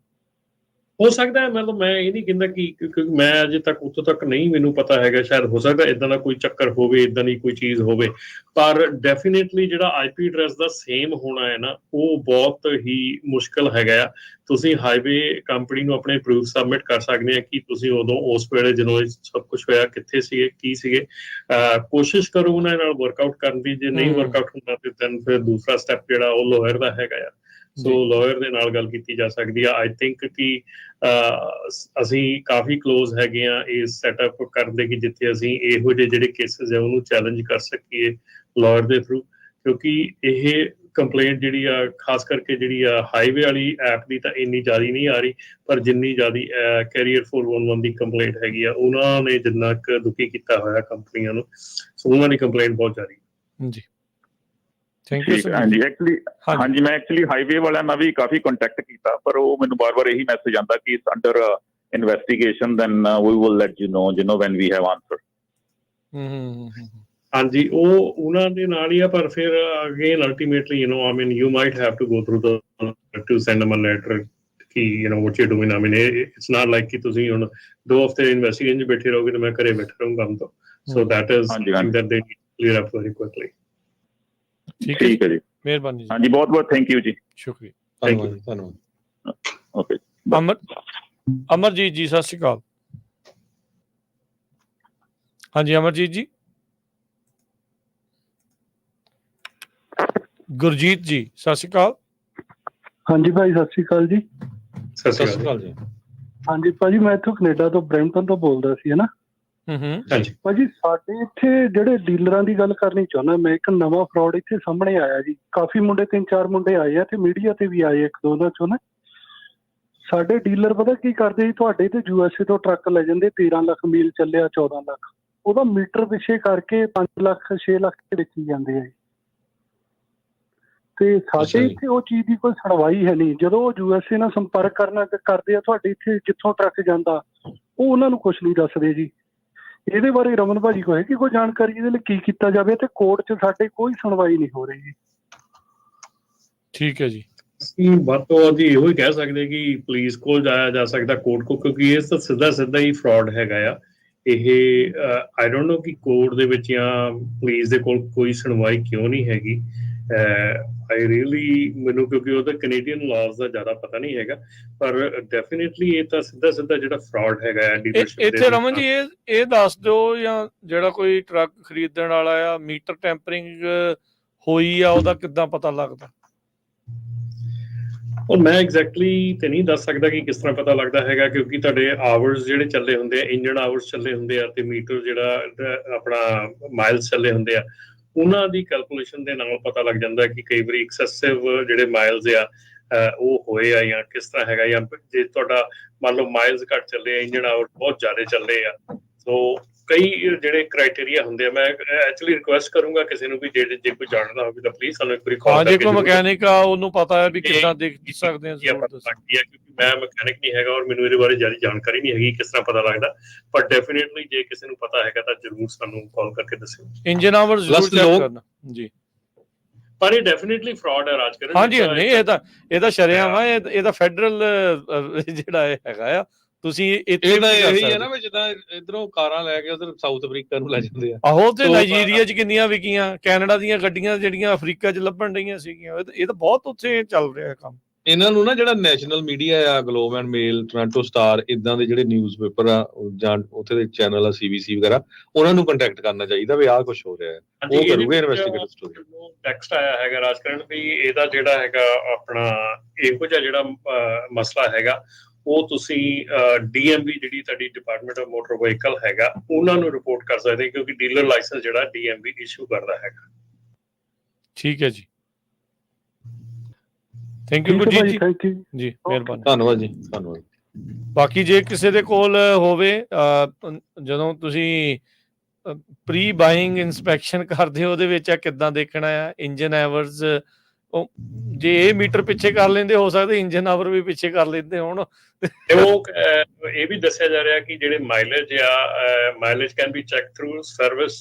ਹੋ ਸਕਦਾ ਹੈ, ਮਤਲਬ ਮੈਂ ਇਹ ਨਹੀਂ ਕਹਿੰਦਾ ਕਿ ਕਿਉਂਕਿ ਮੈਂ ਅਜੇ ਤੱਕ ਉੱਥੋਂ ਤੱਕ ਨਹੀਂ ਮੈਨੂੰ ਪਤਾ ਹੈਗਾ, ਸ਼ਾਇਦ ਹੋ ਸਕਦਾ ਇੱਦਾਂ ਦਾ ਕੋਈ ਚੱਕਰ ਹੋਵੇ, ਇੱਦਾਂ ਦੀ ਕੋਈ ਚੀਜ਼ ਹੋਵੇ, ਪਰ ਡੈਫੀਨੇਟਲੀ ਜਿਹੜਾ IP ਐਡਰੈਸ ਦਾ ਸੇਮ ਹੋਣਾ ਹੈ ਨਾ, ਉਹ ਬਹੁਤ ਹੀ ਮੁਸ਼ਕਿਲ ਹੈਗਾ ਆ। ਤੁਸੀਂ ਹਾਈਵੇ ਕੰਪਨੀ ਨੂੰ ਆਪਣੇ ਪ੍ਰੂਫ ਸਬਮਿਟ ਕਰ ਸਕਦੇ ਆ ਕਿ ਤੁਸੀਂ ਉਦੋਂ ਉਸ ਵੇਲੇ ਜਦੋਂ ਇਹ ਸਭ ਕੁਝ ਹੋਇਆ ਕਿੱਥੇ ਸੀਗੇ, ਕੀ ਸੀਗੇ। ਕੋਸ਼ਿਸ਼ ਕਰੋ ਉਹਨਾਂ ਨਾਲ ਵਰਕਆਊਟ ਕਰਨ ਦੀ, ਜੇ ਨਹੀਂ ਵਰਕਆਊਟ ਹੁੰਦਾ ਤੇ ਫਿਰ ਦੂਸਰਾ ਸਟੈਪ ਜਿਹੜਾ ਉਹ ਲਾਇਰ ਦਾ ਹੈਗਾ ਆ। ਸੋ ਲਾਇਰ ਦੇ ਨਾਲ ਗੱਲ ਕੀਤੀ ਜਾ ਸਕਦੀ ਆ। ਆਈ ਥਿੰਕ ਕਿ ਅਸੀਂ ਕਾਫੀ ਕਲੋਜ਼ ਹੈਗੇ ਆ ਇਸ ਸੈਟਅਪ ਕਰਨ ਦੇ ਕਿ ਜਿੱਥੇ ਅਸੀਂ ਇਹੋ ਜਿਹੇ ਜਿਹੜੇ ਕੇਸਿਸ ਆ ਉਹਨੂੰ ਚੈਲੰਜ ਕਰ ਸਕੀਏ ਲਾਇਰ ਦੇ ਥਰੂ, ਕਿਉਂਕਿ ਇਹ ਕੰਪਲੇਂਟ ਜਿਹੜੀ ਆ ਖਾਸ ਕਰਕੇ ਜਿਹੜੀ ਆ ਹਾਈਵੇ ਵਾਲੀ ਐਪ ਦੀ ਤਾਂ ਇੰਨੀ ਜ਼ਿਆਦਾ ਨਹੀਂ ਆ ਰਹੀ, ਪਰ ਜਿੰਨੀ ਜ਼ਿਆਦਾ ਕੈਰੀਅਰ 411 ਦੀ ਕੰਪਲੇਂਟ ਹੈਗੀ ਆ, ਉਹਨਾਂ ਨੇ ਜਿੰਨਾ ਕੁ ਦੁਖੀ ਕੀਤਾ ਹੋਇਆ ਕੰਪਨੀਆਂ ਨੂੰ, ਸੋ ਉਹਨਾਂ ਦੀ ਕੰਪਲੇਂਟ ਬਹੁਤ ਜ਼ਿਆਦਾ। ਜੀ ਥੈਂਕ ਯੂ ਸਰ। ਹਾਂਜੀ ਮੈਂ ਐਕਚੁਅਲੀ ਹਾਈਵੇ ਵਾਲਿਆਂ ਨਾਲ ਵੀ ਕਾਫੀ ਕੰਟੈਕਟ ਕੀਤਾ, ਪਰ ਉਹ ਮੈਨੂੰ ਬਾਰ-ਬਾਰ ਇਹੀ ਮੈਸੇਜ ਆਉਂਦਾ ਕਿ under investigation, then we will let you know, when we have answer. ਹਾਂਜੀ, ਉਹ ਉਹਨਾਂ ਦੇ ਨਾਲ ਹੀ ਆ, ਪਰ ਫਿਰ again ultimately I mean you might have to go through to send them a letter ਕਿ what you're doing. I mean it's not like ਕਿ ਤੁਸੀਂ ਹੁਣ 2 ਹਫ਼ਤੇ ਇਨਵੈਸਟੀਗੇਸ਼ਨ 'ਚ ਬੈਠੇ ਰਹੋਗੇ ਤੇ ਮੈਂ ਘਰੇ ਬੈਠਾ ਰਹੂੰ ਕੰਮ ਤੋਂ, so that is something that they need to clear up very quickly. ਠੀਕ ਹੈ ਜੀ, ਮਿਹਰਬਾਨੀ ਜੀ। ਹਾਂਜੀ, ਬਹੁਤ ਬਹੁਤ ਥੈਂਕ ਯੂ ਜੀ, ਸ਼ੁਕਰੀਆ। ਧੰਨਵਾਦ। ਓਕੇ। ਅਮਰਜੀਤ ਜੀ ਸਤਿ ਸ਼੍ਰੀ ਅਕਾਲ। ਹਾਂਜੀ ਅਮਰਜੀਤ ਜੀ। ਗੁਰਜੀਤ ਜੀ ਸਤਿ ਸ਼੍ਰੀ ਅਕਾਲ। ਹਾਂਜੀ ਭਾਈ ਸਤਿ ਸ਼੍ਰੀ ਅਕਾਲ ਜੀ। ਸਤਿ ਸ਼੍ਰੀ ਅਕਾਲ ਜੀ। ਹਾਂਜੀ ਭਾਜੀ, ਮੈਂ ਇੱਥੋਂ ਕੈਨੇਡਾ ਤੋਂ ਬਰੈਂਪਟਨ ਤੋਂ ਬੋਲਦਾ ਸੀ, ਹਨਾ। ਹਾਂਜੀ ਭਾਜੀ, ਸਾਡੇ ਇੱਥੇ ਜਿਹੜੇ ਡੀਲਰਾਂ ਦੀ ਗੱਲ ਕਰਨੀ ਚਾਹੁੰਦਾ ਮੈਂ, ਇੱਕ ਨਵਾਂ ਫਰਾਡ ਇੱਥੇ ਸਾਹਮਣੇ ਆਇਆ ਜੀ। ਕਾਫੀ ਮੁੰਡੇ 3-4 ਮੁੰਡੇ ਆਏ ਆ ਤੇ ਮੀਡੀਆ ਤੇ ਵੀ ਆਏ 1-2 ਉਹਨਾਂ ਚੋਂ ਨਾ। ਸਾਡੇ ਡੀਲਰ ਪਤਾ ਕੀ ਕਰਦੇ ਜੀ, ਤੁਹਾਡੇ ਤੇ USA ਤੋਂ ਟਰੱਕ ਲੈ ਜਾਂਦੇ, 13 ਲੱਖ ਮੀਲ ਚੱਲਿਆ, 14 ਲੱਖ, ਉਹਦਾ ਮੀਟਰ ਪਿੱਛੇ ਕਰਕੇ 5 ਲੱਖ 6 ਲੱਖ ਦੇ ਵੇਚੀ ਜਾਂਦੇ ਆ ਜੀ। ਤੇ ਸਾਡੇ ਇੱਥੇ ਉਹ ਚੀਜ਼ ਦੀ ਕੋਈ ਸੁਣਵਾਈ ਹੈ ਨਹੀਂ। ਜਦੋਂ ਉਹ USA ਨਾਲ ਸੰਪਰਕ ਕਰਦੇ ਆ, ਤੁਹਾਡੇ ਇੱਥੇ ਜਿੱਥੋਂ ਟਰੱਕ ਜਾਂਦਾ ਉਹ ਉਹਨਾਂ ਨੂੰ ਕੁਛ ਨਹੀਂ ਦੱਸਦੇ ਜੀ। ਇਹਦੇ ਬਾਰੇ ਰਮਨ ਭਾਜੀ ਕੋਲ ਹੈਗੀ ਕੋਈ ਜਾਣਕਾਰੀ, ਇਹਦੇ ਲਈ ਕੀ ਕੀਤਾ ਜਾਵੇ? ਤੇ ਕੋਰਟ 'ਚ ਸਾਡੇ ਕੋਈ ਸੁਣਵਾਈ ਨਹੀਂ ਹੋ ਰਹੀ ਜੀ। ਠੀਕ ਹੈ ਜੀ। ਅਸੀਂ ਵੱਧ ਤੋਂ ਵੱਧ ਇਹੋ ਹੀ ਕਹਿ ਸਕਦੇ ਕਿ ਪੁਲਿਸ ਕੋਲ ਜਾਇਆ ਜਾ ਸਕਦਾ, ਕੋਰਟ ਕੋਲ, ਕਿਉਂਕਿ ਇਹ ਤਾਂ ਸਿੱਧਾ ਹੀ ਫਰਾਡ ਹੈਗਾ ਆ ਇਹ। ਆਈ ਡੋਂਟ ਨੋ ਕਿ ਕੋਰਟ ਦੇ ਵਿੱਚ ਜਾਂ ਪੁਲਿਸ ਦੇ ਕੋਲ ਕੋਈ ਸੁਣਵਾਈ ਕਿਉਂ ਨਹੀਂ ਹੈਗੀ। ਆਈ ਰੀਅਲੀ ਮੈਨੂੰ, ਕਿਉਂਕਿ ਉਹਦਾ ਕੈਨੇਡੀਅਨ ਲਾਜ਼ ਦਾ ਜ਼ਿਆਦਾ ਪਤਾ ਨਹੀਂ ਹੈਗਾ, ਪਰ ਡੈਫੀਨੇਟਲੀ ਇਹ ਤਾਂ ਸਿੱਧਾ ਜਿਹੜਾ ਫਰਾਡ ਹੈਗਾ ਆ ਡੀਲਰਸ਼ਿਪ ਦੇ। ਇੱਥੇ ਰਮਨ ਜੀ ਇਹ ਦੱਸ ਦਿਓ, ਜਾਂ ਜਿਹੜਾ ਕੋਈ ਟਰੱਕ ਖਰੀਦਣ ਵਾਲਾ ਆ, ਮੀਟਰ ਟੈਂਪਰਿੰਗ ਹੋਈ ਆ ਉਹਦਾ ਕਿੱਦਾਂ ਪਤਾ ਲੱਗਦਾ? ਔਰ ਮੈਂ ਐਗਜ਼ੈਕਟਲੀ ਤੇ ਨਹੀਂ ਦੱਸ ਸਕਦਾ ਕਿ ਕਿਸ ਤਰ੍ਹਾਂ ਪਤਾ ਲੱਗਦਾ ਹੈਗਾ, ਕਿਉਂਕਿ ਤੁਹਾਡੇ ਆਵਰਸ ਜਿਹੜੇ ਚੱਲੇ ਹੁੰਦੇ ਆ, ਇੰਜਨ ਆਵਰਸ ਚੱਲੇ ਹੁੰਦੇ ਆ, ਤੇ ਮੀਟਰ ਜਿਹੜਾ ਆਪਣਾ ਮਾਈਲਸ ਚੱਲੇ ਹੁੰਦੇ ਆ, ਉਹਨਾਂ ਦੀ ਕੈਲਕੂਲੇਸ਼ਨ ਦੇ ਨਾਲ ਪਤਾ ਲੱਗ ਜਾਂਦਾ ਕਿ ਕਈ ਵਾਰੀ ਐਕਸੈਸਿਵ ਜਿਹੜੇ ਮਾਈਲਸ ਆ ਉਹ ਹੋਏ ਆ, ਜਾਂ ਕਿਸ ਤਰ੍ਹਾਂ ਹੈਗਾ। ਜਾਂ ਜੇ ਤੁਹਾਡਾ ਮੰਨ ਲਓ ਮਾਈਲਸ ਘੱਟ ਚੱਲੇ ਆ, ਇੰਜਨ ਆਵਰ ਬਹੁਤ ਜ਼ਿਆਦਾ ਚੱਲੇ ਆ, ਸੋ ਕਈ ਜਿਹੜੇ ਕ੍ਰਾਈਟੇਰੀਆ ਹੁੰਦੇ ਆ। ਮੈਂ ਐਕਚੁਅਲੀ ਰਿਕੁਐਸਟ ਕਰੂੰਗਾ ਕਿਸੇ ਨੂੰ ਵੀ ਜੇ ਕੋਈ ਜਾਣਦਾ ਹੋਵੇ ਤਾਂ ਪਲੀਜ਼ ਸਾਨੂੰ ਇੱਕ ਵਾਰੀ ਕਾਲ ਕਰਕੇ। ਜੇ ਕੋਈ ਮਕੈਨਿਕ ਆ ਉਹਨੂੰ ਪਤਾ ਹੈ ਵੀ ਕਿੱਦਾਂ ਦੇਖ ਸਕਦੇ ਆ। ਕਿਉਂਕਿ ਮੈਂ ਮਕੈਨਿਕ ਨਹੀਂ ਹੈਗਾ ਔਰ ਮੈਨੂੰ ਇਹਦੇ ਬਾਰੇ ਜ਼ਿਆਦਾ ਜਾਣਕਾਰੀ ਨਹੀਂ ਹੈਗੀ ਕਿਸ ਤਰ੍ਹਾਂ ਪਤਾ ਲੱਗਦਾ, ਪਰ ਡੈਫੀਨੇਟਲੀ ਜੇ ਕਿਸੇ ਨੂੰ ਪਤਾ ਹੈਗਾ ਤਾਂ ਜ਼ਰੂਰ ਸਾਨੂੰ ਕਾਲ ਕਰਕੇ ਦੱਸਿਓ। ਇੰਜਨ ਆਵਰ ਜ਼ਰੂਰ ਚੈੱਕ ਕਰਨਾ ਜੀ। ਪਰ ਇਹ ਡੈਫੀਨੇਟਲੀ ਫਰਾਡ ਹੈ ਰਾਜਕਰਨ। ਹਾਂਜੀ ਨਹੀਂ, ਇਹ ਤਾਂ ਸ਼ਰੇਆਮ ਆ, ਇਹ ਤਾਂ ਫੈਡਰਲ ਜਿਹੜਾ ਇਹ ਹੈਗਾ ਆ। ਤੁਸੀਂ ਇਹ ਤਾਂ ਇਹੀ ਹੈ ਨਾ ਵੀ ਜਿੱਦਾਂ ਇਧਰੋਂ ਕਾਰਾਂ ਲੈ ਕੇ ਉਧਰ ਸਾਊਥ ਅਫਰੀਕਾ ਨੂੰ ਲੈ ਜਾਂਦੇ ਆ। ਆਹੋ, ਤੇ ਨਾਈਜੀਰੀਆ 'ਚ ਕਿੰਨੀਆਂ ਵਿਕੀਆਂ, ਕੈਨੇਡਾ ਦੀਆਂ ਗੱਡੀਆਂ ਜਿਹੜੀਆਂ ਅਫਰੀਕਾ 'ਚ ਲੱਭਣ ਡਈਆਂ ਸੀਗੀਆਂ। ਇਹ ਤਾਂ ਬਹੁਤ ਉੱਥੇ ਚੱਲ ਰਿਹਾ ਕੰਮ। ਇਹਨਾਂ ਨੂੰ ਨਾ ਜਿਹੜਾ ਨੈਸ਼ਨਲ ਮੀਡੀਆ ਆ, Globe and Mail, Toronto Star, ਇਦਾਂ ਦੇ ਜਿਹੜੇ ਨਿਊਜ਼ਪੇਪਰ ਆ ਜਾਂ ਉੱਥੇ ਦੇ ਚੈਨਲ ਆ, CBC ਵਗੈਰਾ, ਉਹਨਾਂ ਨੂੰ ਕੰਟੈਕਟ ਕਰਨਾ ਚਾਹੀਦਾ ਵੀ ਆਹ ਕੁਝ ਹੋ ਰਿਹਾ ਹੈ, ਉਹ ਕਰੂਗੇ ਇਨਵੈਸਟੀਗੇਟਿਵ ਸਟੋਰੀ। ਟੈਕਸਟ ਆਇਆ ਹੈਗਾ ਰਾਜਕਰਨ ਵੀ ਇਹਦਾ ਜਿਹੜਾ ਹੈਗਾ ਆਪਣਾ ਇਹੋ ਜਿਹਾ ਜਿਹੜਾ ਮਸਲਾ ਹੈਗਾ, ਉਹ ਤੁਸੀਂ DMV ਜਿਹੜੀ ਤੁਹਾਡੀ ਡਿਪਾਰਟਮੈਂਟ ਆਫ ਮੋਟਰ ਵਹੀਕਲ ਹੈਗਾ, ਉਹਨਾਂ ਨੂੰ ਰਿਪੋਰਟ ਕਰ ਸਕਦੇ, ਕਿਉਂਕਿ ਡੀਲਰ ਲਾਇਸੈਂਸ ਜਿਹੜਾ DMV ਇਸ਼ੂ ਕਰਦਾ ਹੈਗਾ। ਠੀਕ ਹੈ ਜੀ, ਥੈਂਕ ਯੂ ਗੁਰਜੀਤ ਜੀ। ਥੈਂਕ ਯੂ ਜੀ, ਮਿਹਰਬਾਨੀ, ਧੰਨਵਾਦ ਜੀ, ਧੰਨਵਾਦ। ਬਾਕੀ ਜੇ ਕਿਸੇ ਦੇ ਕੋਲ ਹੋਵੇ, ਜਦੋਂ ਤੁਸੀਂ ਪ੍ਰੀ ਬਾਇੰਗ ਇਨਸਪੈਕਸ਼ਨ ਕਰਦੇ ਹੋ, ਉਹਦੇ ਵਿੱਚ ਕਿੱਦਾਂ ਦੇਖਣਾ ਆ ਇੰਜਨ ਐਵਰਸ। ਜੇ ਇਹ ਮੀਟਰ ਪਿੱਛੇ ਕਰ ਲੈਂਦੇ, ਹੋ ਸਕਦਾ ਇੰਜਨ ਆਵਰ ਵੀ ਪਿੱਛੇ ਕਰ ਲੈਂਦੇ ਹੋਣ। ਉਹ ਇਹ ਵੀ ਦੱਸਿਆ ਜਾ ਰਿਹਾ ਕਿ ਜਿਹੜੇ ਮਾਈਲੇਜ ਆ, mileage can be check through service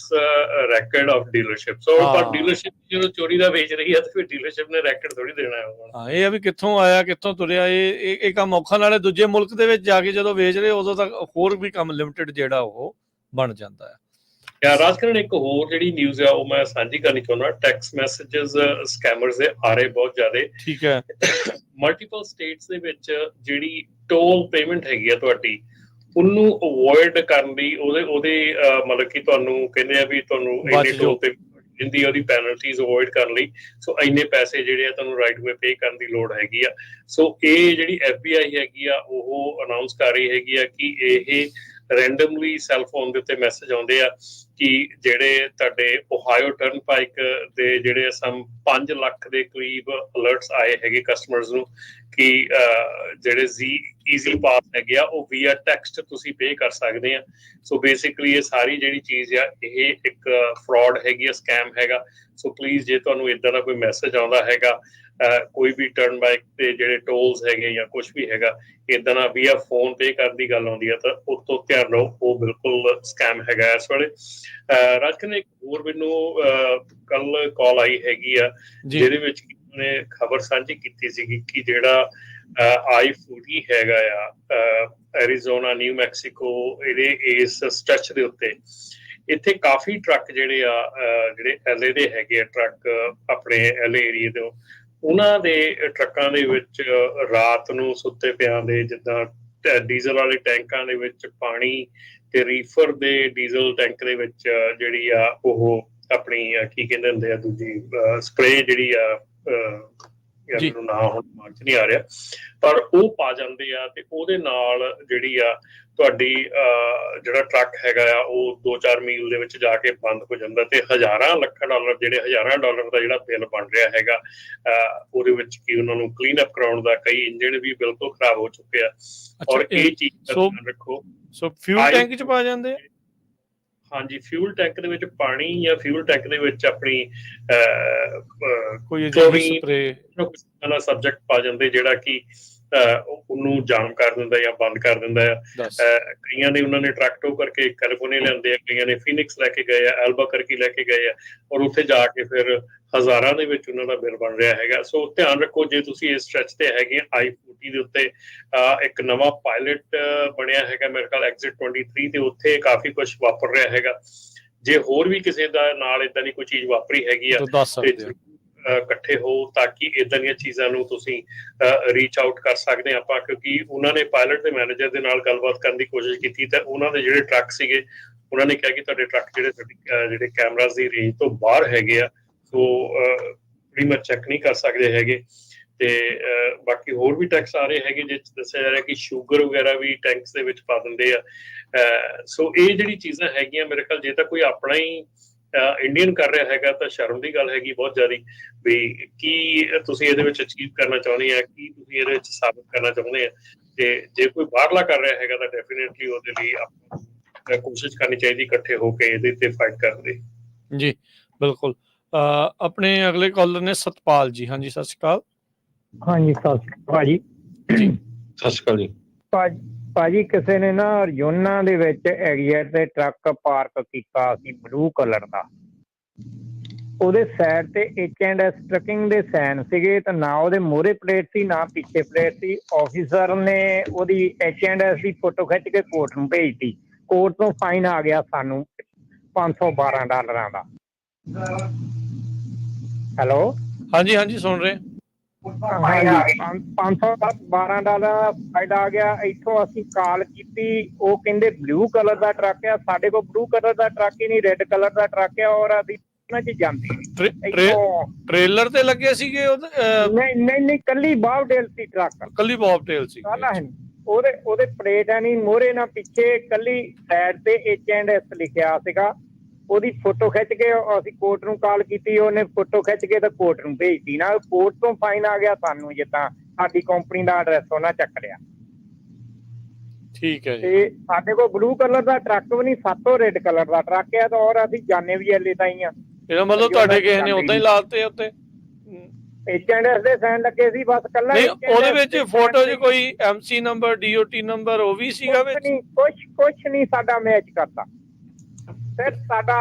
record of dealership. So ਪਰ ਡੀਲਰਸ਼ਿਪ ਜਦੋਂ ਚੋਰੀ ਦਾ ਵੇਚ ਰਹੀ ਹੈ ਤਾਂ ਫਿਰ ਡੀਲਰਸ਼ਿਪ ਨੇ ਰੈਕੋਰਡ ਥੋੜੀ ਦੇਣਾ ਹੈ। ਹਾਂ, ਇਹ ਆ ਵੀ ਕਿੱਥੋਂ ਆਇਆ, ਕਿੱਥੋਂ ਤੁਰਿਆ। ਇਹ ਕੰਮ ਔਖਾ, ਨਾਲੇ ਦੂਜੇ ਮੁਲਕ ਦੇ ਵਿੱਚ ਜਾ ਕੇ ਜਦੋਂ ਵੇਚ ਰਹੇ ਉਦੋਂ ਤੱਕ ਹੋਰ ਵੀ ਕੰਮ ਲਿਮਟਿਡ ਜਿਹੜਾ ਉਹ ਬਣ ਜਾਂਦਾ ਹੈ। ਰਾਜਕਰਨ ਇੱਕ ਹੋਰ ਜਿਹੜੀ ਨਿਊਜ਼ ਆ ਉਹ ਮੈਂ ਸਾਂਝੀ ਕਰਨੀ ਚਾਹੁੰਦਾ। ਟੈਕਸਟ ਮੈਸੇजेस ਸਕੈਮਰਸ ਦੇ ਆ ਰਹੇ ਬਹੁਤ ਜ਼ਿਆਦਾ। ਠੀਕ ਹੈ। ਮਲਟੀਪਲ ਸਟੇਟਸ ਦੇ ਵਿੱਚ ਜਿਹੜੀ ਟੋਲ ਪੇਮੈਂਟ ਹੈਗੀ ਆ ਤੁਹਾਡੀ, ਉਹਨੂੰ ਅਵੋਇਡ ਕਰਨ ਲਈ ਉਹਦੇ ਮਤਲਬ ਕਿ ਤੁਹਾਨੂੰ ਕਹਿੰਦੇ ਆ ਵੀ ਤੁਹਾਨੂੰ ਇੰਨੇ ਟੋਲ ਪੇਮੈਂਟ ਜਿੰਦੀ ਉਹਦੀ ਪੈਨਲਟੀਜ਼ ਅਵੋਇਡ ਕਰਨ ਲਈ, ਸੋ ਇੰਨੇ ਪੈਸੇ ਜਿਹੜੇ ਆ ਤੁਹਾਨੂੰ ਰਾਈਟ ਵੇ ਪੇ ਕਰਨ ਦੀ ਲੋੜ ਹੈਗੀ ਆ। ਸੋ ਇਹ ਜਿਹੜੀ FBI ਹੈਗੀ ਆ ਉਹ ਅਨਾਉਂਸ ਕਰ ਰਹੀ ਹੈਗੀ ਆ ਕਿ ਇਹ ਰੈਂਡਮਲੀ ਸੈੱਲ ਫੋਨ ਦੇ ਉੱਤੇ ਮੈਸੇਜ ਆਉਂਦੇ ਆ ਕਿ ਜਿਹੜੇ ਤੁਹਾਡੇ ਓਹਾਇਓ ਟਰਨਪਾਈਕ ਦੇ ਜਿਹੜੇ 5 ਲੱਖ ਦੇ ਕਰੀਬ ਅਲਰਟਸ ਆਏ ਹੈਗੇ ਕਸਟਮਰਸ ਨੂੰ ਕਿ ਜਿਹੜੇ ਈਜ਼ੀ ਪਾਸ ਹੈਗੇ ਆ ਉਹ ਵੀਆ ਟੈਕਸਟ ਤੁਸੀਂ ਪੇ ਕਰ ਸਕਦੇ ਆ। ਸੋ ਬੇਸਿਕਲੀ ਇਹ ਸਾਰੀ ਜਿਹੜੀ ਚੀਜ਼ ਆ ਇਹ ਇੱਕ ਫਰਾਡ ਹੈਗੀ ਆ, ਸਕੈਮ ਹੈਗਾ। ਸੋ ਪਲੀਜ਼ ਜੇ ਤੁਹਾਨੂੰ ਇੱਦਾਂ ਦਾ ਕੋਈ ਮੈਸੇਜ ਆਉਂਦਾ ਹੈਗਾ ਕੋਈ ਵੀ ਟਰਨ ਬਾਈਕ ਤੇ ਜਿਹੜੇ ਟੋਲਸ ਹੈਗੇ ਜਾਂ ਕੁਝ ਵੀ ਹੈਗਾ ਇਦਾਂ ਨਾ ਵੀ ਫੋਨ ਪੇ ਕਰਨ ਦੀ ਗੱਲ ਆਉਂਦੀ ਹੈ ਤਾਂ ਉਸ ਤੋਂ ਧਿਆਨ ਰਹੋ, ਉਹ ਬਿਲਕੁਲ ਸਕੈਮ ਹੈਗਾ ਇਸ ਵੇਲੇ। ਰਾਜਕਨ ਇੱਕ ਹੋਰ ਮੈਨੂੰ ਕੱਲ ਕਾਲ ਆਈ ਹੈਗੀ ਆ ਜਿਹਦੇ ਵਿੱਚ ਨੇ ਖਬਰ ਸਾਂਝੀ ਕੀਤੀ ਸੀਗੀ ਕਿ ਜਿਹੜਾ I-40 ਹੈਗਾ ਆ ਐਰੀਜ਼ੋਨਾ ਨਿਊ ਮੈਕਸੀਕੋ ਇਹਦੇ ਇਸ ਸਟ੍ਰੈਚ ਦੇ ਉੱਤੇ ਇੱਥੇ ਕਾਫੀ ਟਰੱਕ ਜਿਹੜੇ ਆ ਜਿਹੜੇ LA ਦੇ ਹੈਗੇ ਆ ਟਰੱਕ ਆਪਣੇ LA ਏਰੀਏ ਤੋਂ, ਉਹਨਾਂ ਦੇ ਟਰੱਕਾਂ ਦੇ ਵਿੱਚ ਰਾਤ ਨੂੰ ਸੁੱਤੇ ਪਿਆਂ ਦੇ ਜਿੱਦਾਂ ਡੀਜ਼ਲ ਵਾਲੇ ਟੈਂਕਾਂ ਦੇ ਵਿੱਚ ਪਾਣੀ ਤੇ ਰੀਫਰ ਦੇ ਡੀਜ਼ਲ ਟੈਂਕ ਦੇ ਵਿੱਚ ਜਿਹੜੀ ਆ ਉਹ ਆਪਣੀ ਕੀ ਕਹਿੰਦੇ ਹੁੰਦੇ ਆ ਦੂਜੀ ਸਪਰੇਅ ਜਿਹੜੀ ਆ ਮੈਨੂੰ ਨਾ ਹੁਣ ਦਿਮਾਗ 'ਚ ਨਹੀਂ ਆ ਰਿਹਾ, ਪਰ ਉਹ ਪਾ ਜਾਂਦੇ ਆ ਤੇ ਉਹਦੇ ਨਾਲ ਜਿਹੜੀ ਆ ਤੁਹਾਡੀ ਜਿਹੜਾ ਟਰੱਕ ਹੈਗਾ ਆ ਉਹ 2-4 ਮੀਲ ਦੇ ਵਿੱਚ ਜਾ ਕੇ ਬੰਦ ਹੋ ਜਾਂਦਾ ਤੇ ਹਜ਼ਾਰਾਂ ਲੱਖਾਂ ਡਾਲਰ ਜਿਹੜੇ ਹਜ਼ਾਰਾਂ ਡਾਲਰ ਦਾ ਜਿਹੜਾ ਬਿੱਲ ਬਣ ਰਿਹਾ ਹੈਗਾ ਉਹਦੇ ਵਿੱਚ ਕੀ ਉਹਨਾਂ ਨੂੰ ਕਲੀਨ ਅਪ ਕਰਾਉਣ ਦਾ, ਕਈ ਇੰਜਣ ਵੀ ਬਿਲਕੁਲ ਖਰਾਬ ਹੋ ਚੁੱਕੇ ਆ। ਔਰ ਇਹ ਚੀਜ਼ ਦਾ ਧਿਆਨ ਰੱਖੋ। ਸੋ ਫਿਊਲ ਟੈਂਕ 'ਚ ਪਾ ਜਾਂਦੇ ਆ? ਹਾਂਜੀ, ਫਿਊਲ ਟੈਂਕ ਦੇ ਵਿੱਚ ਪਾਣੀ ਜਾਂ ਫਿਊਲ ਟੈਂਕ ਦੇ ਵਿੱਚ ਆਪਣੀ ਕੋਈ ਸਪਰੇ ਵਾਲਾ ਸਬਜੈਕਟ ਪਾ ਜਾਂਦੇ ਜਿਹੜਾ ਕਿ ਉਹਨੂੰ ਜਾਮ ਕਰ ਦਿੰਦਾ ਜਾਂ ਬੰਦ ਕਰ ਦਿੰਦਾ ਆ। ਕਈਆਂ ਨੇ ਉਹਨਾਂ ਨੇ ਟਰੱਕ ਟੋ ਕਰਕੇ ਕੈਲੀਫੋਰਨੀਆ ਲਿਆਂਦੇ ਆ, ਕਈਆਂ ਨੇ ਫੀਨਿਕਸ ਲੈ ਕੇ ਗਏ ਆ, ਐਲਬਕਰਕੀ ਲੈ ਕੇ ਗਏ ਆ ਔਰ ਉੱਥੇ ਜਾ ਕੇ ਫਿਰ ਹਜ਼ਾਰਾਂ ਦੇ ਵਿੱਚ ਉਹਨਾਂ ਦਾ ਬਿੱਲ ਬਣ ਰਿਹਾ ਹੈਗਾ। ਸੋ ਧਿਆਨ ਰੱਖੋ ਜੇ ਤੁਸੀਂ ਇਸ ਸਟ੍ਰੈਚ ਤੇ ਹੈਗੇ I-40 ਦੇ ਉੱਤੇ ਇੱਕ ਨਵਾਂ ਪਾਇਲਟ ਬਣਿਆ ਹੈਗਾ ਮੇਰੇ ਖਿਆਲ ਐਗਜ਼ਿਟ 23 ਤੇ ਉੱਥੇ ਕਾਫੀ ਕੁਝ ਵਾਪਰ ਰਿਹਾ ਹੈਗਾ। ਜੇ ਹੋਰ ਵੀ ਕਿਸੇ ਦਾ ਨਾਲ ਏਦਾਂ ਦੀ ਕੋਈ ਚੀਜ਼ ਵਾਪਰੀ ਹੈਗੀ ਆ ਤੇ ਇਕੱਠੇ ਹੋ ਤਾਂ ਕਿ ਏਦਾਂ ਦੀਆਂ ਚੀਜ਼ਾਂ ਨੂੰ ਤੁਸੀਂ ਰੀਚ ਆਊਟ ਕਰ ਸਕਦੇ ਆ ਆਪਾਂ, ਕਿਉਂਕਿ ਉਹਨਾਂ ਨੇ ਪਾਇਲਟ ਦੇ ਮੈਨੇਜਰ ਦੇ ਨਾਲ ਗੱਲਬਾਤ ਕਰਨ ਦੀ ਕੋਸ਼ਿਸ਼ ਕੀਤੀ ਤਾਂ ਉਹਨਾਂ ਦੇ ਜਿਹੜੇ ਟਰੱਕ ਸੀਗੇ ਉਹਨਾਂ ਨੇ ਕਿਹਾ ਕਿ ਤੁਹਾਡੇ ਟਰੱਕ ਜਿਹੜੇ ਕੈਮਰਾਜ਼ ਦੀ ਰੇਂਜ ਤੋਂ ਬਾਹਰ ਹੈਗੇ ਆ, ਸੋ pretty much ਚੈੱਕ ਨਹੀਂ ਕਰ ਸਕਦੇ ਹੈਗੇ। ਤੇ ਬਾਕੀ ਹੋਰ ਵੀ ਟੈਕਸ ਆ ਰਹੇ ਹੈਗੇ ਜਿਸ ਦੱਸਿਆ ਜਾ ਰਿਹਾ ਕਿ ਸ਼ੂਗਰ ਵਗੈਰਾ ਵੀ ਟੈਂਕਸ ਦੇ ਵਿੱਚ ਪਾ ਦਿੰਦੇ ਆ। ਸੋ ਇਹ ਜਿਹੜੀ ਚੀਜ਼ਾਂ ਹੈਗੀਆਂ ਮੇਰੇ ਖਿਆਲ ਜੇ ਤਾਂ ਕੋਈ ਆਪਣਾ ਹੀ ਇੰਡੀਅਨ ਕਰ ਰਿਹਾ ਹੈਗਾ ਤਾਂ ਸ਼ਰਮ ਦੀ ਗੱਲ ਹੈਗੀ ਬਹੁਤ ਜ਼ਿਆਦਾ ਵੀ ਕੀ ਤੁਸੀਂ ਇਹਦੇ ਵਿੱਚ ਅਚੀਵ ਕਰਨਾ ਚਾਹੁੰਦੇ ਆ, ਕੀ ਤੁਸੀਂ ਇਹਦੇ ਵਿੱਚ ਸਾਬਿਤ ਕਰਨਾ ਚਾਹੁੰਦੇ ਆ। ਤੇ ਜੇ ਕੋਈ ਬਾਹਰਲਾ ਕਰ ਰਿਹਾ ਹੈਗਾ ਤਾਂ ਡੈਫੀਨੇਟਲੀ ਉਹਦੇ ਲਈ ਆਪਾਂ ਕੋਸ਼ਿਸ਼ ਕਰਨੀ ਚਾਹੀਦੀ ਇਕੱਠੇ ਹੋ ਕੇ ਇਹਦੇ ਤੇ ਫਾਈਟ ਕਰਨ ਦੀ। ਜੀ ਬਿਲਕੁਲ। ਆਪਣੇ ਅਗਲੇ ਕਾਲਰ ਨੇ ਸਤਪਾਲ ਜੀ। ਹਾਂਜੀ ਸਤਿ ਸ਼੍ਰੀ ਅਕਾਲ। ਹਾਂਜੀ ਸਤਿ ਸ਼੍ਰੀ ਅਕਾਲ ਭਾਜੀ। ਸਤਿ ਸ਼੍ਰੀ ਅਕਾਲ ਜੀ। ਭਾਜੀ ਕਿਸੇ ਨੇ ਨਾ ਅਰਜੋਨਾ ਦੇ ਵਿੱਚ ਏਰੀਆ ਤੇ ਟਰੱਕ ਪਾਰਕ ਕੀਤਾ ਸੀ ਬਲੂ ਕਲਰ ਦਾ, ਉਹਦੇ ਸਾਈਡ ਤੇ H&S ਟਰੱਕਿੰਗ ਦੇ ਸਾਈਨ ਸੀਗੇ ਤੇ ਨਾ ਉਹਦੇ ਮੋਹਰੇ ਪਲੇਟ ਸੀ ਨਾ ਪਿੱਛੇ ਪਲੇਟ ਸੀ। ਆਫਿਸਰ ਨੇ ਉਹਦੀ H&S ਦੀ ਫੋਟੋ ਖਿੱਚ ਕੇ ਕੋਰਟ ਨੂੰ ਭੇਜਤੀ। ਕੋਰਟ ਤੋਂ ਫਾਈਨ ਆ ਗਿਆ ਸਾਨੂੰ $512 ਦਾ। ਹੈਲੋ ਹਾਂਜੀ ਹਾਂਜੀ ਸੁਣ ਰਹੇ। ਹਾਂਜੀ $512 ਫਾਈਨ ਆ ਗਿਆ। ਇੱਥੋਂ ਅਸੀਂ ਕਾਲ ਕੀਤੀ, ਉਹ ਕਹਿੰਦੇ ਬਲੂ ਕਲਰ ਦਾ ਟਰੱਕ ਆ। ਸਾਡੇ ਕੋਲ ਬਲੂ ਕਲਰ ਦਾ ਟਰੱਕ ਹੀ ਨਹੀਂ, ਰੈੱਡ ਕਲਰ ਦਾ ਟਰੱਕ ਆ ਔਰ ਅਸੀਂ ਉਹਨਾਂ 'ਚ ਜਾਂਦੇ ਟ੍ਰੇਲਰ ਤੇ ਲੱਗੇ ਸੀਗੇ ਨਹੀਂ ਕੱਲੀ ਬਾਬਡੇਲ ਸੀ ਟਰੱਕ, ਕੱਲੀ ਬੌਬਟੇਲ ਸੀ। ਉਹਦੇ ਪਲੇਟ ਹੈ ਨਹੀਂ ਮੋਹਰੇ ਨਾ ਪਿੱਛੇ, ਕੱਲੀ ਸਾਈਡ ਤੇ H&S ਲਿਖਿਆ ਸੀਗਾ। ਉਹਦੀ ਫੋਟੋ ਖਿੱਚ ਕੇ ਅਸੀਂ ਕੋਰਟ ਨੂੰ ਕਾਲ ਕੀਤੀ, ਉਹਨੇ ਫੋਟੋ ਖਿੱਚ ਕੇ ਤਾਂ ਕੋਰਟ ਨੂੰ ਭੇਜਤੀ ਨਾ। ਕੋਰਟ ਤੋਂ ਫਾਈਨ ਆ ਗਿਆ ਸਾਨੂੰ ਜਿੱਦਾਂ ਸਾਡੀ ਕੰਪਨੀ ਦਾ ਐਡਰੈਸ ਉਹਨਾਂ ਚੱਕ ਲਿਆ। ਠੀਕ ਹੈ ਜੀ। ਤੇ ਸਾਡੇ ਕੋਲ ਬਲੂ ਕਲਰ ਦਾ ਟਰੱਕ ਵੀ ਨਹੀਂ, ਸਾਤੋਂ ਰੈੱਡ ਕਲਰ ਦਾ ਟਰੱਕ ਆ ਤੇ ਔਰ ਅਸੀਂ ਜਾਣੇ ਵੀ LA ਤਾਈਂ ਆ। ਇਹਦਾ ਮਤਲਬ ਤੁਹਾਡੇ ਕਿਸੇ ਨੇ ਉਦਾਂ ਹੀ ਲਾਤੇ ਉੱਤੇ H&S ਦੇ ਸਾਈਨ ਲੱਗੇ ਸੀ ਬਸ ਕੱਲਾ। ਉਹਦੇ ਵਿੱਚ ਫੋਟੋ 'ਚ ਕੋਈ MC ਨੰਬਰ DOT ਨੰਬਰ ਉਹ ਵੀ ਸੀਗਾ ਵਿੱਚ? ਕੁਛ ਨਹੀਂ ਸਾਡਾ ਮੈਚ ਕਰਦਾ। ਫਿਰ ਸਾਡਾ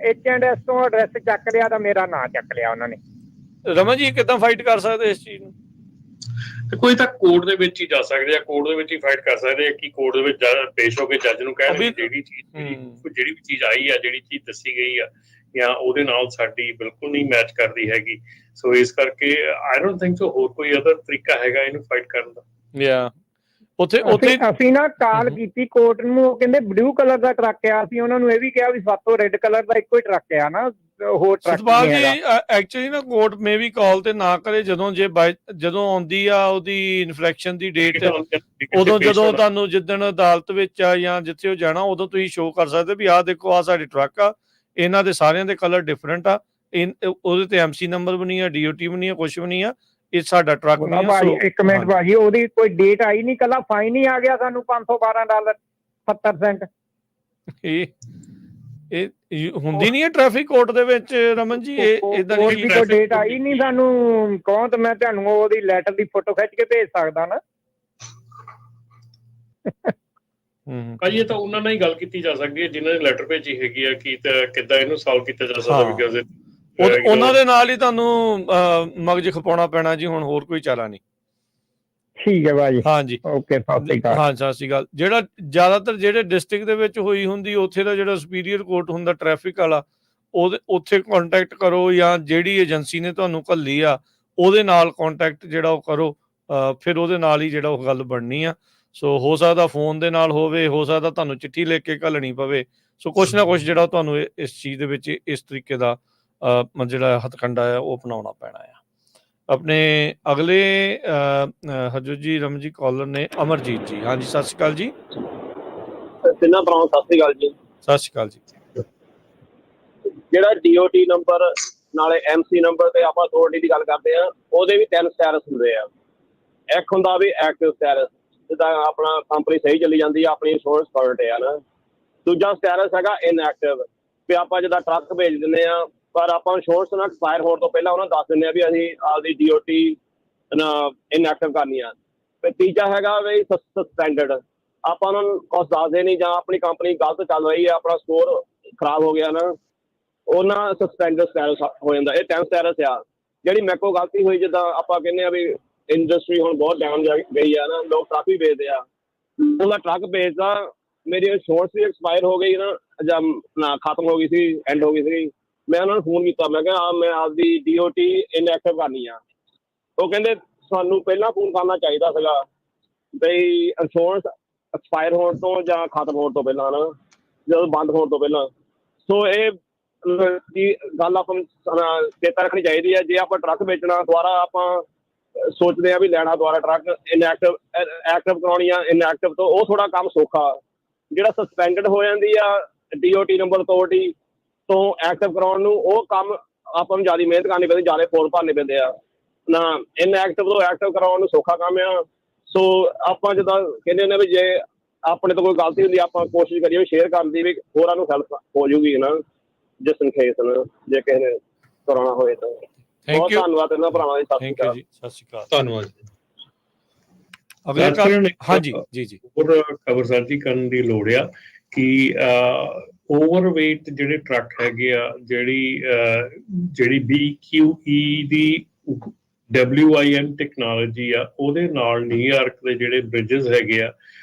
H&S ਤੋਂ ਐਡਰੈਸ ਚੱਕ ਲਿਆ ਤਾਂ ਮੇਰਾ ਨਾਂ ਚੱਕ ਲਿਆ ਉਹਨਾਂ ਨੇ। ਰਮਨ ਜੀ ਕਿੱਦਾਂ ਫਾਈਟ ਕਰ ਸਕਦੇ ਇਸ ਚੀਜ਼ ਨੂੰ? ਕੋਈ ਤਾਂ ਕੋਰਟ ਦੇ ਵਿੱਚ ਹੀ ਜਾ ਸਕਦੇ ਆ, ਕੋਰਟ ਦੇ ਵਿੱਚ ਹੀ ਫਾਈਟ ਕਰ ਸਕਦੇ ਆ ਕਿ ਕੋਰਟ ਦੇ ਵਿੱਚ ਪੇਸ਼ ਹੋ ਕੇ ਜੱਜ ਨੂੰ ਕਹਿਣ ਜਿਹੜੀ ਵੀ ਚੀਜ਼ ਆਈ ਆ, ਜਿਹੜੀ ਚੀਜ਼ ਦੱਸੀ ਗਈ ਆ ਜਾਂ ਉਹਦੇ ਨਾਲ ਸਾਡੀ ਬਿਲਕੁਲ ਨਹੀਂ ਮੈਚ ਕਰਦੀ ਹੈਗੀ। ਸੋ ਇਸ ਕਰਕੇ ਆਈ ਡੋਂਟ ਥਿੰਕ ਸੋ ਹੋਰ ਕੋਈ ਅਦਰ ਤਰੀਕਾ ਹੈਗਾ ਇਹਨੂੰ ਫਾਈਟ ਕਰਨ ਦਾ। ਉੱਥੇ ਅਸੀਂ ਨਾ ਕਾਲ ਕੀਤੀ ਕੋਰਟ ਨੂੰ, ਉਹ ਕਹਿੰਦੇ ਬਲੂ ਕਲਰ ਦਾ ਟਰੱਕ ਆ। ਅਸੀਂ ਉਹਨਾਂ ਨੂੰ ਇਹ ਵੀ ਕਿਹਾ ਵੀ ਸਾਤੋਂ ਰੈੱਡ ਕਲਰ ਦਾ ਇੱਕੋ ਹੀ ਟਰੱਕ ਆ ਨਾ, ਹੋਰ ਟਰੱਕ ਸਤਪਾਲ ਜੀ ਐਕਚੁਅਲੀ ਨਾ ਕੋਰਟ ਮੇ ਵੀ ਕਾਲ ਤੇ ਨਾ ਕਰੇ ਜਦੋਂ ਜਦੋਂ ਆਉਂਦੀ ਆ ਉਹਦੀ ਇਨਫਰੈਕਸ਼ਨ ਦੀ ਡੇਟ, ਉਦੋਂ ਜਦੋਂ ਤੁਹਾਨੂੰ ਜਿੱਦਣ ਅਦਾਲਤ ਵਿੱਚ ਆ ਜਾਂ ਜਿੱਥੇ ਉਹ ਜਾਣਾ ਉਦੋਂ ਤੁਸੀਂ ਸ਼ੋਅ ਕਰ ਸਕਦੇ ਵੀ ਆਹ ਦੇਖੋ ਆਹ ਸਾਡੇ ਟਰੱਕ ਆ, ਇਹਨਾਂ ਦੇ ਸਾਰਿਆਂ ਦੇ ਕਲਰ ਡਿਫਰੈਂਟ ਆ, ਉਹਦੇ ਤੇ MC ਨੰਬਰ ਵੀ ਨਹੀਂ ਆ, DOT ਵੀ ਨਹੀਂ ਆ, ਕੁਛ ਵੀ ਨਹੀਂ ਆ, ਇਹ ਸਾਡਾ ਟਰੱਕ ਨਹੀਂ ਆ। ਇੱਕ ਮਿੰਟ ਭਾਜੀ, ਉਹਦੀ ਕੋਈ ਡੇਟ ਆਈ ਨਹੀਂ, ਕੱਲਾ ਫਾਈਨ ਹੀ ਆ ਗਿਆ ਸਾਨੂੰ $512 70 ਸੈਂਟ। ਇਹ ਹੁੰਦੀ ਨਹੀਂ ਹੈ ਟ੍ਰੈਫਿਕ ਕੋਰਟ ਦੇ ਵਿੱਚ ਰਮਨ ਜੀ, ਇਹ ਇਦਾਂ ਦੀ ਉਹਦੀ ਚੀਜ਼? ਕੋਈ ਡੇਟ ਆਈ ਨਹੀਂ ਸਾਨੂੰ, ਕਹੋ ਤਾਂ ਮੈਂ ਤੁਹਾਨੂੰ ਉਹਦੀ ਲੈਟਰ ਦੀ ਫੋਟੋ ਖਿੱਚ ਕੇ ਭੇਜ ਸਕਦਾ ਨਾ। ਭਾਜੀ ਇਹ ਤਾਂ ਉਹਨਾਂ ਨਾਲ ਹੀ ਗੱਲ ਕੀਤੀ ਜਾ ਸਕਦੀ ਹੈ ਜਿਨ੍ਹਾਂ ਨੇ ਲੈਟਰ ਭੇਜੀ ਹੈਗੀ ਆ ਕਿ ਕਿੱਦਾਂ ਇਹਨੂੰ ਸੋਲਵ ਕੀਤਾ ਜਾ ਸਕਦਾ, ਬਿਕਾਜ਼ ਉਹਨਾਂ ਦੇ ਨਾਲ ਹੀ ਤੁਹਾਨੂੰ ਮਗਜ ਖਪਾਉਣਾ ਪੈਣਾ ਜੀ, ਹੁਣ ਹੋਰ ਕੋਈ ਚਾਰਾ ਨਹੀਂ। ਠੀਕ ਹੈ ਭਾਜੀ, ਹਾਂਜੀ ਓਕੇ, ਸਤਿ ਸ਼੍ਰੀ ਅਕਾਲ। ਹਾਂ ਸਤਿ ਸ਼੍ਰੀ ਅਕਾਲ। ਜਿਹੜਾ ਜ਼ਿਆਦਾਤਰ ਜਿਹੜੇ ਡਿਸਟ੍ਰਿਕਟ ਦੇ ਵਿੱਚ ਹੋਈ ਹੁੰਦੀ, ਉੱਥੇ ਦਾ ਜਿਹੜਾ ਸੁਪੀਰੀਅਰ ਕੋਰਟ ਹੁੰਦਾ ਟ੍ਰੈਫਿਕ ਵਾਲਾ, ਉਹਦੇ ਉੱਥੇ ਕੰਟੈਕਟ ਕਰੋ, ਜਾਂ ਜਿਹੜੀ ਏਜੰਸੀ ਨੇ ਤੁਹਾਨੂੰ ਘੱਲੀ ਆ ਉਹਦੇ ਨਾਲ ਕੰਟੈਕਟ ਜਿਹੜਾ ਉਹ ਕਰੋ, ਫਿਰ ਉਹਦੇ ਨਾਲ ਹੀ ਜਿਹੜਾ ਉਹ ਗੱਲ ਬਣਨੀ ਆ। ਸੋ ਹੋ ਸਕਦਾ ਫੋਨ ਦੇ ਨਾਲ ਹੋਵੇ, ਹੋ ਸਕਦਾ ਤੁਹਾਨੂੰ ਚਿੱਠੀ ਲਿਖ ਕੇ ਘੱਲਣੀ ਪਵੇ। ਸੋ ਕੁਛ ਨਾ ਕੁਛ ਜਿਹੜਾ ਤੁਹਾਨੂੰ ਇਸ ਚੀਜ਼ ਦੇ ਵਿੱਚ ਇਸ ਤਰੀਕੇ ਦਾ ਜਿਹੜਾ ਹੱਥਕੰਡਾ ਆ ਉਹ ਅਪਣਾਉਣਾ ਪੈਣਾ ਆ। ਆਪਣੇ ਅਗਲੇ ਹਰਜੋਤ ਜੀ ਰਮਨ ਜੀ ਕਾਲਰ ਨੇ ਅਮਰਜੀਤ ਜੀ। ਹਾਂਜੀ ਸਤਿ ਸ਼੍ਰੀ ਅਕਾਲ ਜੀ। ਤਿੰਨਾਂ ਭਰਾਵਾਂ ਸਤਿ ਸ਼੍ਰੀ ਅਕਾਲ ਜੀ। ਸਤਿ ਸ਼੍ਰੀ ਅਕਾਲ ਜੀ। ਜਿਹੜਾ DOT ਨੰਬਰ ਨਾਲੇ MC ਨੰਬਰ ਤੇ ਆਪਾਂ ਅਥਾਰਟੀ ਦੀ ਗੱਲ ਕਰਦੇ ਆ, ਉਹਦੇ ਵੀ 3 ਸਟੈਟਸ ਹੁੰਦੇ ਆ। ਇੱਕ ਹੁੰਦਾ ਵੀ ਐਕਟਿਵ ਸਟੈਟਸ, ਜਿੱਦਾਂ ਆਪਣਾ ਕੰਪਨੀ ਸਹੀ ਚੱਲੀ ਜਾਂਦੀ ਆ, ਆਪਣੀ ਇੰਸ਼ੋਰੈਂਸ ਕਰੰਟ ਆ ਨਾ। ਦੂਜਾ ਸਟੈਟਸ ਹੈਗਾ ਇਨਐਕਟਿਵ, ਵੀ ਆਪਾਂ ਜਿੱਦਾਂ ਟਰੱਕ ਭੇਜ ਦਿੰਦੇ ਆ, ਪਰ ਆਪਾਂ ਇੰਸ਼ੋਰੈਂਸ ਨਾਲ ਐਕਸਪਾਇਰ ਹੋਣ ਤੋਂ ਪਹਿਲਾਂ ਉਹਨਾਂ ਨੂੰ ਦੱਸ ਦਿੰਦੇ ਆ ਵੀ ਅਸੀਂ ਆਪਦੀ DOT ਇਨਐਕਟਿਵ ਕਰਨੀ ਆ। ਤੇ ਤੀਜਾ ਹੈਗਾ ਵੀ ਸਸਪੈਂਡਡ, ਆਪਾਂ ਉਹਨਾਂ ਨੂੰ ਕੁਛ ਦੱਸਦੇ ਨਹੀਂ, ਜਾਂ ਆਪਣੀ ਕੰਪਨੀ ਗਲਤ ਚੱਲ ਰਹੀ ਹੈ, ਆਪਣਾ ਸਕੋਰ ਖਰਾਬ ਹੋ ਗਿਆ ਨਾ, ਉਹਨਾਂ ਸਸਪੈਂਡਡ ਸਟੈਟਸ ਹੋ ਜਾਂਦਾ। ਇਹ 3 ਸਟੈਟਸ ਆ। ਜਿਹੜੀ ਮੇਰੇ ਕੋਲ ਗਲਤੀ ਹੋਈ, ਜਿੱਦਾਂ ਆਪਾਂ ਕਹਿੰਦੇ ਆ ਵੀ ਇੰਡਸਟਰੀ ਹੁਣ ਬਹੁਤ ਡਾਊਨ ਗਈ ਆ ਨਾ, ਲੋਕ ਟਰੱਕ ਵੀ ਵੇਚਦੇ ਆ, ਉਹਦਾ ਟਰੱਕ ਵੇਚਦਾ, ਮੇਰੀ ਇੰਸ਼ੋਰੈਂਸ ਵੀ ਐਕਸਪਾਇਰ ਹੋ ਗਈ ਨਾ, ਜਾਂ ਖਤਮ ਹੋ ਗਈ ਸੀ, ਐਂਡ ਹੋ ਗਈ ਸੀ। ਮੈਂ ਉਹਨਾਂ ਨੂੰ ਫੋਨ ਕੀਤਾ, ਮੈਂ ਕਿਹਾ ਮੈਂ ਆਪਦੀ DOT ਇਨਐਕਟਿਵ ਕਰਨੀ ਆ। ਉਹ ਕਹਿੰਦੇ ਸਾਨੂੰ ਪਹਿਲਾਂ ਫੋਨ ਕਰਨਾ ਚਾਹੀਦਾ ਸੀਗਾ, ਬਈ ਇੰਸ਼ੋਰੈਂਸ ਐਕਸਪਾਇਰ ਹੋਣ ਤੋਂ ਜਾਂ ਖਤਮ ਹੋਣ ਤੋਂ ਪਹਿਲਾਂ ਨਾ, ਜਦੋਂ ਬੰਦ ਹੋਣ ਤੋਂ ਪਹਿਲਾਂ। ਸੋ ਇਹ ਗੱਲ ਆਪਾਂ ਨੂੰ ਚੇਤਾ ਰੱਖਣੀ ਚਾਹੀਦੀ ਹੈ। ਜੇ ਆਪਾਂ ਟਰੱਕ ਵੇਚਣਾ, ਦੁਬਾਰਾ ਆਪਾਂ ਸੋਚਦੇ ਆ ਵੀ ਲੈਣਾ ਦੁਬਾਰਾ ਟਰੱਕ ਐਕਟਿਵ ਕਰਾਉਣੀ ਆ ਇਨਐਕਟਿਵ ਤੋਂ, ਉਹ ਥੋੜਾ ਕੰਮ ਸੌਖਾ। ਜਿਹੜਾ ਸਸਪੈਂਡਡ ਹੋ ਜਾਂਦੀ ਆ DOT ਨੰਬਰ ਅਥਾਰਟੀ ਤੋਂ ਐਕਟਿਵ ਕਰਾਉਣ ਨੂੰ, ਉਹ ਕੰਮ ਆਪਾਂ ਨੂੰ ਜ਼ਿਆਦਾ ਮਿਹਨਤ ਕਰਨੀ ਪੈਂਦੀ, ਜ਼ਿਆਦਾ ਫੋਰਮ ਭਰਨੇ ਪੈਂਦੇ ਆ ਨਾ। ਇਨਐਕਟਿਵ ਤੋਂ ਐਕਟਿਵ ਕਰਾਉਣ ਨੂੰ ਸੌਖਾ ਕੰਮ ਆ। ਸੋ ਆਪਾਂ ਜਿੱਦਾਂ ਕਹਿੰਦੇ ਹੁੰਦੇ ਵੀ ਜੇ ਆਪਣੇ ਤੋਂ ਕੋਈ ਗਲਤੀ ਹੁੰਦੀ, ਆਪਾਂ ਕੋਸ਼ਿਸ਼ ਕਰੀਏ ਵੀ ਸ਼ੇਅਰ ਕਰਨ ਦੀ, ਵੀ ਹੋਰਾਂ ਨੂੰ ਹੈਲਪ ਹੋ ਜੂਗੀ ਨਾ, ਜਿਸ ਇਨਕੇਸ ਜੇ ਕਿਸੇ ਨੇ ਕਰਾਉਣਾ ਹੋਏ ਤਾਂ। ਬਹੁਤ ਧੰਨਵਾਦ ਇਹਨਾਂ ਭਰਾਵਾਂ ਦੀ। ਸਤਿ ਸ਼੍ਰੀ ਅਕਾਲ। ਸਤਿ ਸ਼੍ਰੀ ਅਕਾਲ, ਧੰਨਵਾਦ। ਹਾਂਜੀ ਜੀ ਜੀ ਹੋਰ ਖਬਰਸਾਜੀ ਕਰਨ ਦੀ ਲੋੜ ਆ ਕਿ ਓਵਰਵੇਟ ਜਿਹੜੇ ਟਰੱਕ ਹੈਗੇ ਆ, ਜਿਹੜੀ BQE ਦੀ WIN ਟੈਕਨੋਲੋਜੀ ਆ, ਉਹਦੇ ਨਾਲ ਨਿਊਯਾਰਕ ਦੇ ਜਿਹੜੇ ਬ੍ਰਿਜਸ ਹੈਗੇ ਆ,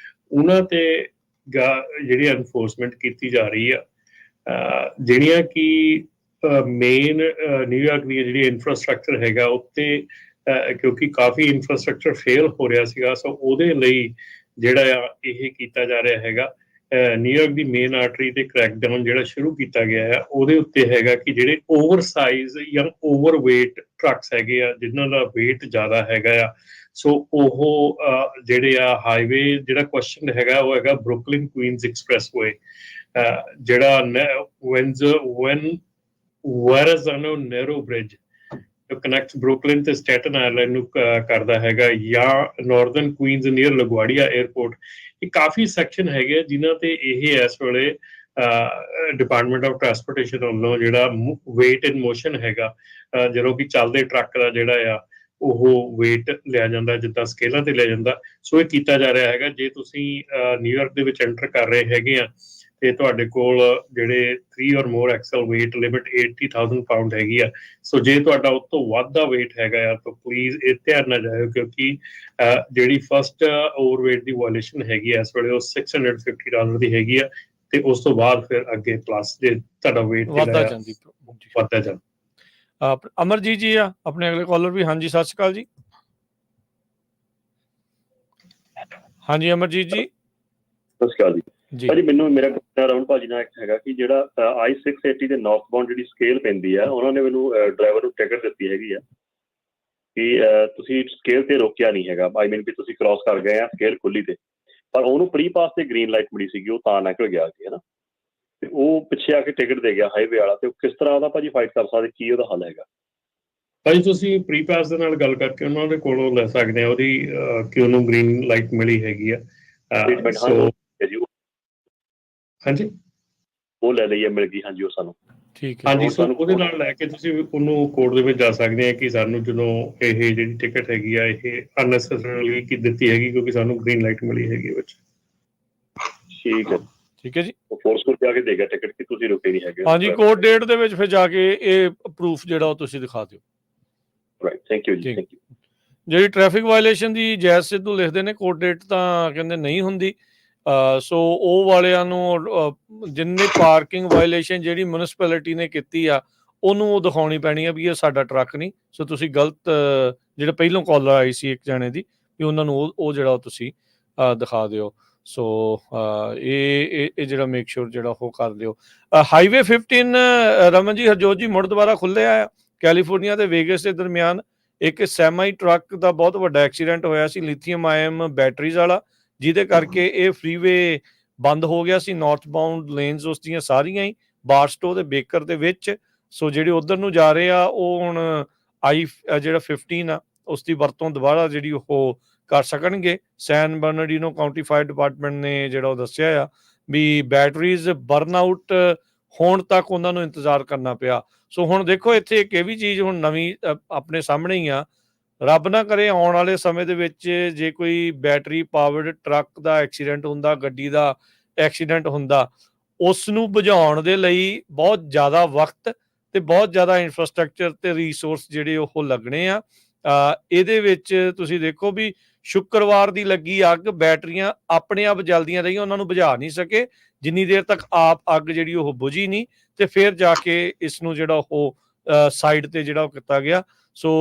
ਉਹਨਾਂ ਤੇ ਜਿਹੜੀ ਐਨਫੋਰਸਮੈਂਟ ਕੀਤੀ ਜਾ ਰਹੀ ਆ, ਜਿਹੜੀਆਂ ਕਿ ਮੇਨ ਨਿਊਯਾਰਕ ਦੀ ਜਿਹੜੀ ਇਨਫਰਾਸਟਰਕਚਰ ਹੈਗਾ ਉੱਤੇ, ਕਿਉਂਕਿ ਕਾਫੀ ਇਨਫਰਾਸਟਰਕਚਰ ਫੇਲ ਹੋ ਰਿਹਾ ਸੀਗਾ, ਸੋ ਉਹਦੇ ਲਈ ਜਿਹੜਾ ਆ ਇਹ ਕੀਤਾ ਜਾ ਰਿਹਾ ਹੈਗਾ। ਨਿਊਯਾਰਕ ਦੀ ਮੇਨ ਆਰਟਰੀ ਤੇ ਕ੍ਰੈਕਡਾਊਨ ਜਿਹੜਾ ਸ਼ੁਰੂ ਕੀਤਾ ਗਿਆ ਆ, ਉਹਦੇ ਉੱਤੇ ਹੈਗਾ ਕਿ ਜਿਹੜੇ ਓਵਰਸਾਈਜ਼ ਜਾਂ ਓਵਰਵੇਟ ਟਰੱਕਸ ਹੈਗੇ ਆ, ਜਿਨ੍ਹਾਂ ਦਾ ਵੇਟ ਜ਼ਿਆਦਾ ਹੈਗਾ ਆ, ਸੋ ਉਹ ਜਿਹੜੇ ਆ ਹਾਈਵੇ, ਜਿਹੜਾ ਕੁਐਸਚਨ ਹੈਗਾ ਉਹ ਹੈਗਾ ਬਰੁਕਲਿਨ ਕੁਈਨਸ ਐਕਸਪ੍ਰੈਸਵੇ, ਜਿਹੜਾ ਵੈਰਜ਼ਾਨੋ ਨੈਰੋ ਬ੍ਰਿਜ ਕਨੈਕਟ ਬਰੁਕਲਿਨ ਤੇ ਸਟੈਟਨ ਆਈਲੈਂਡ ਨੂੰ ਕਰਦਾ ਹੈਗਾ, ਜਾਂ ਨਾਰਦਰਨ ਕੁਈਨਸ ਨੀਅਰ ਲਗਵਾੜੀਆ 에ਅਰਪੋਰਟ। ਇਹ ਕਾਫੀ ਸੈਕਸ਼ਨ ਹੈਗੇ ਜਿਨ੍ਹਾਂ ਤੇ ਇਹ ਇਸ ਵੇਲੇ ਡਿਪਾਰਟਮੈਂਟ ਆਫ ਟਰਾਂਸਪੋਰਟੇਸ਼ਨ ਵੱਲੋਂ ਜਿਹੜਾ ਵੇਟ ਇਨ ਮੋਸ਼ਨ ਹੈਗਾ, ਜਦੋਂ ਕਿ ਚੱਲਦੇ ਟਰੱਕ ਦਾ ਜਿਹੜਾ ਆ ਉਹ ਵੇਟ ਲਿਆ ਜਾਂਦਾ, ਜਿੱਦਾਂ ਸਕੇਲਾਂ ਤੇ ਲਿਆ ਜਾਂਦਾ। ਸੋ ਇਹ ਕੀਤਾ ਜਾ ਰਿਹਾ ਹੈਗਾ। ਜੇ ਤੁਸੀਂ ਨਿਊਯਾਰਕ ਦੇ ਵਿੱਚ ਐਂਟਰ ਕਰ ਰਹੇ ਹੈਗੇ ਆ ਤੇ ਤੁਹਾਡੇ ਕੋਲ ਜਿਹੜੇ 3 or more axle weight limit 80,000 pound ਹੈਗੀ ਆ, ਸੋ ਜੇ ਤੁਹਾਡਾ ਉਸ ਤੋਂ ਵੱਧ ਦਾ ਵੇਟ ਹੈਗਾ ਆ ਤਾਂ ਪਲੀਜ਼ ਇਹ ਧਿਆਨ ਨਾਲ ਜਾਇਓ, ਕਿਉਂਕਿ ਜਿਹੜੀ ਫਸਟ ਓਵਰਵੇਟ ਦੀ ਵਾਇਲੇਸ਼ਨ ਹੈਗੀ ਆ ਇਸ ਵੇਲੇ ਉਹ $650 ਦੀ ਹੈਗੀ ਆ, ਤੇ ਉਸ ਤੋਂ ਬਾਅਦ ਫਿਰ ਅੱਗੇ ਪਲੱਸ ਜੇ ਤੁਹਾਡਾ ਵੇਟ ਵੱਧਦਾ ਜਾਂਦਾ। ਅਮਰਜੀਤ ਜੀ ਆ ਆਪਣੇ ਅਗਲੇ ਕਾਲਰ ਵੀ। ਹਾਂਜੀ ਸਤਿ ਸ਼੍ਰੀ ਅਕਾਲ ਜੀ। ਹਾਂਜੀ ਅਮਰਜੀਤ ਜੀ। ਸਤਿ ਸ਼੍ਰੀ ਅਕਾਲ ਜੀ। ਭਾਜੀ ਮੈਨੂੰ ਮੇਰਾ ਰਾਹੁਲ ਭਾਜੀ ਨਾਲ ਹੈਗਾ ਕਿ ਜਿਹੜਾ I-680 ਦੇ ਨਾਰਥ ਬਾਉਂਡ ਜਿਹੜੀ ਸਕੇਲ ਪੈਂਦੀ ਆ, ਉਹਨਾਂ ਨੇ ਮੈਨੂੰ ਡਰਾਈਵਰ ਨੂੰ ਟਿਕਟ ਦਿੱਤੀ ਹੈਗੀ ਆ ਕਿ ਤੁਸੀਂ ਸਕੇਲ ਤੇ ਰੋਕਿਆ ਨਹੀਂ ਹੈਗਾ, ਆਈ ਮੀਨ ਵੀ ਤੁਸੀਂ ਕ੍ਰਾਸ ਕਰ ਗਏ ਆ ਸਕੇਲ ਖੁੱਲੀ ਤੇ, ਪਰ ਉਹਨੂੰ ਪ੍ਰੀ ਪਾਸ ਤੇ ਗ੍ਰੀਨ ਲਾਈਟ ਮਿਲੀ ਸੀਗੀ, ਉਹ ਤਾਂ ਨਿਕਲ ਗਿਆ ਅੱਗੇ, ਹੈ ਨਾ। ਤੇ ਉਹ ਪਿੱਛੇ ਆ ਕੇ ਟਿਕਟ ਦੇ ਗਿਆ ਹਾਈਵੇ ਵਾਲਾ, ਤੇ ਉਹ ਕਿਸ ਤਰ੍ਹਾਂ ਉਹਦਾ ਭਾਜੀ ਫਾਈਟ ਕਰ ਸਕਦੇ, ਕੀ ਉਹਦਾ ਹੱਲ ਹੈਗਾ? ਭਾਜੀ ਤੁਸੀਂ ਪ੍ਰੀ ਪਾਸ ਦੇ ਨਾਲ ਗੱਲ ਕਰਕੇ ਉਹਨਾਂ ਦੇ ਕੋਲੋਂ ਲੈ ਸਕਦੇ ਆ ਉਹਦੀ ਕਿ ਉਹਨੂੰ ਗ੍ਰੀਨ ਲਾਈਟ ਮਿਲੀ ਹੈਗੀ ਆ। ਹਾਂਜੀ ਉਹ ਲੈ ਲਈ ਹੈ, ਮਿਲ ਗਈ ਹਾਂਜੀ ਉਹ ਸਾਨੂੰ। ਠੀਕ ਹੈ ਹਾਂਜੀ, ਹੁਣ ਸੋ ਸਾਨੂੰ ਉਹਦੇ ਨਾਲ ਲੈ ਕੇ ਤੁਸੀਂ ਉਹਨੂੰ ਕੋਰਟ ਦੇ ਵਿੱਚ ਜਾ ਸਕਦੇ ਆ ਕਿ ਸਾਨੂੰ ਜਦੋਂ ਇਹ ਜਿਹੜੀ ਟਿਕਟ ਹੈਗੀ ਆ ਇਹ ਅਨਨੈਸੈਸਰੀਲੀ ਕੀ ਦਿੱਤੀ ਹੈਗੀ, ਕਿਉਂਕਿ ਸਾਨੂੰ ਗ੍ਰੀਨ ਲਾਈਟ ਮਿਲੀ ਹੈਗੀ ਵਿੱਚ। ਠੀਕ ਹੈ, ਠੀਕ ਹੈ ਜੀ। ਉਹ ਫੋਰਸਫੁਲ ਜਾ ਕੇ ਦੇ ਗਿਆ ਟਿਕਟ ਕਿ ਤੁਸੀਂ ਰੁਕੇ ਨਹੀਂ ਹੈਗੇ। ਹਾਂਜੀ, ਕੋਰਟ ਡੇਟ ਦੇ ਵਿੱਚ ਫਿਰ ਜਾ ਕੇ ਇਹ ਪ੍ਰੂਫ ਜਿਹੜਾ ਉਹ ਤੁਸੀਂ ਦਿਖਾ ਦਿਓ। ਰਾਈਟ, ਥੈਂਕ ਯੂ ਜੀ, ਥੈਂਕ ਯੂ। ਜਿਹੜੀ ਟ੍ਰੈਫਿਕ ਵਾਇਲੇਸ਼ਨ ਦੀ ਜੈਜ਼ ਸਿੱਧੂ ਲਿਖਦੇ ਨੇ ਕੋਰਟ ਡੇਟ ਤਾਂ ਕਹਿੰਦੇ ਨਹੀਂ ਹੁੰਦੀ, ਸੋ ਉਹ ਵਾਲਿਆਂ ਨੂੰ ਜਿੰਨੇ ਪਾਰਕਿੰਗ ਵਾਇਲੇਸ਼ਨ ਜਿਹੜੀ ਮਿਊਨਿਸਪੈਲਿਟੀ ਨੇ ਕੀਤੀ ਆ ਉਹਨੂੰ ਉਹ ਦਿਖਾਉਣੀ ਪੈਣੀ ਆ ਵੀ ਇਹ ਸਾਡਾ ਟਰੱਕ ਨਹੀਂ। ਸੋ ਤੁਸੀਂ ਗਲਤ ਜਿਹੜਾ ਪਹਿਲੋਂ ਕਾਲਰ ਆਈ ਸੀ ਇੱਕ ਜਾਣੇ ਦੀ ਵੀ ਉਹਨਾਂ ਨੂੰ ਉਹ ਜਿਹੜਾ ਤੁਸੀਂ ਦਿਖਾ ਦਿਓ। ਸੋ ਇਹ ਜਿਹੜਾ ਮੇਕ ਸ਼ੋਰ ਜਿਹੜਾ ਉਹ ਕਰ ਲਿਓ। ਹਾਈਵੇ 15 ਰਮਨ ਜੀ ਹਰਜੋਤ ਜੀ ਮੁੜ ਦੁਬਾਰਾ ਖੁੱਲ੍ਹਿਆ ਆ। ਕੈਲੀਫੋਰਨੀਆ ਤੇ ਵੇਗਸ ਦੇ ਦਰਮਿਆਨ ਇੱਕ ਸੈਮਾਈ ਟਰੱਕ ਦਾ ਬਹੁਤ ਵੱਡਾ ਐਕਸੀਡੈਂਟ ਹੋਇਆ ਸੀ ਲਿਥੀਅਮ ਆਇਨ ਬੈਟਰੀਜ਼ ਵਾਲਾ, ਜਿਹਦੇ ਕਰਕੇ ਇਹ ਫਰੀਵੇ ਬੰਦ ਹੋ ਗਿਆ ਸੀ। ਨਾਰਥ ਬਾਉਂਡ ਲੇਨਸ ਉਸ ਦੀਆਂ ਸਾਰੀਆਂ ਹੀ ਬਾਰਸਟੋ ਤੇ ਬੇਕਰ ਦੇ ਵਿੱਚ। ਸੋ ਜਿਹੜੇ ਉਧਰ ਨੂੰ ਜਾ ਰਹੇ ਆ ਉਹ ਹੁਣ ਜਿਹੜਾ 15 ਆ ਉਸ ਦੀ ਵਰਤੋਂ ਦੁਬਾਰਾ ਜਿਹੜੀ ਉਹ ਕਰ ਸਕਣਗੇ। ਸੈਨ ਬਰਨਾਰਡੀਨੋ ਕਾਊਂਟੀ ਫਾਇਰ ਡਿਪਾਰਟਮੈਂਟ ਨੇ ਜਿਹੜਾ ਉਹ ਦੱਸਿਆ ਆ ਵੀ ਬੈਟਰੀਜ਼ ਬਰਨ ਆਊਟ ਹੋਣ ਤੱਕ ਉਹਨਾਂ ਨੂੰ ਇੰਤਜ਼ਾਰ ਕਰਨਾ ਪਿਆ। ਸੋ ਹੁਣ ਦੇਖੋ ਇੱਥੇ ਇੱਕ ਇਹ ਵੀ ਚੀਜ਼ ਹੁਣ ਨਵੀਂ ਆਪਣੇ ਸਾਹਮਣੇ ਹੀ ਆ। ਰੱਬ ਨਾ ਕਰੇ ਆਉਣ ਵਾਲੇ ਸਮੇਂ ਦੇ ਵਿੱਚ ਜੇ ਕੋਈ ਬੈਟਰੀ ਪਾਵਰਡ ਟਰੱਕ ਦਾ ਐਕਸੀਡੈਂਟ ਹੁੰਦਾ, ਗੱਡੀ ਦਾ ਐਕਸੀਡੈਂਟ ਹੁੰਦਾ, ਉਸ ਨੂੰ ਬੁਝਾਉਣ ਦੇ ਲਈ ਬਹੁਤ ਜ਼ਿਆਦਾ ਵਕਤ ਤੇ ਬਹੁਤ ਜ਼ਿਆਦਾ ਇਨਫਰਾਸਟਰਕਚਰ ਤੇ ਰਿਸੋਰਸ ਜਿਹੜੇ ਉਹ ਲੱਗਣੇ ਆ। ਇਹਦੇ ਵਿੱਚ ਤੁਸੀਂ ਦੇਖੋ ਵੀ ਸ਼ੁੱਕਰਵਾਰ ਦੀ ਲੱਗੀ ਅੱਗ ਬੈਟਰੀਆਂ ਆਪਣੇ ਆਪ ਜਲਦੀਆਂ ਰਹੀਆਂ, ਉਹਨਾਂ ਨੂੰ ਬੁਝਾ ਨਹੀਂ ਸਕੇ ਜਿੰਨੀ ਦੇਰ ਤੱਕ ਆਪ ਅੱਗ ਜਿਹੜੀ ਉਹ ਬੁਝੀ ਨਹੀਂ, ਤੇ ਫਿਰ ਜਾ ਕੇ ਇਸ ਨੂੰ ਜਿਹੜਾ ਉਹ ਸਾਈਡ ਤੇ ਜਿਹੜਾ ਉਹ ਕੀਤਾ ਗਿਆ। ਸੋ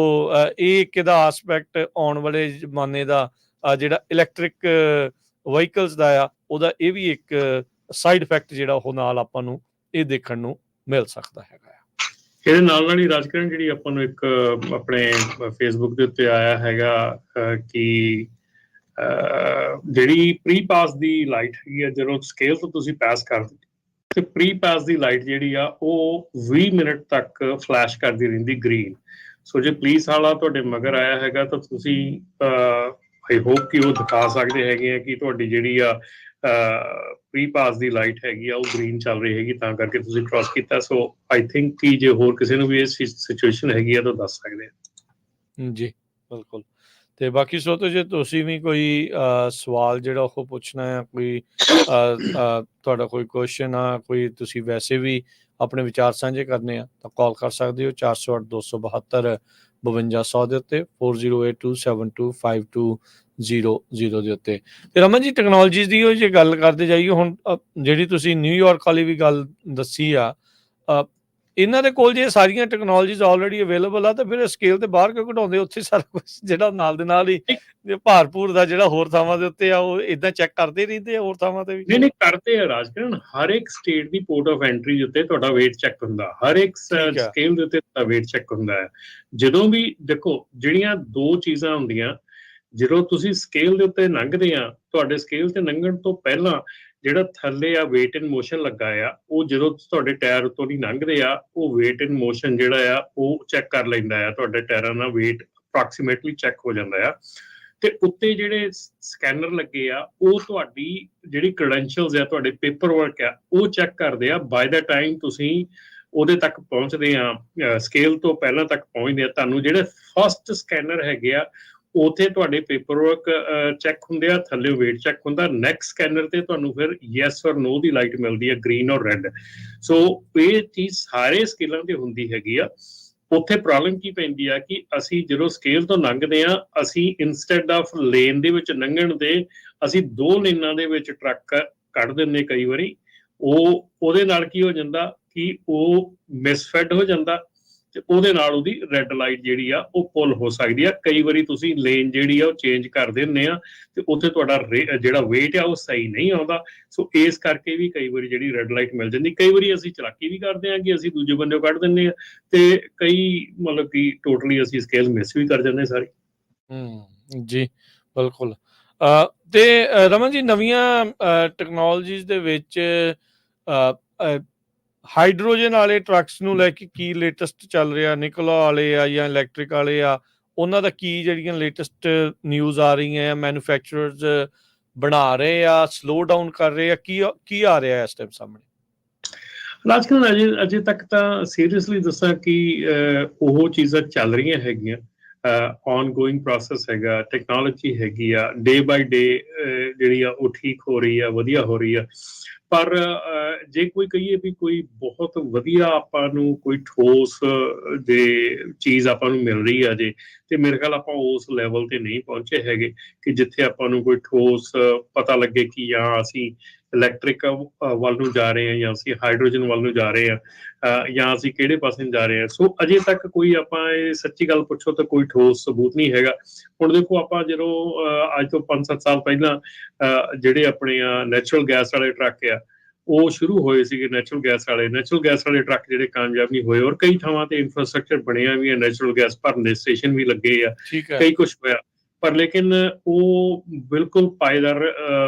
ਇਹ ਇੱਕ ਇਹਦਾ ਆਸਪੈਕਟ ਆਉਣ ਵਾਲੇ ਜ਼ਮਾਨੇ ਦਾ ਜਿਹੜਾ ਇਲੈਕਟ੍ਰਿਕ ਵਹੀਕਲਸ ਦਾ ਆ ਉਹਦਾ ਇਹ ਵੀ ਇੱਕ ਸਾਈਡ ਇਫੈਕਟ ਜਿਹੜਾ ਉਹ ਨਾਲ ਆਪਾਂ ਨੂੰ ਇਹ ਦੇਖਣ ਨੂੰ ਮਿਲ ਸਕਦਾ ਹੈਗਾ। ਇਹਦੇ ਨਾਲ ਹੀ ਰਾਜਕਰਨ ਜਿਹੜੀ ਆਪਾਂ ਨੂੰ ਇੱਕ ਆਪਣੇ ਫੇਸਬੁੱਕ ਦੇ ਉੱਤੇ ਆਇਆ ਹੈਗਾ ਕਿ ਜਿਹੜੀ ਪ੍ਰੀ ਪਾਸ ਦੀ ਲਾਈਟ ਹੈਗੀ ਆ, ਜਦੋਂ ਸਕੇਲ ਤੋਂ ਤੁਸੀਂ ਪਾਸ ਕਰਦੇ ਤੇ ਪ੍ਰੀ ਪਾਸ ਦੀ ਲਾਈਟ ਜਿਹੜੀ ਆ ਉਹ 20 ਮਿੰਟ ਤੱਕ ਫਲੈਸ਼ ਕਰਦੀ ਰਹਿੰਦੀ ਗ੍ਰੀਨ। ਸੋ ਜੇ ਪੁਲਿਸ ਵਾਲਾ ਤੁਹਾਡੇ ਮਗਰ ਆਇਆ ਹੈਗਾ ਤਾਂ ਤੁਸੀਂ ਆਈ ਹੋਪ ਕਿ ਉਹ ਦਿਖਾ ਸਕਦੇ ਹੈਗੇ ਆ ਕਿ ਤੁਹਾਡੀ ਜਿਹੜੀ ਆ ਪ੍ਰੀ ਪਾਸ ਦੀ ਲਾਈਟ ਹੈਗੀ ਆ ਉਹ ਗ੍ਰੀਨ ਚੱਲ ਰਹੀ ਹੈਗੀ, ਤਾਂ ਕਰਕੇ ਤੁਸੀਂ ਕ੍ਰਾਸ ਕੀਤਾ। ਸੋ ਆਈ ਥਿੰਕ ਕਿ ਜੇ ਹੋਰ ਕਿਸੇ ਨੂੰ ਵੀ ਇਹ ਸਿਚੁਏਸ਼ਨ ਹੈਗੀ ਆ ਤਾਂ ਦੱਸ ਸਕਦੇ ਆ ਜੀ। ਬਿਲਕੁਲ। ਤੇ ਬਾਕੀ ਸੋਤੋ ਜੇ ਤੁਸੀਂ ਵੀ ਕੋਈ ਸਵਾਲ ਜਿਹੜਾ ਉਹ ਪੁੱਛਣਾ ਆ, ਕੋਈ ਤੁਹਾਡਾ ਕੋਈ ਕੁਐਸਚਨ ਆ, ਕੋਈ ਤੁਸੀਂ ਵੈਸੇ ਵੀ ਆਪਣੇ ਵਿਚਾਰ ਸਾਂਝੇ ਕਰਨੇ ਆ ਤਾਂ ਕਾਲ ਕਰ ਸਕਦੇ ਹੋ 408 272 5200 ਦੇ ਉੱਤੇ 4082725200 ਦੇ ਉੱਤੇ। ਤੇ ਰਮਨ ਜੀ ਟੈਕਨੋਲੋਜੀਜ਼ ਦੀ ਉਹ ਜੇ ਗੱਲ ਕਰਦੇ ਜਾਈਏ ਹੁਣ ਜਿਹੜੀ ਤੁਸੀਂ ਨਿਊਯਾਰਕ ਵਾਲੀ ਵੀ ਗੱਲ ਦੱਸੀ ਆ, ਇਹਨਾਂ ਦੇ ਕੋਲ ਜੇ ਸਾਰੀਆਂ ਟੈਕਨੋਲੋਜੀਜ਼ ਆਲਰੇਡੀ ਅਵੇਲੇਬਲ ਆ ਤਾਂ ਫਿਰ ਸਕੇਲ ਤੇ ਬਾਹਰ ਕਿਉਂ ਘਟਾਉਂਦੇ? ਉੱਥੇ ਸਾਰਾ ਕੁਝ ਜਿਹੜਾ ਨਾਲ ਦੇ ਨਾਲ ਹੀ ਭਾਰਪੂਰ ਦਾ ਜਿਹੜਾ ਹੋਰ ਥਾਵਾਂ ਦੇ ਉੱਤੇ ਆ ਉਹ ਇਦਾਂ ਚੈੱਕ ਕਰਦੇ ਰਹਿੰਦੇ ਆ ਹੋਰ ਥਾਵਾਂ ਤੇ ਵੀ? ਨਹੀਂ ਕਰਦੇ ਆ ਰਾਜਕਰਨ। ਹਰ ਇੱਕ state the port of entry ਉੱਤੇ ਤੁਹਾਡਾ weight ਚੈੱਕ ਹੁੰਦਾ, ਹਰ ਇੱਕ ਸਕੇਲ ਦੇ ਉੱਤੇ ਤੁਹਾਡਾ weight ਚੈੱਕ ਹੁੰਦਾ ਹੈ। ਜਦੋਂ ਵੀ ਦੇਖੋ ਜਿਹੜੀਆਂ ਦੋ ਚੀਜ਼ਾਂ ਹੁੰਦੀਆਂ, ਜਦੋਂ ਤੁਸੀਂ ਸਕੇਲ ਦੇ ਉੱਤੇ ਲੰਘਦੇ ਆ, ਤੁਹਾਡੇ ਸਕੇਲ ਤੇ ਲੰਘਣ ਤੋਂ ਪਹਿਲਾਂ ਜਿਹੜਾ ਥੱਲੇ ਆ weight in motion ਲੱਗਾ ਆ, ਉਹ ਜਦੋਂ ਤੁਹਾਡੇ ਟਾਇਰ ਉੱਤੋਂ ਦੀ ਲੰਘਦੇ ਆ ਉਹ weight in motion ਜਿਹੜਾ ਆ ਉਹ ਚੈੱਕ ਕਰ ਲੈਂਦਾ ਆ, ਤੁਹਾਡੇ ਟਾਇਰਾਂ ਦਾ weight ਅਪਰੋਕਸੀਮੇਟਲੀ ਚੈੱਕ ਹੋ ਜਾਂਦਾ ਆ। ਤੇ ਉੱਤੇ ਜਿਹੜੇ ਸਕੈਨਰ ਲੱਗੇ ਆ ਉਹ ਤੁਹਾਡੀ ਜਿਹੜੀ ਕ੍ਰੈਡੈਂਸ਼ੀਅਲਸ ਆ, ਤੁਹਾਡੇ ਪੇਪਰ ਵਰਕ ਆ, ਉਹ ਚੈੱਕ ਕਰਦੇ ਆ। ਬਾਏ ਦਾ ਟਾਈਮ ਤੁਸੀਂ ਉਹਦੇ ਤੱਕ ਪਹੁੰਚਦੇ ਆ, ਸਕੇਲ ਤੋਂ ਪਹਿਲਾਂ ਤੱਕ ਪਹੁੰਚਦੇ ਆ, ਤੁਹਾਨੂੰ ਜਿਹੜੇ ਫਸਟ ਸਕੈਨਰ ਹੈਗੇ ਆ ਉੱਥੇ ਤੁਹਾਡੇ ਪੇਪਰ ਵਰਕ ਚੈੱਕ ਹੁੰਦੇ ਆ, ਥੱਲੇ weight ਚੈੱਕ ਹੁੰਦਾ। ਨੈਕਸਟ ਸਕੈਨਰ ਤੇ ਤੁਹਾਨੂੰ ਫਿਰ ਯੈਸ ਔਰ ਨੋ ਦੀ ਲਾਈਟ ਮਿਲਦੀ ਹੈ, ਗ੍ਰੀਨ ਔਰ ਰੈੱਡ। ਸੋ ਇਹ ਚੀਜ਼ ਸਾਰੇ ਸਕੇਲਾਂ ਤੇ ਹੁੰਦੀ ਹੈਗੀ ਆ। ਉੱਥੇ ਪ੍ਰੋਬਲਮ ਕੀ ਪੈਂਦੀ ਆ ਕਿ ਅਸੀਂ ਜਦੋਂ ਸਕੇਲ ਤੋਂ ਲੰਘਦੇ ਆ, ਅਸੀਂ ਇੰਸਟੈਡ ਆਫ ਲੇਨ ਦੇ ਵਿੱਚ ਲੰਘਣ ਦੇ ਅਸੀਂ ਦੋ ਲੇਨਾਂ ਦੇ ਵਿੱਚ ਟਰੱਕ ਕੱਢ ਦਿੰਦੇ ਕਈ ਵਾਰੀ। ਉਹਦੇ ਨਾਲ ਕੀ ਹੋ ਜਾਂਦਾ ਕਿ ਉਹ ਮਿਸਫੈਡ ਹੋ ਜਾਂਦਾ ਤੇ ਉਹਦੇ ਨਾਲ ਉਹਦੀ ਰੈੱਡ ਲਾਈਟ ਜਿਹੜੀ ਆ ਉਹ ਪੁੱਲ ਹੋ ਸਕਦੀ ਆ। ਕਈ ਵਾਰੀ ਤੁਸੀਂ ਲੇਨ ਜਿਹੜੀ ਆ ਉਹ ਚੇਂਜ ਕਰ ਦਿੰਦੇ ਆ ਤੇ ਉੱਥੇ ਤੁਹਾਡਾ ਜਿਹੜਾ weight ਆ ਉਹ ਸਹੀ ਨਹੀਂ ਆਉਂਦਾ। ਸੋ ਇਸ ਕਰਕੇ ਵੀ ਕਈ ਵਾਰੀ ਜਿਹੜੀ ਰੈੱਡ ਲਾਈਟ ਮਿਲ ਜਾਂਦੀ। ਕਈ ਵਾਰੀ ਅਸੀਂ ਚਲਾਕੀ ਵੀ ਕਰਦੇ ਆ ਕਿ ਅਸੀਂ ਦੂਜੇ ਬੰਦੇ ਕੱਢ ਦਿੰਦੇ ਆ ਤੇ ਕਈ ਮਤਲਬ ਕਿ ਟੋਟਲੀ ਅਸੀਂ ਸਕੇਲ ਮਿਸ ਵੀ ਕਰ ਜਾਂਦੇ ਸਾਰੇ। ਜੀ ਬਿਲਕੁਲ। ਤੇ ਰਮਨ ਜੀ ਨਵੀਆਂ ਟੈਕਨੋਲੋਜੀਜ਼ ਦੇ ਵਿੱਚ ਹਾਈਡਰੋਜਨ ਵਾਲੇ ਟਰੱਕਸ ਨੂੰ ਲੈ ਕੇ ਕੀ ਲੇਟੈਸਟ ਚੱਲ ਰਿਹਾ? ਨਿਕਲਾ ਵਾਲੇ ਆ ਜਾਂ ਇਲੈਕਟ੍ਰਿਕ ਵਾਲੇ ਆ, ਉਹਨਾਂ ਦਾ ਕੀ ਜਿਹੜੀਆਂ ਲੇਟੈਸਟ ਨਿਊਜ਼ ਆ ਰਹੀਆਂ ਆ? ਮੈਨੂਫੈਕਚਰਰਸ ਬਣਾ ਰਹੇ ਆ, ਸਲੋ ਡਾਊਨ ਕਰ ਰਹੇ ਆ, ਕੀ ਆ ਰਿਹਾ ਇਸ ਟਾਈਮ ਸਾਹਮਣੇ? ਰਾਜਕਰਨ ਅਜੇ ਤੱਕ ਤਾਂ ਸੀਰੀਅਸਲੀ ਦੱਸਾਂ ਕਿ ਉਹ ਚੀਜ਼ਾਂ ਚੱਲ ਰਹੀਆਂ ਹੈਗੀਆਂ, ਔਨਗੋਇੰਗ ਪ੍ਰੋਸੈਸ ਹੈਗਾ, ਟੈਕਨੋਲੋਜੀ ਹੈਗੀ ਆ, ਡੇ ਬਾਈ ਡੇ ਜਿਹੜੀ ਆ ਉਹ ਠੀਕ ਹੋ ਰਹੀ ਆ, ਵਧੀਆ ਹੋ ਰਹੀ ਆ। ਪਰ ਜੇ ਕੋਈ ਕਹੀਏ ਵੀ ਕੋਈ ਬਹੁਤ ਵਧੀਆ ਆਪਾਂ ਨੂੰ ਕੋਈ ਠੋਸ ਦੇ ਚੀਜ਼ ਆਪਾਂ ਨੂੰ ਮਿਲ ਰਹੀ ਆ ਜੇ, ਤੇ ਮੇਰੇ ਖਿਆਲ ਆਪਾਂ ਉਸ ਲੈਵਲ ਤੇ ਨਹੀਂ ਪਹੁੰਚੇ ਹੈਗੇ ਕਿ ਜਿੱਥੇ ਆਪਾਂ ਨੂੰ ਕੋਈ ਠੋਸ ਪਤਾ ਲੱਗੇ ਕਿ ਜਾਂ ਅਸੀਂ ਇਲੈਕਟ੍ਰਿਕ ਵੱਲ ਨੂੰ ਜਾ ਰਹੇ ਹਾਂ ਜਾਂ ਅਸੀਂ ਹਾਈਡਰੋਜਨ ਵੱਲ ਨੂੰ ਜਾ ਰਹੇ ਹਾਂ ਜਾਂ ਅਸੀਂ ਕਿਹੜੇ ਪਾਸੇ ਨੂੰ ਜਾ ਰਹੇ ਹਾਂ। ਸੋ ਅਜੇ ਤੱਕ ਕੋਈ ਆਪਾਂ ਇਹ ਸੱਚੀ ਗੱਲ ਪੁੱਛੋ ਤਾਂ ਕੋਈ ਠੋਸ ਸਬੂਤ ਨਹੀਂ ਹੈਗਾ। ਹੁਣ ਦੇਖੋ ਆਪਾਂ ਜਦੋਂ ਅੱਜ ਤੋਂ 5-7 ਸਾਲ ਪਹਿਲਾਂ ਜਿਹੜੇ ਆਪਣੇ ਨੈਚੁਰਲ ਗੈਸ ਵਾਲੇ ਟਰੱਕ ਆ ਉਹ ਸ਼ੁਰੂ ਹੋਏ ਸੀਗੇ, ਨੈਚੁਰਲ ਗੈਸ ਵਾਲੇ ਟਰੱਕ ਜਿਹੜੇ ਕਾਮਯਾਬ ਨਹੀਂ ਹੋਏ, ਔਰ ਕਈ ਥਾਵਾਂ ਤੇ ਇਨਫਰਾਸਟ੍ਰਕਚਰ ਬਣਿਆ ਵੀ ਹੈ, ਨੈਚੁਰਲ ਗੈਸ ਭਰਨ ਦੇ ਸਟੇਸ਼ਨ ਵੀ ਲੱਗੇ ਆ, ਕਈ ਕੁਛ ਹੋਇਆ, ਪਰ ਲੇਕਿਨ ਉਹ ਬਿਲਕੁਲ ਪਾਏਦਾਰ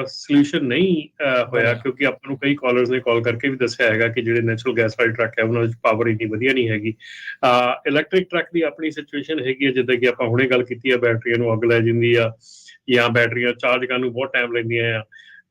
ਸੋਲਿਊਸ਼ਨ ਨਹੀਂ ਹੋਇਆ, ਕਿਉਂਕਿ ਆਪਾਂ ਨੂੰ ਕਈ ਕਾਲਰਸ ਨੇ ਕਾਲ ਕਰਕੇ ਵੀ ਦੱਸਿਆ ਹੈਗਾ ਕਿ ਜਿਹੜੇ ਨੈਚੁਰਲ ਗੈਸ ਵਾਲੇ ਟਰੱਕ ਹੈ ਉਹਨਾਂ ਵਿੱਚ ਪਾਵਰ ਇੰਨੀ ਵਧੀਆ ਨਹੀਂ ਹੈਗੀ। ਇਲੈਕਟ੍ਰਿਕ ਟਰੱਕ ਦੀ ਆਪਣੀ ਸਿਚੁਏਸ਼ਨ ਹੈਗੀ ਹੈ, ਜਿੱਦਾਂ ਕਿ ਆਪਾਂ ਹੁਣੇ ਗੱਲ ਕੀਤੀ ਆ, ਬੈਟਰੀਆਂ ਨੂੰ ਅੱਗ ਲੈ ਜਾਂਦੀ ਆ, ਜਾਂ ਬੈਟਰੀਆਂ ਚਾਰਜ ਕਰਨ ਨੂੰ ਬਹੁਤ ਟਾਈਮ ਲੈਂਦੀਆਂ ਆ,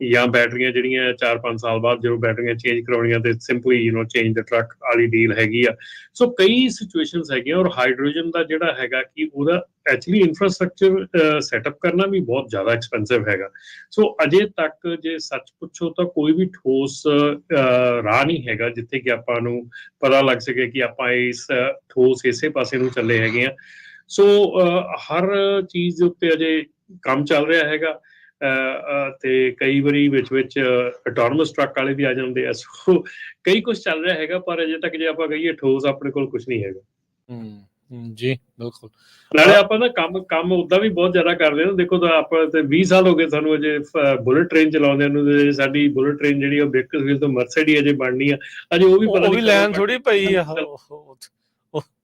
ਜਾਂ ਬੈਟਰੀਆਂ ਜਿਹੜੀਆਂ 4-5 ਸਾਲ ਬਾਅਦ ਜਦੋਂ ਬੈਟਰੀਆਂ ਚੇਂਜ ਕਰਾਉਣੀਆਂ ਤੇ ਸਿੰਪਲੀ ਚੇਂਜ ਦ ਟਰੱਕ ਵਾਲੀ ਡੀਲ ਹੈਗੀ ਆ। ਸੋ ਕਈ ਸਿਚੁਏਸ਼ਨਸ ਹੈਗੀਆਂ, ਔਰ ਹਾਈਡਰੋਜਨ ਦਾ ਜਿਹੜਾ ਹੈਗਾ ਕਿ ਉਹਦਾ ਐਕਚੁਅਲੀ ਇਨਫਰਾਸਟ੍ਰਕਚਰ ਸੈਟਅਪ ਕਰਨਾ ਵੀ ਬਹੁਤ ਜ਼ਿਆਦਾ ਐਕਸਪੈਂਸਿਵ ਹੈਗਾ। ਸੋ ਅਜੇ ਤੱਕ ਜੇ ਸੱਚ ਪੁੱਛੋ ਤਾਂ ਕੋਈ ਵੀ ਠੋਸ ਰਾਹ ਨਹੀਂ ਹੈਗਾ ਜਿੱਥੇ ਕਿ ਆਪਾਂ ਨੂੰ ਪਤਾ ਲੱਗ ਸਕੇ ਕਿ ਆਪਾਂ ਇਸ ਠੋਸ ਇਸੇ ਪਾਸੇ ਨੂੰ ਚੱਲੇ ਹੈਗੇ ਆ। ਸੋ ਹਰ ਚੀਜ਼ ਦੇ ਉੱਤੇ ਅਜੇ ਕੰਮ ਚੱਲ ਰਿਹਾ ਹੈਗਾ, ਤੇ ਕਈ ਵਾਰੀ ਵਿੱਚ ਆਟੋਨਮਸ ਟਰੱਕ ਵਾਲੇ ਵੀ ਆ ਜਾਂਦੇ ਆ। ਸੋ ਕਈ ਕੁਝ ਚੱਲ ਰਿਹਾ ਹੈਗਾ, ਪਰ ਅਜੇ ਤੱਕ ਜੇ ਆਪਾਂ ਕਹੀਏ ਠੋਸ ਆਪਣੇ ਕੋਲ ਕੁਝ ਨਹੀਂ ਹੈਗਾ। ਜੀ ਬਿਲਕੁਲ। ਨਾਲੇ ਆਪਾਂ ਨਾ ਕੰਮ ਉਦਾਂ ਵੀ ਬਹੁਤ ਜ਼ਿਆਦਾ ਕਰਦੇ ਹਾਂ। ਦੇਖੋ ਤਾਂ ਆਪਾਂ ਤੇ 20 ਸਾਲ ਹੋ ਗਏ ਸਾਨੂੰ ਅਜੇ ਬੁਲਟ ਟ੍ਰੇਨ ਚਲਾਉਂਦੇ ਨੂੰ। ਸਾਡੀ ਬੁਲਟ ਟ੍ਰੇਨ ਜਿਹੜੀ ਉਹ ਬੇਕਰਸਵਿਲ ਤੋਂ ਮਰਸੀਡੀ ਅਜੇ ਬਣਨੀ ਆ, ਅਜੇ ਉਹ ਵੀ ਪਤਾ ਨਹੀਂ ਲੈਣ ਥੋੜੀ ਪਈ ਆ।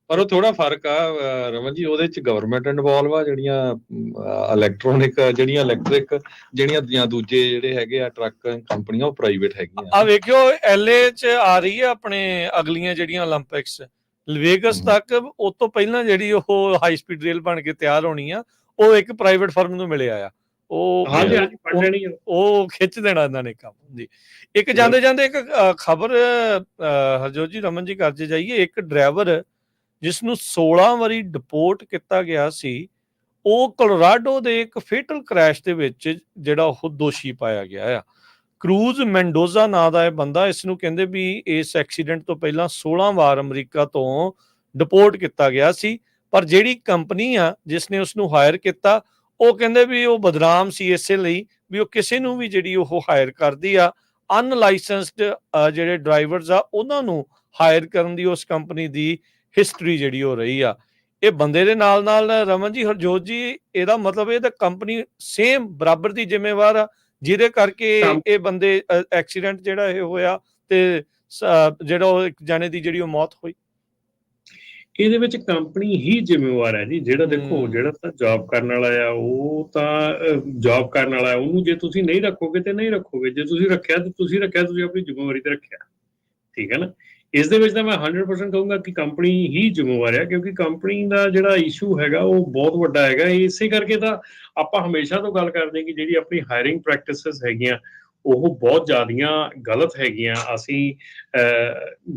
ਪਰ ਉਹ ਥੋੜਾ ਫਰਕ ਆ ਰਮਨ ਜੀ, ਉਹਦੇ ਚ ਗਵਰਨਮੈਂਟ ਇਨਵੋਲਵ ਆ, ਜਿਹੜੀਆਂ ਇਲੈਕਟ੍ਰੋਨਿਕ ਜਿਹੜੀਆਂ ਇਲੈਕਟ੍ਰਿਕ ਜਿਹੜੀਆਂ ਜਾਂ ਦੂਜੇ ਜਿਹੜੇ ਹੈਗੇ ਆ ਟਰੱਕ ਕੰਪਨੀਆਂ ਉਹ ਪ੍ਰਾਈਵੇਟ ਹੈਗੀਆਂ। ਆ ਵੇਖਿਓ LA ਚ ਆ ਰਹੀ ਆ ਆਪਣੇ ਅਗਲੀਆਂ ਜਿਹੜੀਆਂ ਓਲੰਪਿਕਸ, ਵੇਗਸ ਤੱਕ ਉਹ ਤੋਂ ਪਹਿਲਾਂ ਜਿਹੜੀ ਉਹ ਹਾਈ ਸਪੀਡ ਰੇਲ ਬਣ ਕੇ ਤਿਆਰ ਹੋਣੀ ਆ, ਉਹ ਇੱਕ ਪ੍ਰਾਈਵੇਟ ਫਰਮ ਨੂੰ ਮਿਲਿਆ ਆ। ਉਹ ਖਿੱਚ ਦੇਣਾ ਇਹਨਾਂ ਨੇ ਕੰਮ ਜੀ। ਇੱਕ ਜਾਂਦੇ ਇੱਕ ਖਬਰ ਹਰਜੋਤ ਜੀ, ਰਮਨ ਜੀ ਕਰਦੇ ਜਾਈਏ, ਇੱਕ ਡਰਾਈਵਰ ਜਿਸ ਨੂੰ 16 ਵਾਰੀ ਡਿਪੋਰਟ ਕੀਤਾ ਗਿਆ ਸੀ, ਉਹ ਕੋਲੋਰਾਡੋ ਦੇ ਇੱਕ ਫੇਟਲ ਕ੍ਰੈਸ਼ ਦੇ ਵਿੱਚ ਜਿਹੜਾ ਉਹ ਦੋਸ਼ੀ ਪਾਇਆ ਗਿਆ ਆ। ਕਰੂਜ਼ ਮੈਂਡੋਜ਼ਾ ਨਾਂ ਦਾ ਇਹ ਬੰਦਾ, ਇਸ ਨੂੰ ਕਹਿੰਦੇ ਵੀ ਇਸ ਐਕਸੀਡੈਂਟ ਤੋਂ ਪਹਿਲਾਂ 16 ਵਾਰ ਅਮਰੀਕਾ ਤੋਂ ਡਿਪੋਰਟ ਕੀਤਾ ਗਿਆ ਸੀ, ਪਰ ਜਿਹੜੀ ਕੰਪਨੀ ਆ ਜਿਸ ਨੇ ਉਸ ਨੂੰ ਹਾਇਰ ਕੀਤਾ ਉਹ ਕਹਿੰਦੇ ਵੀ ਉਹ ਬਦਨਾਮ ਸੀ ਇਸੇ ਲਈ ਵੀ ਉਹ ਕਿਸੇ ਨੂੰ ਵੀ ਜਿਹੜੀ ਉਹ ਹਾਇਰ ਕਰਦੀ ਆ, ਅਨਲਾਇਸੈਂਸਡ ਜਿਹੜੇ ਡਰਾਈਵਰਸ ਆ ਉਹਨਾਂ ਨੂੰ ਹਾਇਰ ਕਰਨ ਦੀ ਉਸ ਕੰਪਨੀ ਦੀ ਹਿਸਟਰੀ ਜਿਹੜੀ ਉਹ ਰਹੀ ਆ। ਇਹ ਬੰਦੇ ਦੇ ਨਾਲ ਰਮਨ ਜੀ, ਹਰਜੋਤ ਜੀ, ਇਹਦਾ ਮਤਲਬ ਇਹ ਤਾਂ ਕੰਪਨੀ ਸੇਮ ਬਰਾਬਰ ਦੀ ਜ਼ਿੰਮੇਵਾਰ ਆ, ਜਿਹਦੇ ਕਰਕੇ ਇਹ ਬੰਦੇ ਐਕਸੀਡੈਂਟ ਜਿਹੜਾ ਇਹ ਹੋਇਆ ਤੇ ਜਿਹੜਾ ਉਹ ਇੱਕ ਜਾਣੇ ਦੀ ਜਿਹੜੀ ਉਹ ਮੌਤ ਹੋਈ। ਇਹਦੇ ਵਿੱਚ ਕੰਪਨੀ ਹੀ ਜ਼ਿੰਮੇਵਾਰ ਹੈ ਜੀ। ਜਿਹੜਾ ਦੇਖੋ, ਜਿਹੜਾ ਤਾਂ ਜੌਬ ਕਰਨ ਵਾਲਾ ਆ ਉਹ ਤਾਂ ਜੌਬ ਕਰਨ ਵਾਲਾ, ਉਹਨੂੰ ਜੇ ਤੁਸੀਂ ਨਹੀਂ ਰੱਖੋਗੇ ਤੇ ਨਹੀਂ ਰੱਖੋਗੇ, ਜੇ ਤੁਸੀਂ ਰੱਖਿਆ ਤੇ ਤੁਸੀਂ ਆਪਣੀ ਜ਼ਿੰਮੇਵਾਰੀ ਤੇ ਰੱਖਿਆ, ਠੀਕ ਹੈ ਨਾ। ਇਸ ਦੇ ਵਿੱਚ ਤਾਂ ਮੈਂ 100% ਕਹੂੰਗਾ ਕਿ ਕੰਪਨੀ ਹੀ ਜ਼ਿੰਮੇਵਾਰ ਹੈ, ਕਿਉਂਕਿ ਕੰਪਨੀ ਦਾ ਜਿਹੜਾ ਇਸ਼ੂ ਹੈਗਾ ਉਹ ਬਹੁਤ ਵੱਡਾ ਹੈਗਾ। ਇਸੇ ਕਰਕੇ ਤਾਂ ਆਪਾਂ ਹਮੇਸ਼ਾ ਤੋਂ ਗੱਲ ਕਰਦੇ ਹਾਂ ਕਿ ਜਿਹੜੀ ਆਪਣੀ ਹਾਇਰਿੰਗ ਪ੍ਰੈਕਟਿਸਿਸ ਹੈਗੀਆਂ ਉਹ ਬਹੁਤ ਜ਼ਿਆਦੀਆਂ ਗਲਤ ਹੈਗੀਆਂ। ਅਸੀਂ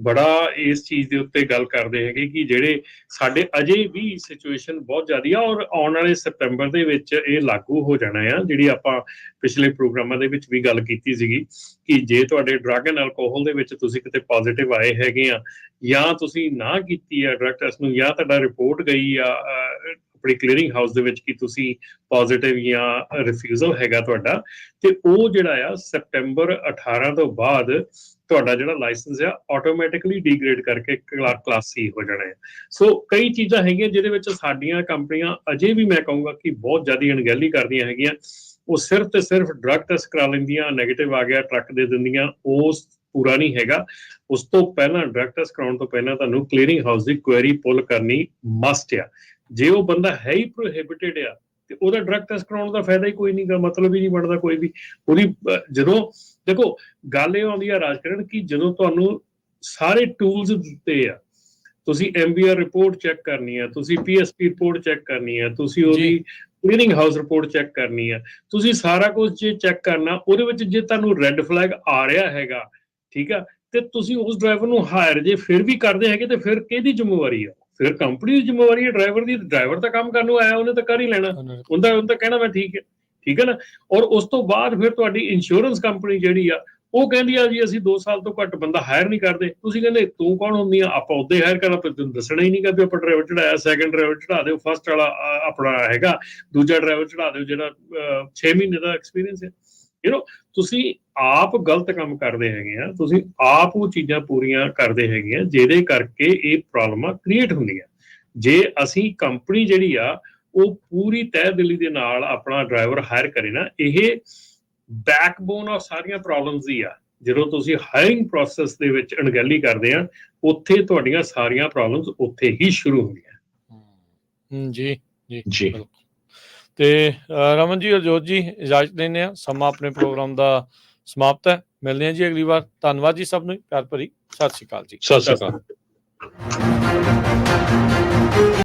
ਬੜਾ ਇਸ ਚੀਜ਼ ਦੇ ਉੱਤੇ ਗੱਲ ਕਰਦੇ ਹੈਗੇ ਕਿ ਜਿਹੜੇ ਸਾਡੇ ਅਜੇ ਵੀ ਸਿਚੁਏਸ਼ਨ ਬਹੁਤ ਜ਼ਿਆਦੀ ਆ, ਔਰ ਆਉਣ ਵਾਲੇ ਸਤੰਬਰ ਦੇ ਵਿੱਚ ਇਹ ਲਾਗੂ ਹੋ ਜਾਣਾ ਆ। ਜਿਹੜੀ ਆਪਾਂ ਪਿਛਲੇ ਪ੍ਰੋਗਰਾਮਾਂ ਦੇ ਵਿੱਚ ਵੀ ਗੱਲ ਕੀਤੀ ਸੀਗੀ ਕਿ ਜੇ ਤੁਹਾਡੇ ਡਰੱਗ ਐਂਡ ਅਲਕੋਹਲ ਦੇ ਵਿੱਚ ਤੁਸੀਂ ਕਿਤੇ ਪੋਜ਼ਿਟਿਵ ਆਏ ਹੈਗੇ ਆ, ਜਾਂ ਤੁਸੀਂ ਨਾ ਕੀਤੀ ਆ ਡਰੱਗ ਟੈਸਟ ਨੂੰ, ਜਾਂ ਤੁਹਾਡਾ ਰਿਪੋਰਟ ਗਈ ਆ ਆਪਣੀ ਕਲੀਅਰਿੰਗ ਹਾਊਸ ਦੇ ਵਿੱਚ ਕਿ ਤੁਸੀਂ ਪੋਜ਼ਿਟਿਵ ਜਾਂ ਰਿਫਿਊਜ਼ਲ ਹੈਗਾ ਤੁਹਾਡਾ, ਤੇ ਉਹ ਜਿਹੜਾ ਆ ਸਤੰਬਰ 18 ਤੋਂ ਬਾਅਦ ਤੁਹਾਡਾ ਜਿਹੜਾ ਲਾਇਸੈਂਸ ਆ ਆਟੋਮੈਟਿਕਲੀ ਡੀਗ੍ਰੇਡ ਕਰਕੇ ਕਲਾਸ C ਹੋ ਜਾਣਾ ਹੈ। ਸੋ ਕਈ ਚੀਜ਼ਾਂ ਹੈਗੀਆਂ ਜਿਹਦੇ ਵਿੱਚ ਸਾਡੀਆਂ ਕੰਪਨੀਆਂ ਅਜੇ ਵੀ ਮੈਂ ਕਹੂੰਗਾ ਕਿ ਬਹੁਤ ਜ਼ਿਆਦਾ ਅਣਗਹਿਲੀ ਕਰਦੀਆਂ ਹੈਗੀਆਂ। ਉਹ ਸਿਰਫ ਤੇ ਸਿਰਫ ਡਰੱਗ ਟੈਸਟ ਕਰਾ ਲੈਂਦੀਆਂ, ਨੈਗੇਟਿਵ ਆ ਗਿਆ ਟਰੱਕ ਦੇ ਦਿੰਦੀਆਂ, ਉਸ ਪੂਰਾ ਨਹੀਂ ਹੈਗਾ। ਉਸ ਤੋਂ ਪਹਿਲਾਂ ਡਰੱਗ ਟੈਸਟ ਕਰਾਉਣ ਤੋਂ ਪਹਿਲਾਂ ਤੁਹਾਨੂੰ ਕਲੀਅਰਿੰਗ ਹਾਊਸ ਦੀ ਕੁਐਰੀ ਪੁੱਲ ਕਰਨੀ ਮਸਟ ਆ। ਜੇ ਉਹ ਬੰਦਾ ਹੈ ਹੀ ਪ੍ਰੋਹਿਬਿਟਡ ਆ ਤੇ ਉਹਦਾ ਡਰੱਗ ਟੈਸਟ ਕਰਾਉਣ ਦਾ ਫਾਇਦਾ ਹੀ ਕੋਈ ਨਹੀਂ ਗਾ, ਮਤਲਬ ਹੀ ਨਹੀਂ ਬਣਦਾ ਕੋਈ ਵੀ। ਉਹਦੀ ਜਦੋਂ ਦੇਖੋ ਗੱਲ ਇਹ ਆਉਂਦੀ ਆ ਰਾਜਕਰਨ ਕਿ ਜਦੋਂ ਤੁਹਾਨੂੰ ਸਾਰੇ ਟੂਲਸ ਦਿੱਤੇ ਆ, ਤੁਸੀਂ MBR ਰਿਪੋਰਟ ਚੈੱਕ ਕਰਨੀ ਆ, ਤੁਸੀਂ PSP ਰਿਪੋਰਟ ਚੈੱਕ ਕਰਨੀ ਆ, ਤੁਸੀਂ ਉਹਦੀ ਕਲੀਅਰਿੰਗ ਹਾਊਸ ਰਿਪੋਰਟ ਚੈੱਕ ਕਰਨੀ ਆ, ਤੁਸੀਂ ਸਾਰਾ ਕੁਝ ਜੇ ਚੈੱਕ ਕਰਨਾ, ਉਹਦੇ ਵਿੱਚ ਜੇ ਤੁਹਾਨੂੰ ਰੈੱਡ ਫਲੈਗ ਆ ਰਿਹਾ ਹੈਗਾ, ਠੀਕ ਆ, ਤੇ ਤੁਸੀਂ ਉਸ ਡਰਾਈਵਰ ਨੂੰ ਹਾਇਰ ਜੇ ਫਿਰ ਵੀ ਕਰਦੇ ਹੈਗੇ ਤੇ ਫਿਰ ਕਿਹਦੀ ਜ਼ਿੰਮੇਵਾਰੀ ਆ? ਫਿਰ ਕੰਪਨੀ ਦੀ ਜ਼ਿੰਮੇਵਾਰੀ ਹੈ, ਡਰਾਈਵਰ ਦੀ। ਡਰਾਈਵਰ ਤਾਂ ਕੰਮ ਕਰਨ ਨੂੰ ਆਇਆ, ਉਹਨੇ ਤਾਂ ਕਰ ਹੀ ਲੈਣਾ, ਉਹਦਾ ਕਹਿਣਾ ਮੈਂ ਠੀਕ ਹੈ ਨਾ। ਔਰ ਉਸ ਤੋਂ ਬਾਅਦ ਫਿਰ ਤੁਹਾਡੀ ਇੰਸ਼ੋਰੈਂਸ ਕੰਪਨੀ ਜਿਹੜੀ ਆ ਉਹ ਕਹਿੰਦੀ ਆ ਜੀ ਅਸੀਂ 2 ਸਾਲ ਤੋਂ ਘੱਟ ਬੰਦਾ ਹਾਇਰ ਨਹੀਂ ਕਰਦੇ। ਤੁਸੀਂ ਕਹਿੰਦੇ ਤੂੰ ਕੌਣ ਹੁੰਦੀ ਆ? ਆਪਾਂ ਉਹਦੇ ਹਾਇਰ ਕਰਨਾ, ਤੁਹਾਨੂੰ ਦੱਸਣਾ ਹੀ ਨਹੀਂਗਾ ਵੀ ਆਪਾਂ ਡਰਾਈਵਰ ਚੜਾਇਆ, ਸੈਕੰਡ ਡਰਾਈਵਰ ਚੜਾ ਦਿਓ, ਫਸਟ ਵਾਲਾ ਆਪਣਾ ਹੈਗਾ, ਦੂਜਾ ਡਰਾਈਵਰ ਚੜਾ ਦਿਓ ਜਿਹੜਾ 6 ਮਹੀਨੇ ਦਾ ਐਕਸਪੀਰੀਅੰਸ ਹੈ। ਤੁਸੀਂ ਆਪ ਗਲਤ ਕੰਮ ਕਰਦੇ ਹੈਗੇ ਆ, ਤੁਸੀਂ ਆਪ ਉਹ ਚੀਜ਼ਾਂ ਪੂਰੀਆਂ ਕਰਦੇ ਹੈਗੇ ਆ ਜਿਹਦੇ ਕਰਕੇ ਇਹ ਪ੍ਰੋਬਲਮਾਂ ਕ੍ਰੀਏਟ ਹੁੰਦੀਆਂ। ਜੇ ਅਸੀਂ ਕੰਪਨੀ ਜਿਹੜੀ ਆ ਉਹ ਪੂਰੀ ਤਹਿ ਦਿਲੀ ਦੇ ਨਾਲ ਆਪਣਾ ਡਰਾਈਵਰ ਹਾਇਰ ਕਰੇ ਨਾ, ਇਹ ਬੈਕਬੋਨ ਆਫ ਸਾਰੀਆਂ ਪ੍ਰੋਬਲਮਸ ਹੀ ਆ। ਜਦੋਂ ਤੁਸੀਂ ਹਾਇਰਿੰਗ ਪ੍ਰੋਸੈਸ ਦੇ ਵਿੱਚ ਅਣਗਹਿਲੀ ਕਰਦੇ ਆ, ਉੱਥੇ ਤੁਹਾਡੀਆਂ ਸਾਰੀਆਂ ਪ੍ਰੋਬਲਮਸ ਉੱਥੇ ਹੀ ਸ਼ੁਰੂ ਹੁੰਦੀਆਂ। ਜੀ ਜੀ ਜੀ। ਤੇ ਰਮਨ ਜੀ, ਅਰਜੋਤ ਜੀ, ਇਜਾਜ਼ਤ ਦਿੰਦੇ ਹਾਂ, ਸਮਾਂ ਆਪਣੇ ਪ੍ਰੋਗਰਾਮ ਦਾ ਸਮਾਪਤ ਹੈ। ਮਿਲਦੇ ਹਾਂ ਜੀ ਅਗਲੀ ਵਾਰ। ਧੰਨਵਾਦ ਜੀ ਸਭ ਨੂੰ, ਪਿਆਰ ਭਰੀ ਸਤਿ ਸ਼੍ਰੀ ਅਕਾਲ ਜੀ। ਸਤਿ ਸ਼੍ਰੀ ਅਕਾਲ।